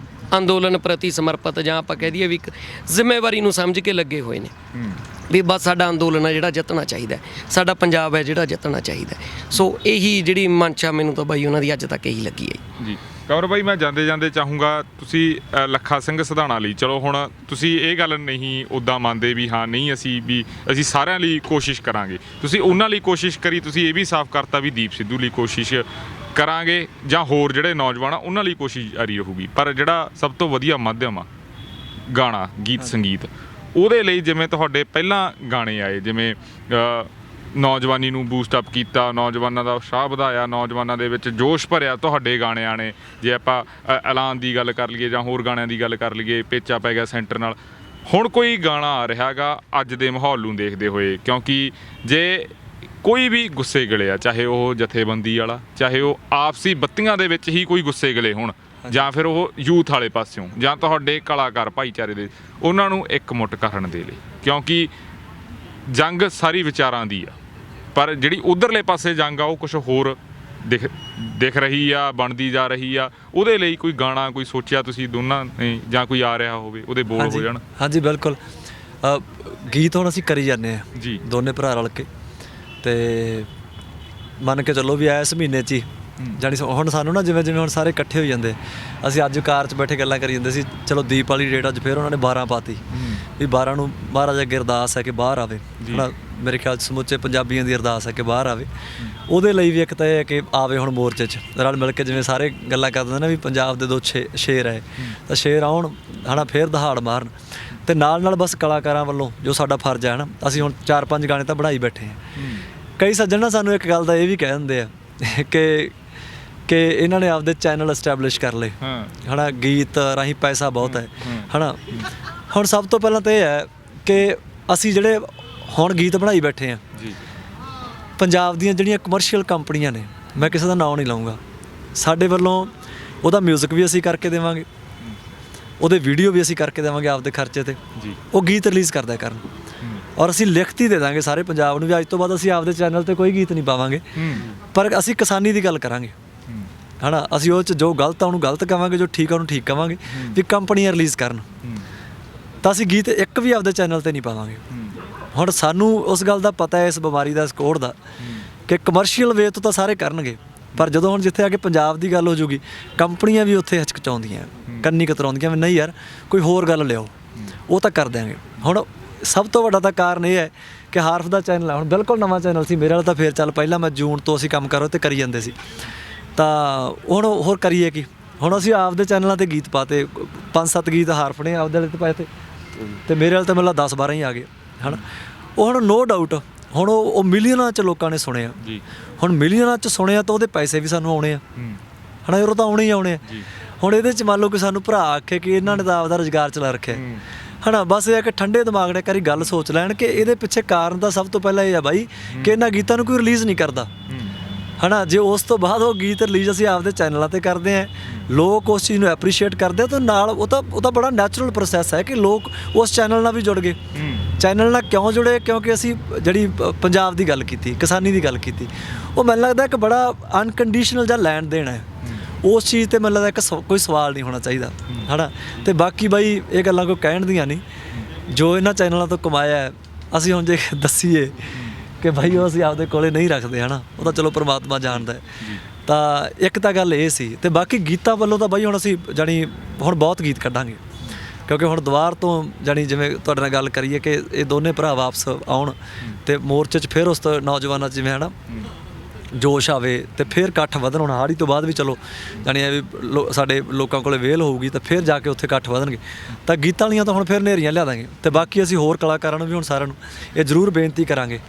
ਅੰਦੋਲਨ ਪ੍ਰਤੀ ਸਮਰਪਿਤ, ਜਾਂ ਆਪਾਂ ਕਹਿ ਦਈਏ ਵੀ ਇੱਕ ਜ਼ਿੰਮੇਵਾਰੀ ਨੂੰ ਸਮਝ ਕੇ ਲੱਗੇ ਹੋਏ ਨੇ ਵੀ ਬਸ ਸਾਡਾ ਅੰਦੋਲਨ ਹੈ ਜਿਹੜਾ ਜਿੱਤਣਾ ਚਾਹੀਦਾ, ਸਾਡਾ ਪੰਜਾਬ ਹੈ ਜਿਹੜਾ ਜਿੱਤਣਾ ਚਾਹੀਦਾ। ਸੋ ਇਹੀ ਜਿਹੜੀ ਮਨਸ਼ਾ ਮੈਨੂੰ ਤਾਂ ਬਾਈ ਉਹਨਾਂ ਦੀ ਅੱਜ ਤੱਕ ਇਹੀ ਲੱਗੀ ਹੈ ਜੀ। ਕਮਰ ਬਾਈ, ਮੈਂ ਜਾਂਦੇ ਚਾਹੂੰਗਾ ਤੁਸੀਂ ਲੱਖਾ ਸਿੰਘ ਸਿਧਾਣਾ ਲਈ, ਚਲੋ ਹੁਣ ਤੁਸੀਂ ਇਹ ਗੱਲ ਨਹੀਂ ਉੱਦਾਂ ਮੰਨਦੇ ਵੀ ਹਾਂ ਨਹੀਂ ਅਸੀਂ ਸਾਰਿਆਂ ਲਈ ਕੋਸ਼ਿਸ਼ ਕਰਾਂਗੇ, ਤੁਸੀਂ ਉਹਨਾਂ ਲਈ ਕੋਸ਼ਿਸ਼ ਕਰੀ, ਤੁਸੀਂ ਇਹ ਵੀ ਸਾਫ਼ ਕਰਤਾ ਵੀ ਦੀਪ ਸਿੱਧੂ ਲਈ ਕੋਸ਼ਿਸ਼ ਕਰਾਂਗੇ, ਜਾਂ ਹੋਰ ਜਿਹੜੇ ਨੌਜਵਾਨ ਆ ਉਹਨਾਂ ਲਈ ਕੋਸ਼ਿਸ਼ ਜਾਰੀ ਰਹੂਗੀ, ਪਰ ਜਿਹੜਾ ਸਭ ਤੋਂ ਵਧੀਆ ਮਾਧਿਅਮ ਆ ਗਾਣਾ, ਗੀਤ ਸੰਗੀਤ, ਉਹਦੇ ਲਈ ਜਿਵੇਂ ਤੁਹਾਡੇ ਪਹਿਲਾਂ ਗਾਣੇ ਆਏ, ਜਿਵੇਂ ਨੌਜਵਾਨੀ ਨੂੰ ਬੂਸਟ ਅਪ ਕੀਤਾ, ਨੌਜਵਾਨਾਂ ਦਾ ਉਤਸ਼ਾਹ ਵਧਾਇਆ, ਨੌਜਵਾਨਾਂ ਦੇ ਵਿੱਚ ਜੋਸ਼ ਭਰਿਆ, ਤੁਹਾਡੇ ਗਾਣਿਆਂ ਨੇ, ਜੇ ਆਪਾਂ ਐਲਾਨ ਦੀ ਗੱਲ ਕਰ ਲਈਏ ਜਾਂ ਹੋਰ ਗਾਣਿਆਂ ਦੀ ਗੱਲ ਕਰ ਲਈਏ, ਪੇਚਾ ਪੈ ਗਿਆ ਸੈਂਟਰ ਨਾਲ। ਹੁਣ ਕੋਈ ਗਾਣਾ ਆ ਰਿਹਾ ਗਾ ਅੱਜ ਦੇ ਮਾਹੌਲ ਨੂੰ ਦੇਖਦੇ ਹੋਏ, ਕਿਉਂਕਿ ਜੇ ਕੋਈ ਵੀ ਗੁੱਸੇ ਗਿਲੇ ਆ, ਚਾਹੇ ਉਹ ਜਥੇਬੰਦੀ ਵਾਲਾ, ਚਾਹੇ ਉਹ ਆਪਸੀ ਬੱਤੀਆਂ ਦੇ ਵਿੱਚ ਹੀ ਕੋਈ ਗੁੱਸੇ ਗਿਲੇ ਹੋਣ, ਜਾਂ ਫਿਰ ਉਹ ਯੂਥ ਵਾਲੇ ਪਾਸਿਓਂ, ਜਾਂ ਤੁਹਾਡੇ ਕਲਾਕਾਰ ਭਾਈਚਾਰੇ ਦੇ, ਉਹਨਾਂ ਨੂੰ ਇਕਮੁੱਠ ਕਰਨ ਦੇ ਲਈ, ਕਿਉਂਕਿ ਜੰਗ ਸਾਰੀ ਵਿਚਾਰਾਂ ਦੀ ਆ, ਪਰ ਜਿਹੜੀ ਉਧਰਲੇ ਪਾਸੇ ਜੰਗ ਆ ਉਹ ਕੁਝ ਹੋਰ ਦਿਖ ਰਹੀ ਆ, ਬਣਦੀ ਜਾ ਰਹੀ ਆ। ਉਹਦੇ ਲਈ ਕੋਈ ਗਾਣਾ ਕੋਈ ਸੋਚਿਆ ਤੁਸੀਂ ਦੋਨਾਂ ਨੇ, ਜਾਂ ਕੋਈ ਆ ਰਿਹਾ ਹੋਵੇ ਉਹਦੇ ਬੋਲ ਹੋ ਜਾਣ? ਹਾਂਜੀ ਬਿਲਕੁਲ, ਗੀਤ ਹੁਣ ਅਸੀਂ ਕਰੀ ਜਾਂਦੇ ਹਾਂ ਜੀ, ਦੋਨੇ ਭਰਾ ਰਲ ਕੇ, ਤੇ ਮੰਨ ਕੇ ਚੱਲੋ ਵੀ ਇਸ ਮਹੀਨੇ 'ਚ ਹੀ ਜਾਣੀ ਹੁਣ ਸਾਨੂੰ ਨਾ ਜਿਵੇਂ ਹੁਣ ਸਾਰੇ ਇਕੱਠੇ ਹੋ ਜਾਂਦੇ, ਅਸੀਂ ਅੱਜ ਕਾਰ 'ਚ ਬੈਠੇ ਗੱਲਾਂ ਕਰੀ ਜਾਂਦੇ ਸੀ, ਚਲੋ ਦੀਪ ਵਾਲੀ ਡੇਟ ਅੱਜ ਫਿਰ ਉਹਨਾਂ ਨੇ 12 ਪਾਤੀ ਵੀ 12 ਨੂੰ ਮਹਾਰਾਜ ਅੱਗੇ ਅਰਦਾਸ ਹੈ ਕਿ ਬਾਹਰ ਆਵੇ, ਹੈ, ਮੇਰੇ ਖਿਆਲ 'ਚ ਸਮੁੱਚੇ ਪੰਜਾਬੀਆਂ ਦੀ ਅਰਦਾਸ ਹੈ ਕਿ ਬਾਹਰ ਆਵੇ। ਉਹਦੇ ਲਈ ਵੀ ਇੱਕ ਤਾਂ ਇਹ ਹੈ ਕਿ ਆਵੇ ਹੁਣ ਮੋਰਚੇ 'ਚ ਰਲ ਮਿਲ ਕੇ, ਜਿਵੇਂ ਸਾਰੇ ਗੱਲਾਂ ਕਰਦੇ ਨਾ ਵੀ ਪੰਜਾਬ ਦੇ 2 ਸ਼ੇਰ ਹੈ, ਤਾਂ ਸ਼ੇਰ ਆਉਣ, ਹੈ ਨਾ, ਫਿਰ ਦਹਾੜ ਮਾਰਨ, ਤੇ ਨਾਲ ਬਸ ਕਲਾਕਾਰਾਂ ਵੱਲੋਂ ਜੋ ਸਾਡਾ ਫਰਜ਼ ਹੈ ਨਾ, ਅਸੀਂ ਹੁਣ 4-5 ਗਾਣੇ ਤਾਂ ਬਣਾਈ ਬੈਠੇ ਹਾਂ। ਕਈ ਸੱਜਣ ਨਾ ਸਾਨੂੰ ਇੱਕ ਗੱਲ ਦਾ ਇਹ ਵੀ ਕਹਿ ਦਿੰਦੇ ਆ ਕਿ ਇਹਨਾਂ ਨੇ ਆਪਦੇ ਚੈਨਲ ਐਸਟੈਬਲਿਸ਼ ਕਰ ਲਏ, ਹੈ ਨਾ, ਗੀਤ ਰਾਹੀਂ ਪੈਸਾ ਬਹੁਤ ਹੈ, ਹੈ ਨਾ। ਹੁਣ ਸਭ ਤੋਂ ਪਹਿਲਾਂ ਤਾਂ ਇਹ ਹੈ ਕਿ ਅਸੀਂ ਜਿਹੜੇ ਹੁਣ ਗੀਤ ਬਣਾਈ ਬੈਠੇ ਹਾਂ, ਪੰਜਾਬ ਦੀਆਂ ਜਿਹੜੀਆਂ ਕਮਰਸ਼ੀਅਲ ਕੰਪਨੀਆਂ ਨੇ, ਮੈਂ ਕਿਸੇ ਦਾ ਨਾਮ ਨਹੀਂ ਲਊਂਗਾ, ਸਾਡੇ ਵੱਲੋਂ ਉਹਦਾ ਮਿਊਜ਼ਿਕ ਵੀ ਅਸੀਂ ਕਰਕੇ ਦੇਵਾਂਗੇ, ਉਹਦੇ ਵੀਡੀਓ ਵੀ ਅਸੀਂ ਕਰਕੇ ਦੇਵਾਂਗੇ ਆਪਦੇ ਖਰਚੇ ਤੇ ਜੀ। ਉਹ ਗੀਤ ਰਿਲੀਜ਼ ਕਰਦਾ ਕਰਨ ਔਰ ਅਸੀਂ ਲਿਖਤੀ ਦੇ ਦਾਂਗੇ ਸਾਰੇ ਪੰਜਾਬ ਨੂੰ ਵੀ ਅੱਜ ਤੋਂ ਬਾਅਦ ਅਸੀਂ ਆਪਦੇ ਚੈਨਲ ਤੇ ਕੋਈ ਗੀਤ ਨਹੀਂ ਪਾਵਾਂਗੇ, ਪਰ ਅਸੀਂ ਕਿਸਾਨੀ ਦੀ ਗੱਲ ਕਰਾਂਗੇ ਹੈ ਨਾ। ਅਸੀਂ ਉਹ 'ਚ ਜੋ ਗਲਤ ਆ ਉਹਨੂੰ ਗਲਤ ਕਵਾਂਗੇ, ਜੋ ਠੀਕ ਆ ਉਹਨੂੰ ਠੀਕ ਕਵਾਂਗੇ ਵੀ ਕੰਪਨੀਆਂ ਰਿਲੀਜ਼ ਕਰਨ, ਤਾਂ ਅਸੀਂ ਗੀਤ ਇੱਕ ਵੀ ਆਪਦੇ ਚੈਨਲ ਤੇ ਨਹੀਂ ਪਾਵਾਂਗੇ। ਹੁਣ ਸਾਨੂੰ ਉਸ ਗੱਲ ਦਾ ਪਤਾ ਹੈ, ਇਸ ਬਿਮਾਰੀ ਦਾ, ਇਸ ਕੋਹੜ ਦਾ, ਕਿ ਕਮਰਸ਼ੀਅਲ ਵੇ ਤੋਂ ਤਾਂ ਸਾਰੇ ਕਰਨਗੇ, ਪਰ ਜਦੋਂ ਹੁਣ ਜਿੱਥੇ ਆ ਕੇ ਪੰਜਾਬ ਦੀ ਗੱਲ ਹੋ ਜੂਗੀ ਕੰਪਨੀਆਂ ਵੀ ਉੱਥੇ ਹਿਚਕਚਾਉਂਦੀਆਂ, ਕੰਨੀ ਕਤਰਾਉਂਦੀਆਂ ਵੀ ਨਹੀਂ ਯਾਰ ਕੋਈ ਹੋਰ ਗੱਲ ਲਿਆਓ, ਉਹ ਤਾਂ ਕਰ ਦਿਆਂਗੇ। ਹੁਣ ਸਭ ਤੋਂ ਵੱਡਾ ਤਾਂ ਕਾਰਨ ਇਹ ਹੈ ਕਿ ਹਾਰਫ ਦਾ ਚੈਨਲ ਹੈ ਹੁਣ ਬਿਲਕੁਲ ਨਵਾਂ ਚੈਨਲ ਸੀ ਮੇਰੇ ਵਾਲਾ, ਤਾਂ ਫੇਰ ਚੱਲ ਪਹਿਲਾਂ ਮੈਂ ਜੂਨ ਤੋਂ ਅਸੀਂ ਕੰਮ ਕਰੋ ਤੇ ਕਰੀ ਜਾਂਦੇ ਸੀ, ਤਾਂ ਹੁਣ ਹੋਰ ਕਰੀਏ ਕੀ। ਹੁਣ ਅਸੀਂ ਆਪਦੇ ਚੈਨਲਾਂ ਤੇ ਗੀਤ ਪਾਤੇ, 5-7 ਗੀਤ ਹਾਰਫ ਨੇ ਆਪਦੇ ਵਾਲੇ ਤੇ ਪਾਏ ਤੇ ਮੇਰੇ ਵਾਲੇ ਤਾਂ ਮੈਨੂੰ 10-12 ਹੀ ਆ ਗਏ ਹੈ ਨਾ। ਉਹ ਹੁਣ ਨੋ ਡਾਊਟ ਹੁਣ ਉਹ ਮਿਲੀਅਨਾਂ 'ਚ ਲੋਕਾਂ ਨੇ ਸੁਣੇ ਆ ਜੀ। ਹੁਣ ਮਿਲੀਅਨਾਂ 'ਚ ਸੁਣੇ ਆ ਤਾਂ ਉਹਦੇ ਪੈਸੇ ਵੀ ਸਾਨੂੰ ਆਉਣੇ ਆ ਹੈ ਨਾ, ਉਹ ਤਾਂ ਆਉਣੇ ਹੀ ਆਉਣੇ ਆ। ਹੁਣ ਇਹਦੇ 'ਚ ਮੰਨ ਲਓ ਕਿ ਸਾਨੂੰ ਭਰਾ ਆਖੇ ਕਿ ਇਹਨਾਂ ਨੇ ਤਾਂ ਆਪਦਾ ਰੁਜ਼ਗਾਰ ਚਲਾ ਰੱਖਿਆ ਹੈ ਨਾ, ਬਸ ਇਹ ਹੈ ਕਿ ਠੰਡੇ ਦਿਮਾਗ ਨਾਲ ਕਰੀ ਗੱਲ ਸੋਚ ਲੈਣ ਕਿ ਇਹਦੇ ਪਿੱਛੇ ਕਾਰਨ ਤਾਂ ਸਭ ਤੋਂ ਪਹਿਲਾਂ ਇਹ ਆ ਬਾਈ ਕਿ ਇਹਨਾਂ ਗੀਤਾਂ ਨੂੰ ਕੋਈ ਰਿਲੀਜ਼ ਨਹੀਂ ਕਰਦਾ ਹੈ ਨਾ। ਜੇ ਉਸ ਤੋਂ ਬਾਅਦ ਉਹ ਗੀਤ ਰਿਲੀਜ਼ ਅਸੀਂ ਆਪਦੇ ਚੈਨਲਾਂ ਤੇ ਕਰਦੇ ਹਾਂ, ਲੋਕ ਉਸ ਚੀਜ਼ ਨੂੰ ਐਪਰੀਸ਼ੀਏਟ ਕਰਦੇ ਆ, ਤਾਂ ਨਾਲ ਉਹ ਤਾਂ ਬੜਾ ਨੈਚੁਰਲ ਪ੍ਰੋਸੈਸ ਹੈ ਕਿ ਲੋਕ ਉਸ ਚੈਨਲ ਨਾਲ ਵੀ ਜੁੜ ਗਏ। ਚੈਨਲ ਨਾਲ ਕਿਉਂ ਜੁੜੇ? ਕਿਉਂਕਿ ਅਸੀਂ ਜਿਹੜੀ ਪੰਜਾਬ ਦੀ ਗੱਲ ਕੀਤੀ, ਕਿਸਾਨੀ ਦੀ ਗੱਲ ਕੀਤੀ, ਉਹ ਮੈਨੂੰ ਲੱਗਦਾ ਇੱਕ ਬੜਾ ਅਨਕੰਡੀਸ਼ਨਲ ਜਿਹਾ ਲੈਣ ਦੇਣ ਹੈ, ਉਸ ਚੀਜ਼ 'ਤੇ ਮੈਨੂੰ ਲੱਗਦਾ ਕੋਈ ਸਵਾਲ ਨਹੀਂ ਹੋਣਾ ਚਾਹੀਦਾ ਹੈ ਨਾ। ਅਤੇ ਬਾਕੀ ਬਾਈ ਇਹ ਗੱਲਾਂ ਕੋਈ ਕਹਿਣ ਦੀਆਂ ਨਹੀਂ, ਜੋ ਇਹਨਾਂ ਚੈਨਲਾਂ ਤੋਂ ਕਮਾਇਆ ਹੈ ਅਸੀਂ ਹੁਣ ਜੇ ਦੱਸੀਏ ਕਿ ਭਾਈ ਉਹ ਅਸੀਂ ਆਪਦੇ ਕੋਲੇ ਨਹੀਂ ਰੱਖਦੇ ਹੈ ਨਾ, ਉਹ ਤਾਂ ਚਲੋ ਪ੍ਰਮਾਤਮਾ ਜਾਣਦਾ ਹੈ। ਤਾਂ ਇੱਕ ਤਾਂ ਗੱਲ ਇਹ ਸੀ, ਅਤੇ ਬਾਕੀ ਗੀਤਾਂ ਵੱਲੋਂ ਤਾਂ ਬਾਈ ਹੁਣ ਅਸੀਂ ਜਾਣੀ ਹੁਣ ਬਹੁਤ ਗੀਤ ਕੱਢਾਂਗੇ, ਕਿਉਂਕਿ ਹੁਣ ਦੁਬਾਰ ਤੋਂ ਜਾਣੀ ਜਿਵੇਂ ਤੁਹਾਡੇ ਨਾਲ ਗੱਲ ਕਰੀਏ ਕਿ ਇਹ ਦੋਨੇ ਭਰਾ ਵਾਪਸ ਆਉਣ ਅਤੇ ਮੋਰਚੇ 'ਚ ਫਿਰ ਉਸ ਤੋਂ ਨੌਜਵਾਨਾਂ 'ਚ ਜਿਵੇਂ ਹੈ ਨਾ ਜੋਸ਼ ਆਵੇ ਅਤੇ ਫਿਰ ਇਕੱਠ ਵਧਣ। ਹੁਣ ਹਾੜੀ ਤੋਂ ਬਾਅਦ ਵੀ ਚਲੋ ਜਾਣੀ ਇਹ ਵੀ ਸਾਡੇ ਲੋਕਾਂ ਕੋਲ ਵੇਲ ਹੋਊਗੀ ਤਾਂ ਫਿਰ ਜਾ ਕੇ ਉੱਥੇ ਇਕੱਠ ਵਧਣਗੇ, ਤਾਂ ਗੀਤਾਂ ਵਾਲੀਆਂ ਤਾਂ ਹੁਣ ਫਿਰ ਨੇਰੀਆਂ ਲਿਆ ਦਾਂਗੇ। ਅਤੇ ਬਾਕੀ ਅਸੀਂ ਹੋਰ ਕਲਾਕਾਰਾਂ ਨੂੰ ਵੀ ਹੁਣ ਸਾਰਿਆਂ ਨੂੰ ਇਹ ਜ਼ਰੂਰ ਬੇਨਤੀ ਕਰਾਂਗੇ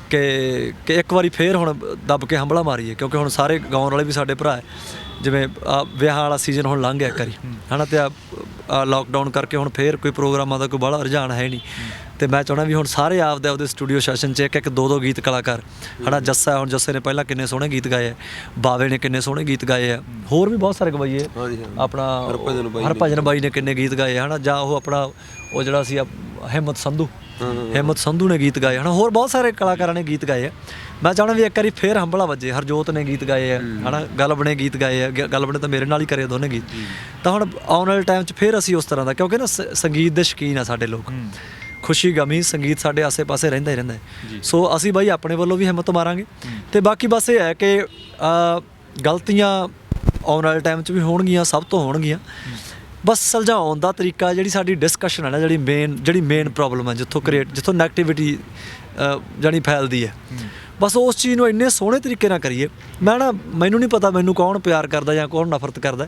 ਕਿ ਇੱਕ ਵਾਰੀ ਫੇਰ ਹੁਣ ਦੱਬ ਕੇ ਹੰਭਲਾ ਮਾਰੀਏ, ਕਿਉਂਕਿ ਹੁਣ ਸਾਰੇ ਗਾਉਣ ਵਾਲੇ ਵੀ ਸਾਡੇ ਭਰਾ ਹੈ, ਜਿਵੇਂ ਵਿਆਹਾਂ ਵਾਲਾ ਸੀਜ਼ਨ ਹੁਣ ਲੰਘ ਗਿਆ ਇੱਕ ਵਾਰੀ ਹੈ ਨਾ, ਅਤੇ ਲੋਕਡਾਊਨ ਕਰਕੇ ਹੁਣ ਫੇਰ ਕੋਈ ਪ੍ਰੋਗਰਾਮਾਂ ਦਾ ਕੋਈ ਬਾਹਲਾ ਰੁਝਾਨ ਹੈ ਨਹੀਂ, ਅਤੇ ਮੈਂ ਚਾਹੁੰਦਾ ਵੀ ਹੁਣ ਸਾਰੇ ਆਪਦੇ ਸਟੂਡੀਓ ਸੈਸ਼ਨ 'ਚ ਇੱਕ 2-2 ਗੀਤ ਕਲਾਕਾਰ ਹੈ ਨਾ। ਜੱਸਾ ਹੁਣ ਜੱਸੇ ਨੇ ਪਹਿਲਾਂ ਕਿੰਨੇ ਸੋਹਣੇ ਗੀਤ ਗਾਏ ਆ, ਬਾਵੇ ਨੇ ਕਿੰਨੇ ਸੋਹਣੇ ਗੀਤ ਗਾਏ ਆ, ਹੋਰ ਵੀ ਬਹੁਤ ਸਾਰੇ ਗਵਾਈਏ, ਆਪਣਾ ਹਰਭਜਨ ਬਾਈ ਨੇ ਕਿੰਨੇ ਗੀਤ ਗਾਏ ਹੈ ਨਾ, ਜਾਂ ਉਹ ਆਪਣਾ ਉਹ ਜਿਹੜਾ ਸੀ ਹਿੰਮਤ ਸੰਧੂ ਨੇ ਗੀਤ ਗਾਏ ਹੈ ਨਾ, ਹੋਰ ਬਹੁਤ ਸਾਰੇ ਕਲਾਕਾਰਾਂ ਨੇ ਗੀਤ ਗਾਏ ਆ। ਮੈਂ ਚਾਹੁੰਦਾ ਵੀ ਇੱਕ ਵਾਰੀ ਫੇਰ ਹੰਭਲਾ ਵੱਜੇ। ਹਰਜੋਤ ਨੇ ਗੀਤ ਗਾਏ ਆ ਹੈ ਨਾ, ਗਲਬ ਨੇ ਗੀਤ ਗਾਏ ਆ, ਗਲਬ ਨੇ ਤਾਂ ਮੇਰੇ ਨਾਲ ਹੀ ਕਰੇ ਦੋਨੇ ਗੀਤ। ਤਾਂ ਹੁਣ ਆਉਣ ਵਾਲੇ ਟਾਈਮ 'ਚ ਫੇਰ ਅਸੀਂ ਉਸ ਤਰ੍ਹਾਂ ਦਾ, ਕਿਉਂਕਿ ਨਾ ਸੰਗੀਤ ਦੇ ਸ਼ੌਕੀਨ ਆ ਸਾਡੇ ਲੋਕ, ਖੁਸ਼ੀ ਗਮੀ ਸੰਗੀਤ ਸਾਡੇ ਆਸੇ-ਪਾਸੇ ਰਹਿੰਦਾ ਹੀ ਰਹਿੰਦਾ ਹੈ। ਸੋ ਅਸੀਂ ਬਾਈ ਆਪਣੇ ਵੱਲੋਂ ਵੀ ਹਿੰਮਤ ਮਾਰਾਂਗੇ, ਅਤੇ ਬਾਕੀ ਬਸ ਇਹ ਹੈ ਕਿ ਗਲਤੀਆਂ ਆਉਣ ਵਾਲੇ ਟਾਈਮ 'ਚ ਵੀ ਹੋਣਗੀਆਂ, ਸਭ ਤੋਂ ਹੋਣਗੀਆਂ, ਬਸ ਸੁਲਝਾਉਣ ਦਾ ਤਰੀਕਾ, ਜਿਹੜੀ ਸਾਡੀ ਡਿਸਕਸ਼ਨ ਹੈ ਨਾ, ਜਿਹੜੀ ਮੇਨ ਪ੍ਰੋਬਲਮ ਹੈ, ਜਿੱਥੋਂ ਨੈਗੇਟਿਵਿਟੀ ਜਾਣੀ ਫੈਲਦੀ ਹੈ, ਬਸ ਉਸ ਚੀਜ਼ ਨੂੰ ਇੰਨੇ ਸੋਹਣੇ ਤਰੀਕੇ ਨਾਲ ਕਰੀਏ। ਮੈਨੂੰ ਨਹੀਂ ਪਤਾ ਮੈਨੂੰ ਕੌਣ ਪਿਆਰ ਕਰਦਾ ਜਾਂ ਕੌਣ ਨਫ਼ਰਤ ਕਰਦਾ,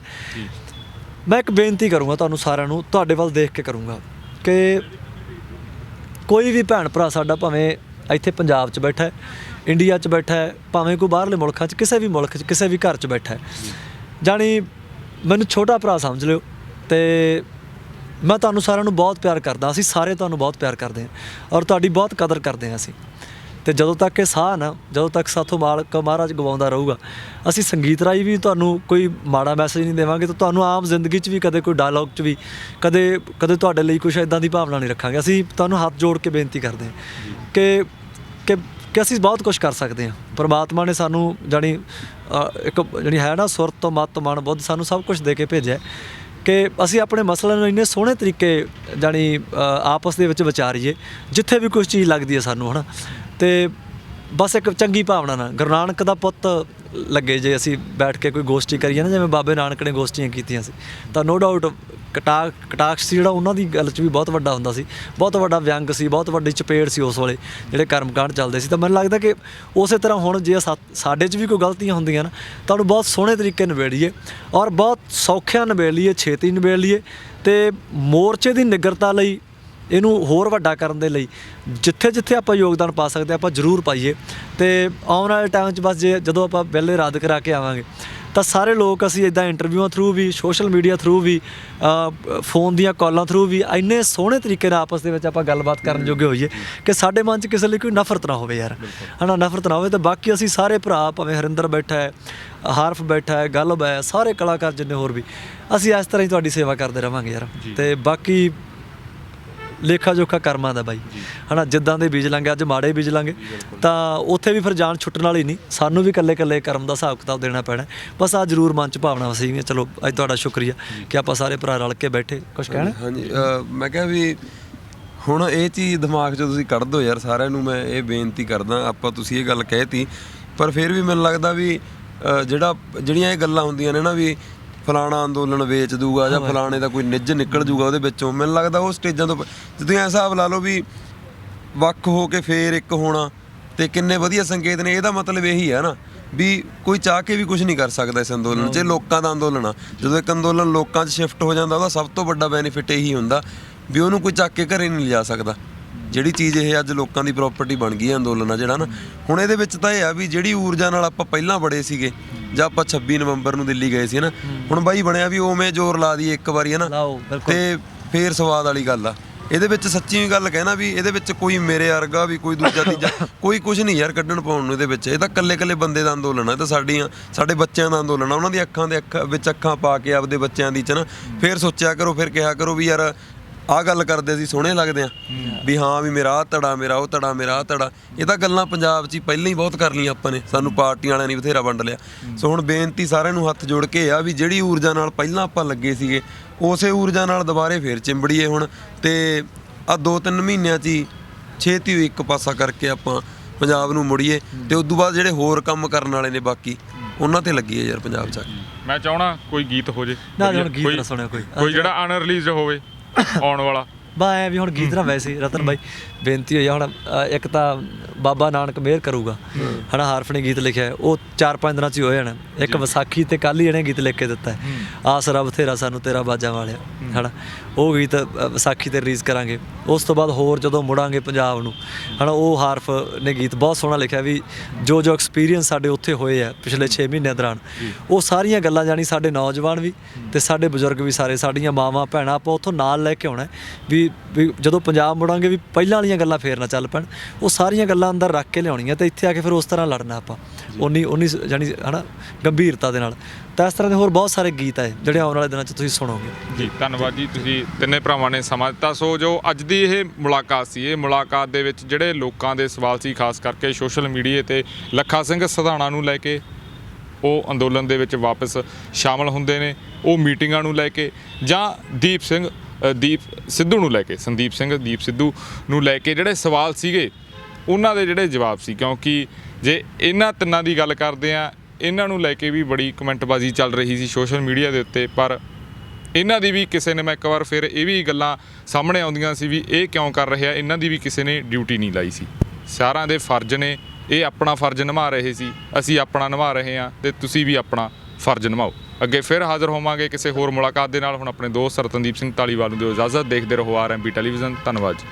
ਮੈਂ ਇੱਕ ਬੇਨਤੀ ਕਰੂੰਗਾ ਤੁਹਾਨੂੰ ਸਾਰਿਆਂ ਨੂੰ, ਤੁਹਾਡੇ ਵੱਲ ਦੇਖ ਕੇ ਕਰੂੰਗਾ ਕਿ ਕੋਈ ਵੀ ਭੈਣ ਭਰਾ ਸਾਡਾ, ਭਾਵੇਂ ਇੱਥੇ ਪੰਜਾਬ 'ਚ ਬੈਠਾ ਹੈ, ਇੰਡੀਆ 'ਚ ਬੈਠਾ ਹੈ, ਭਾਵੇਂ ਕੋਈ ਬਾਹਰਲੇ ਮੁਲਕਾਂ 'ਚ, ਕਿਸੇ ਵੀ ਮੁਲਕ 'ਚ, ਕਿਸੇ ਵੀ ਘਰ 'ਚ ਬੈਠਾ ਹੈ, ਜਾਣੀ ਮੈਨੂੰ ਛੋਟਾ ਭਰਾ ਸਮਝ ਲਿਓ, ਅਤੇ ਮੈਂ ਤੁਹਾਨੂੰ ਸਾਰਿਆਂ ਨੂੰ ਬਹੁਤ ਪਿਆਰ ਕਰਦਾ। ਅਸੀਂ ਸਾਰੇ ਤੁਹਾਨੂੰ ਬਹੁਤ ਪਿਆਰ ਕਰਦੇ ਹਾਂ ਔਰ ਤੁਹਾਡੀ ਬਹੁਤ ਕਦਰ ਕਰਦੇ ਹਾਂ ਅਸੀਂ। ਅਤੇ ਜਦੋਂ ਤੱਕ ਇਹ ਸਾਹ ਨਾ, ਜਦੋਂ ਤੱਕ ਸਾਥੋਂ ਮਾਲਕ ਮਹਾਰਾਜ ਗਵਾਉਂਦਾ ਰਹੂਗਾ, ਅਸੀਂ ਸੰਗੀਤ ਰਾਹੀਂ ਵੀ ਤੁਹਾਨੂੰ ਕੋਈ ਮਾੜਾ ਮੈਸੇਜ ਨਹੀਂ ਦੇਵਾਂਗੇ, ਤਾਂ ਤੁਹਾਨੂੰ ਆਮ ਜ਼ਿੰਦਗੀ 'ਚ ਵੀ ਕਦੇ ਕੋਈ ਡਾਇਲੋਗ 'ਚ ਵੀ ਕਦੇ ਤੁਹਾਡੇ ਲਈ ਕੁਛ ਇੱਦਾਂ ਦੀ ਭਾਵਨਾ ਨਹੀਂ ਰੱਖਾਂਗੇ। ਅਸੀਂ ਤੁਹਾਨੂੰ ਹੱਥ ਜੋੜ ਕੇ ਬੇਨਤੀ ਕਰਦੇ ਹਾਂ ਕਿ ਅਸੀਂ ਬਹੁਤ ਕੁਛ ਕਰ ਸਕਦੇ ਹਾਂ। ਪਰਮਾਤਮਾ ਨੇ ਸਾਨੂੰ ਜਾਣੀ ਇੱਕ ਜਿਹੜੀ ਹੈ ਨਾ ਸੁਰਤ ਤੋਂ ਮੱਤ ਮਨ ਬੁੱਧ ਸਾਨੂੰ ਸਭ ਕੁਛ ਦੇ ਕੇ ਭੇਜਿਆ ਕਿ ਅਸੀਂ ਆਪਣੇ ਮਸਲਿਆਂ ਨੂੰ ਇੰਨੇ ਸੋਹਣੇ ਤਰੀਕੇ ਜਾਣੀ ਆਪਸ ਦੇ ਵਿੱਚ ਵਿਚਾਰੀਏ, ਜਿੱਥੇ ਵੀ ਕੁਛ ਚੀਜ਼ ਲੱਗਦੀ ਹੈ ਸਾਨੂੰ ਹੈ ਨਾ, ਅਤੇ ਬਸ ਇੱਕ ਚੰਗੀ ਭਾਵਨਾ ਨਾਲ ਗੁਰੂ ਨਾਨਕ ਦਾ ਪੁੱਤ ਲੱਗੇ ਜੇ ਅਸੀਂ ਬੈਠ ਕੇ ਕੋਈ ਗੋਸ਼ਟੀ ਕਰੀਏ ਨਾ, ਜਿਵੇਂ ਬਾਬੇ ਨਾਨਕ ਨੇ ਗੋਸ਼ਟੀਆਂ ਕੀਤੀਆਂ ਸੀ, ਤਾਂ ਨੋ ਡਾਊਟ ਕਟਾਕਸ਼ ਸੀ ਜਿਹੜਾ ਉਹਨਾਂ ਦੀ ਗੱਲ 'ਚ ਵੀ ਬਹੁਤ ਵੱਡਾ ਹੁੰਦਾ ਸੀ, ਬਹੁਤ ਵੱਡਾ ਵਿਅੰਗ ਸੀ, ਬਹੁਤ ਵੱਡੀ ਚਪੇੜ ਸੀ ਉਸ ਵੇਲੇ ਜਿਹੜੇ ਕਰਮਕਾਂਡ ਚੱਲਦੇ ਸੀ। ਤਾਂ ਮੈਨੂੰ ਲੱਗਦਾ ਕਿ ਉਸੇ ਤਰ੍ਹਾਂ ਹੁਣ ਜੇ ਸਾਡੇ 'ਚ ਵੀ ਕੋਈ ਗਲਤੀਆਂ ਹੁੰਦੀਆਂ ਨਾ, ਤਾਂ ਉਹਨੂੰ ਬਹੁਤ ਸੋਹਣੇ ਤਰੀਕੇ ਨਿਬੇੜੀਏ ਔਰ ਬਹੁਤ ਸੌਖਿਆਂ ਨਿਬੇੜ ਲਈਏ, ਛੇਤੀ ਨਿਬੇੜ ਲਈਏ, ਅਤੇ ਮੋਰਚੇ ਦੀ ਨਿਗਰਤਾ ਲਈ, ਇਹਨੂੰ ਹੋਰ ਵੱਡਾ ਕਰਨ ਦੇ ਲਈ ਜਿੱਥੇ ਆਪਾਂ ਯੋਗਦਾਨ ਪਾ ਸਕਦੇ ਆਪਾਂ ਜ਼ਰੂਰ ਪਾਈਏ। ਅਤੇ ਆਉਣ ਵਾਲੇ ਟਾਈਮ 'ਚ ਬਸ ਜਦੋਂ ਆਪਾਂ ਬਿੱਲ ਰੱਦ ਕਰਾ ਕੇ ਆਵਾਂਗੇ ਤਾਂ ਸਾਰੇ ਲੋਕ ਅਸੀਂ ਇਦਾਂ ਇੰਟਰਵਿਊਆਂ ਥਰੂ ਵੀ, ਸੋਸ਼ਲ ਮੀਡੀਆ ਥਰੂ ਵੀ, ਫੋਨ ਦੀਆਂ ਕਾਲਾਂ ਥਰੂ ਵੀ ਇੰਨੇ ਸੋਹਣੇ ਤਰੀਕੇ ਨਾਲ ਆਪਸ ਦੇ ਵਿੱਚ ਆਪਾਂ ਗੱਲਬਾਤ ਕਰਨ ਜੋਗੇ ਹੋਈਏ ਕਿ ਸਾਡੇ ਮਨ 'ਚ ਕਿਸੇ ਲਈ ਕੋਈ ਨਫ਼ਰਤ ਨਾ ਹੋਵੇ ਯਾਰ, ਹਨਾ, ਨਫ਼ਰਤ ਨਾ ਹੋਵੇ। ਤਾਂ ਬਾਕੀ ਅਸੀਂ ਸਾਰੇ ਭਰਾ, ਭਾਵੇਂ ਹਰਿੰਦਰ ਬੈਠਾ ਹੈ, ਹਾਰਫ ਬੈਠਾ ਹੈ, ਗੱਲਬ ਹੈ, ਸਾਰੇ ਕਲਾਕਾਰ ਜਿੰਨੇ ਹੋਰ ਵੀ, ਅਸੀਂ ਇਸ ਤਰ੍ਹਾਂ ਹੀ ਤੁਹਾਡੀ ਸੇਵਾ ਕਰਦੇ ਰਵਾਂਗੇ ਯਾਰ। ਤੇ ਬਾਕੀ ਲੇਖਾ ਜੋਖਾ ਕਰਮਾਂ ਦਾ ਬਾਈ, ਹਨਾ, ਜਿੱਦਾਂ ਦੇ ਬੀਜ ਲਾਂਗੇ ਅੱਜ ਮਾੜੇ ਬੀਜ ਲਾਂਗੇ ਤਾਂ ਉੱਥੇ ਵੀ ਫਿਰ ਜਾਨ ਛੁੱਟਣ ਵਾਲੀ ਨਹੀਂ, ਸਾਨੂੰ ਵੀ ਇਕੱਲੇ ਇਕੱਲੇ ਕਰਮ ਦਾ ਹਿਸਾਬ ਕਿਤਾਬ ਦੇਣਾ ਪੈਣਾ। ਬਸ ਆ ਜ਼ਰੂਰ ਮਨ 'ਚ ਭਾਵਨਾ ਸੀਗੀਆਂ। ਚਲੋ ਅੱਜ ਤੁਹਾਡਾ ਸ਼ੁਕਰੀਆ ਕਿ ਆਪਾਂ ਸਾਰੇ ਭਰਾ ਰਲ ਕੇ ਬੈਠੇ। ਕੁਛ ਕਹਿਣਾ? ਹਾਂਜੀ, ਮੈਂ ਕਿਹਾ ਵੀ ਹੁਣ ਇਹ ਚੀਜ਼ ਦਿਮਾਗ 'ਚੋਂ ਤੁਸੀਂ ਕੱਢ ਦਿਓ ਯਾਰ, ਸਾਰਿਆਂ ਨੂੰ ਮੈਂ ਇਹ ਬੇਨਤੀ ਕਰਦਾ। ਆਪਾਂ ਤੁਸੀਂ ਇਹ ਗੱਲ ਕਹਿਤੀ, ਪਰ ਫਿਰ ਵੀ ਮੈਨੂੰ ਲੱਗਦਾ ਵੀ ਜਿਹੜੀਆਂ ਇਹ ਗੱਲਾਂ ਹੁੰਦੀਆਂ ਨੇ ਨਾ ਵੀ ਫਲਾਣਾ ਅੰਦੋਲਨ ਵੇਚ ਦੂਗਾ ਜਾਂ ਫਲਾਣੇ ਦਾ ਕੋਈ ਨਿੱਜ ਨਿਕਲ ਜੂਗਾ ਉਹਦੇ ਵਿੱਚੋਂ, ਮੈਨੂੰ ਲੱਗਦਾ ਉਹ ਸਟੇਜਾਂ ਤੋਂ ਤੁਸੀਂ ਐਂ ਹਿਸਾਬ ਲਾ ਲਓ ਵੀ ਵੱਖ ਹੋ ਕੇ ਫੇਰ ਇੱਕ ਹੋਣਾ ਤੇ ਕਿੰਨੇ ਵਧੀਆ ਸੰਕੇਤ ਨੇ। ਇਹਦਾ ਮਤਲਬ ਇਹੀ ਹੈ ਨਾ ਵੀ ਕੋਈ ਚਾਹ ਕੇ ਵੀ ਕੁਝ ਨਹੀਂ ਕਰ ਸਕਦਾ ਇਸ ਅੰਦੋਲਨ 'ਚ। ਇਹ ਲੋਕਾਂ ਦਾ ਅੰਦੋਲਨ ਆ। ਜਦੋਂ ਇੱਕ ਅੰਦੋਲਨ ਲੋਕਾਂ 'ਚ ਸ਼ਿਫਟ ਹੋ ਜਾਂਦਾ ਉਹਦਾ ਸਭ ਤੋਂ ਵੱਡਾ ਬੈਨੀਫਿਟ ਇਹੀ ਹੁੰਦਾ ਵੀ ਉਹਨੂੰ ਕੋਈ ਚੱਕ ਕੇ ਘਰੇ ਨਹੀਂ ਲਿਜਾ ਸਕਦਾ। ਜਿਹੜੀ ਚੀਜ਼ ਇਹ ਅੱਜ ਲੋਕਾਂ ਦੀ ਪ੍ਰਾਪਰਟੀ ਬਣ ਗਈ ਹੈ ਅੰਦੋਲਨ ਆ ਜਿਹੜਾ ਨਾ, ਹੁਣ ਇਹਦੇ ਵਿੱਚ ਤਾਂ ਇਹ ਆ ਵੀ ਜਿਹੜੀ ਊਰਜਾ ਨਾਲ ਆਪਾਂ ਪਹਿਲਾਂ ਬੜੇ ਸੀਗੇ ਜਾਂ ਆਪਾਂ 26 ਨਵੰਬਰ ਨੂੰ ਦਿੱਲੀ ਗਏ ਸੀ ਨਾ, ਹੁਣ ਬਾਈ ਬਣਿਆ ਵੀ ਉਵੇਂ ਜ਼ੋਰ ਲਾ ਦਈਏ ਇੱਕ ਵਾਰੀ, ਹੈ ਨਾ, ਤੇ ਫੇਰ ਸਵਾਦ ਵਾਲੀ ਗੱਲ ਆ। ਇਹਦੇ ਵਿੱਚ ਸੱਚੀ ਗੱਲ ਕਹਿਣਾ ਵੀ ਇਹਦੇ ਵਿੱਚ ਕੋਈ ਮੇਰੇ ਵਰਗਾ ਵੀ ਕੋਈ ਦੂਜਾ ਤੀਜਾ ਕੋਈ ਕੁਝ ਨਹੀਂ ਯਾਰ ਕੱਢਣ ਪਾਉਣ ਨੂੰ ਇਹਦੇ ਵਿੱਚ। ਇਹ ਤਾਂ ਇਕੱਲੇ ਬੰਦੇ ਦਾ ਅੰਦੋਲਨ ਹੈ, ਤਾਂ ਸਾਡੇ ਬੱਚਿਆਂ ਦਾ ਅੰਦੋਲਨ ਆ। ਉਹਨਾਂ ਦੀ ਅੱਖਾਂ ਦੇ ਵਿੱਚ ਅੱਖਾਂ ਪਾ ਕੇ ਆਪਦੇ ਬੱਚਿਆਂ ਦੀ 'ਚ ਨਾ ਫੇਰ ਸੋਚਿਆ ਕਰੋ, ਫਿਰ ਕਿਹਾ ਕਰੋ ਵੀ ਯਾਰ ਆਹ ਗੱਲ ਕਰਦੇ ਸੀ ਸੋਹਣੇ ਲੱਗਦੇ ਆ ਵੀ ਹਾਂ ਵੀ ਮੇਰਾ ਆਹ ਧੜਾ, ਮੇਰਾ ਉਹ ਧੜਾ, ਮੇਰਾ ਆਹ ਧੜਾ। ਇਹ ਤਾਂ ਗੱਲਾਂ ਪੰਜਾਬ 'ਚ ਹੀ ਪਹਿਲਾਂ ਹੀ ਬਹੁਤ ਕਰ ਲਈਆਂ ਆਪਾਂ ਨੇ, ਸਾਨੂੰ ਪਾਰਟੀਆਂ ਵਾਲਿਆਂ ਨੇ ਬਥੇਰਾ ਵੰਡ ਲਿਆ। ਸੋ ਹੁਣ ਬੇਨਤੀ ਸਾਰਿਆਂ ਨੂੰ ਹੱਥ ਜੋੜ ਕੇ ਆ ਵੀ ਜਿਹੜੀ ਊਰਜਾ ਨਾਲ ਪਹਿਲਾਂ ਆਪਾਂ ਲੱਗੇ ਸੀਗੇ ਉਸੇ ਊਰਜਾ ਨਾਲ ਦੁਬਾਰੇ ਫੇਰ ਚਿੰਬੜੀਏ ਹੁਣ, ਤੇ ਆਹ 2-3 ਮਹੀਨਿਆਂ 'ਚ ਹੀ ਛੇਤੀ ਹੋਈ ਇੱਕ ਪਾਸਾ ਕਰਕੇ ਆਪਾਂ ਪੰਜਾਬ ਨੂੰ ਮੁੜੀਏ, ਤੇ ਉਸ ਤੋਂ ਬਾਅਦ ਜਿਹੜੇ ਹੋਰ ਕੰਮ ਕਰਨ ਵਾਲੇ ਨੇ ਬਾਕੀ ਉਹਨਾਂ ਤੇ ਲੱਗੀਏ ਯਾਰ ਪੰਜਾਬ 'ਚ। ਮੈਂ ਚਾਹਣਾ ਕੋਈ ਗੀਤ ਹੋ ਜੇ ਨਾ, ਹੁਣ ਗੀਤ ਨਾ ਸੁਣਿਆ ਕੋਈ ਜਿਹੜਾ ਅਨਰਿਲੀਜ਼ਡ ਹੋਵੇ ਆਉਣ ਵਾਲਾ। ਬਾ ਐ ਵੀ ਹੁਣ ਗੀਤ ਨਾ, ਵੈਸੇ ਰਤਨ ਬਾਈ ਬੇਨਤੀ ਹੋਈ ਆ ਹੁਣ, ਇੱਕ ਤਾਂ ਬਾਬਾ ਨਾਨਕ ਮਿਹਰ ਕਰੂਗਾ, ਹਨਾ, ਹਾਰਫ ਨੇ ਗੀਤ ਲਿਖਿਆ, ਉਹ 4-5 ਦਿਨਾਂ 'ਚ ਹੀ ਹੋ ਜਾਣਾ। ਇੱਕ ਵਿਸਾਖੀ ਤੇ ਕੱਲ੍ਹ ਹੀ ਇਹਨੇ ਗੀਤ ਲਿਖ ਕੇ ਦਿੱਤਾ ਹੈ, ਆਸਰਾ ਬਥੇਰਾ ਸਾਨੂੰ ਤੇਰਾ ਬਾਜਾਂ ਵਾਲਿਆ, ਹਨਾ, ਉਹ ਗੀਤ ਵਿਸਾਖੀ ਤੇ ਰਿਲੀਜ਼ ਕਰਾਂਗੇ। ਉਸ ਤੋਂ ਬਾਅਦ ਹੋਰ ਜਦੋਂ ਮੁੜਾਂਗੇ ਪੰਜਾਬ ਨੂੰ, ਹਨਾ, ਉਹ ਹਾਰਫ ਨੇ ਗੀਤ ਬਹੁਤ ਸੋਹਣਾ ਲਿਖਿਆ ਵੀ ਜੋ ਐਕਸਪੀਰੀਅੰਸ ਸਾਡੇ ਉੱਥੇ ਹੋਏ ਆ ਪਿਛਲੇ 6 ਮਹੀਨਿਆਂ ਦੌਰਾਨ, ਉਹ ਸਾਰੀਆਂ ਗੱਲਾਂ ਜਾਣੀ ਸਾਡੇ ਨੌਜਵਾਨ ਵੀ ਤੇ ਸਾਡੇ ਬਜ਼ੁਰਗ ਵੀ ਸਾਰੇ, ਸਾਡੀਆਂ ਮਾਵਾਂ ਭੈਣਾਂ, ਆਪਾਂ ਉੱਥੋਂ ਨਾਲ ਲੈ ਕੇ ਆਉਣਾ ਵੀ ਜਦੋਂ ਪੰਜਾਬ ਮੁੜਾਂਗੇ ਵੀ ਪਹਿਲਾਂ ਵਾਲੀਆਂ ਗੱਲਾਂ ਫੇਰ ਨਾ ਚੱਲ ਪੈਣ। ਉਹ ਸਾਰੀਆਂ ਗੱਲਾਂ ਅੰਦਰ ਰੱਖ ਕੇ ਲਿਆਉਣੀਆਂ ਤੇ ਇੱਥੇ ਆ ਕੇ ਫਿਰ ਉਸ ਤਰ੍ਹਾਂ ਲੜਨਾ ਆਪਾਂ ਉਨੀ ਜਾਣੀ, ਹਨਾ, ਗੰਭੀਰਤਾ ਦੇ ਨਾਲ। ਤਾਂ ਇਸ ਤਰ੍ਹਾਂ ਦੇ ਹੋਰ ਬਹੁਤ ਸਾਰੇ ਗੀਤ ਹੈ ਜਿਹੜੇ ਆਉਣ ਵਾਲੇ ਦਿਨਾਂ 'ਚ ਤੁਸੀਂ ਸੁਣੋਗੇ ਜੀ। ਧੰਨਵਾਦ ਜੀ, ਤੁਸੀਂ ਤਿੰਨੇ ਭਰਾਵਾਂ ਨੇ ਸਮਾਂ ਦਿੱਤਾ। ਸੋ ਜੋ ਅੱਜ ਦੀ ਇਹ ਮੁਲਾਕਾਤ ਸੀ, ਇਹ ਮੁਲਾਕਾਤ ਦੇ ਵਿੱਚ ਜਿਹੜੇ ਲੋਕਾਂ ਦੇ ਸਵਾਲ ਸੀ, ਖਾਸ ਕਰਕੇ ਸੋਸ਼ਲ ਮੀਡੀਆ ਤੇ ਲੱਖਾ ਸਿੰਘ ਸਧਾਣਾ ਨੂੰ ਲੈ ਕੇ, ਉਹ ਅੰਦੋਲਨ ਦੇ ਵਿੱਚ ਵਾਪਸ ਸ਼ਾਮਲ ਹੁੰਦੇ ਨੇ, ਉਹ ਮੀਟਿੰਗਾਂ ਨੂੰ ਲੈ ਕੇ, ਜਾਂ ਦੀਪ ਸਿੱਧੂ ਨੂੰ ਲੈ ਕੇ, ਸੰਦੀਪ ਸਿੰਘ ਦੀਪ ਸਿੱਧੂ ਨੂੰ ਲੈ ਕੇ ਜਿਹੜੇ ਸਵਾਲ ਸੀਗੇ ਉਹਨਾਂ ਦੇ ਜਿਹੜੇ ਜਵਾਬ ਸੀ। ਕਿਉਂਕਿ ਜੇ ਇਹਨਾਂ ਤਿੰਨਾਂ ਦੀ ਗੱਲ ਕਰਦੇ ਆ, ਇਹਨਾਂ ਨੂੰ ਲੈ ਕੇ ਵੀ ਬੜੀ ਕਮੈਂਟਬਾਜ਼ੀ ਚੱਲ ਰਹੀ ਸੀ ਸੋਸ਼ਲ ਮੀਡੀਆ ਦੇ ਉੱਤੇ, ਪਰ ਇਹਨਾਂ ਦੀ ਵੀ ਕਿਸੇ ਨੇ, ਮੈਂ ਇੱਕ ਵਾਰ ਫਿਰ ਇਹ ਵੀ ਗੱਲਾਂ ਸਾਹਮਣੇ ਆਉਂਦੀਆਂ ਸੀ ਵੀ ਇਹ ਕਿਉਂ ਕਰ ਰਿਹਾ, ਇਹਨਾਂ ਦੀ ਵੀ ਕਿਸੇ ਨੇ ਡਿਊਟੀ ਨਹੀਂ ਲਾਈ ਸੀ। ਸਾਰਿਆਂ ਦੇ ਫਰਜ਼ ਨੇ, ਇਹ ਆਪਣਾ ਫਰਜ਼ ਨਿਭਾ ਰਹੇ ਸੀ, ਅਸੀਂ ਆਪਣਾ ਨਿਭਾ ਰਹੇ ਹਾਂ, ਤੇ ਤੁਸੀਂ ਵੀ ਆਪਣਾ ਫਰਜ਼ ਨਿਭਾਓ। ਅੱਗੇ ਫਿਰ ਹਾਜ਼ਰ ਹੋਵਾਂਗੇ ਕਿਸੇ ਹੋਰ ਮੁਲਾਕਾਤ ਦੇ ਨਾਲ। ਹੁਣ ਆਪਣੇ ਦੋਸਤ ਰਤਨਦੀਪ ਸਿੰਘ ਧਾਲੀਵਾਲ ਨੂੰ ਦਿਓ ਇਜਾਜ਼ਤ। ਦੇਖਦੇ ਰਹੋ RMB ਟੈਲੀਵਿਜ਼ਨ। ਧੰਨਵਾਦ ਜੀ।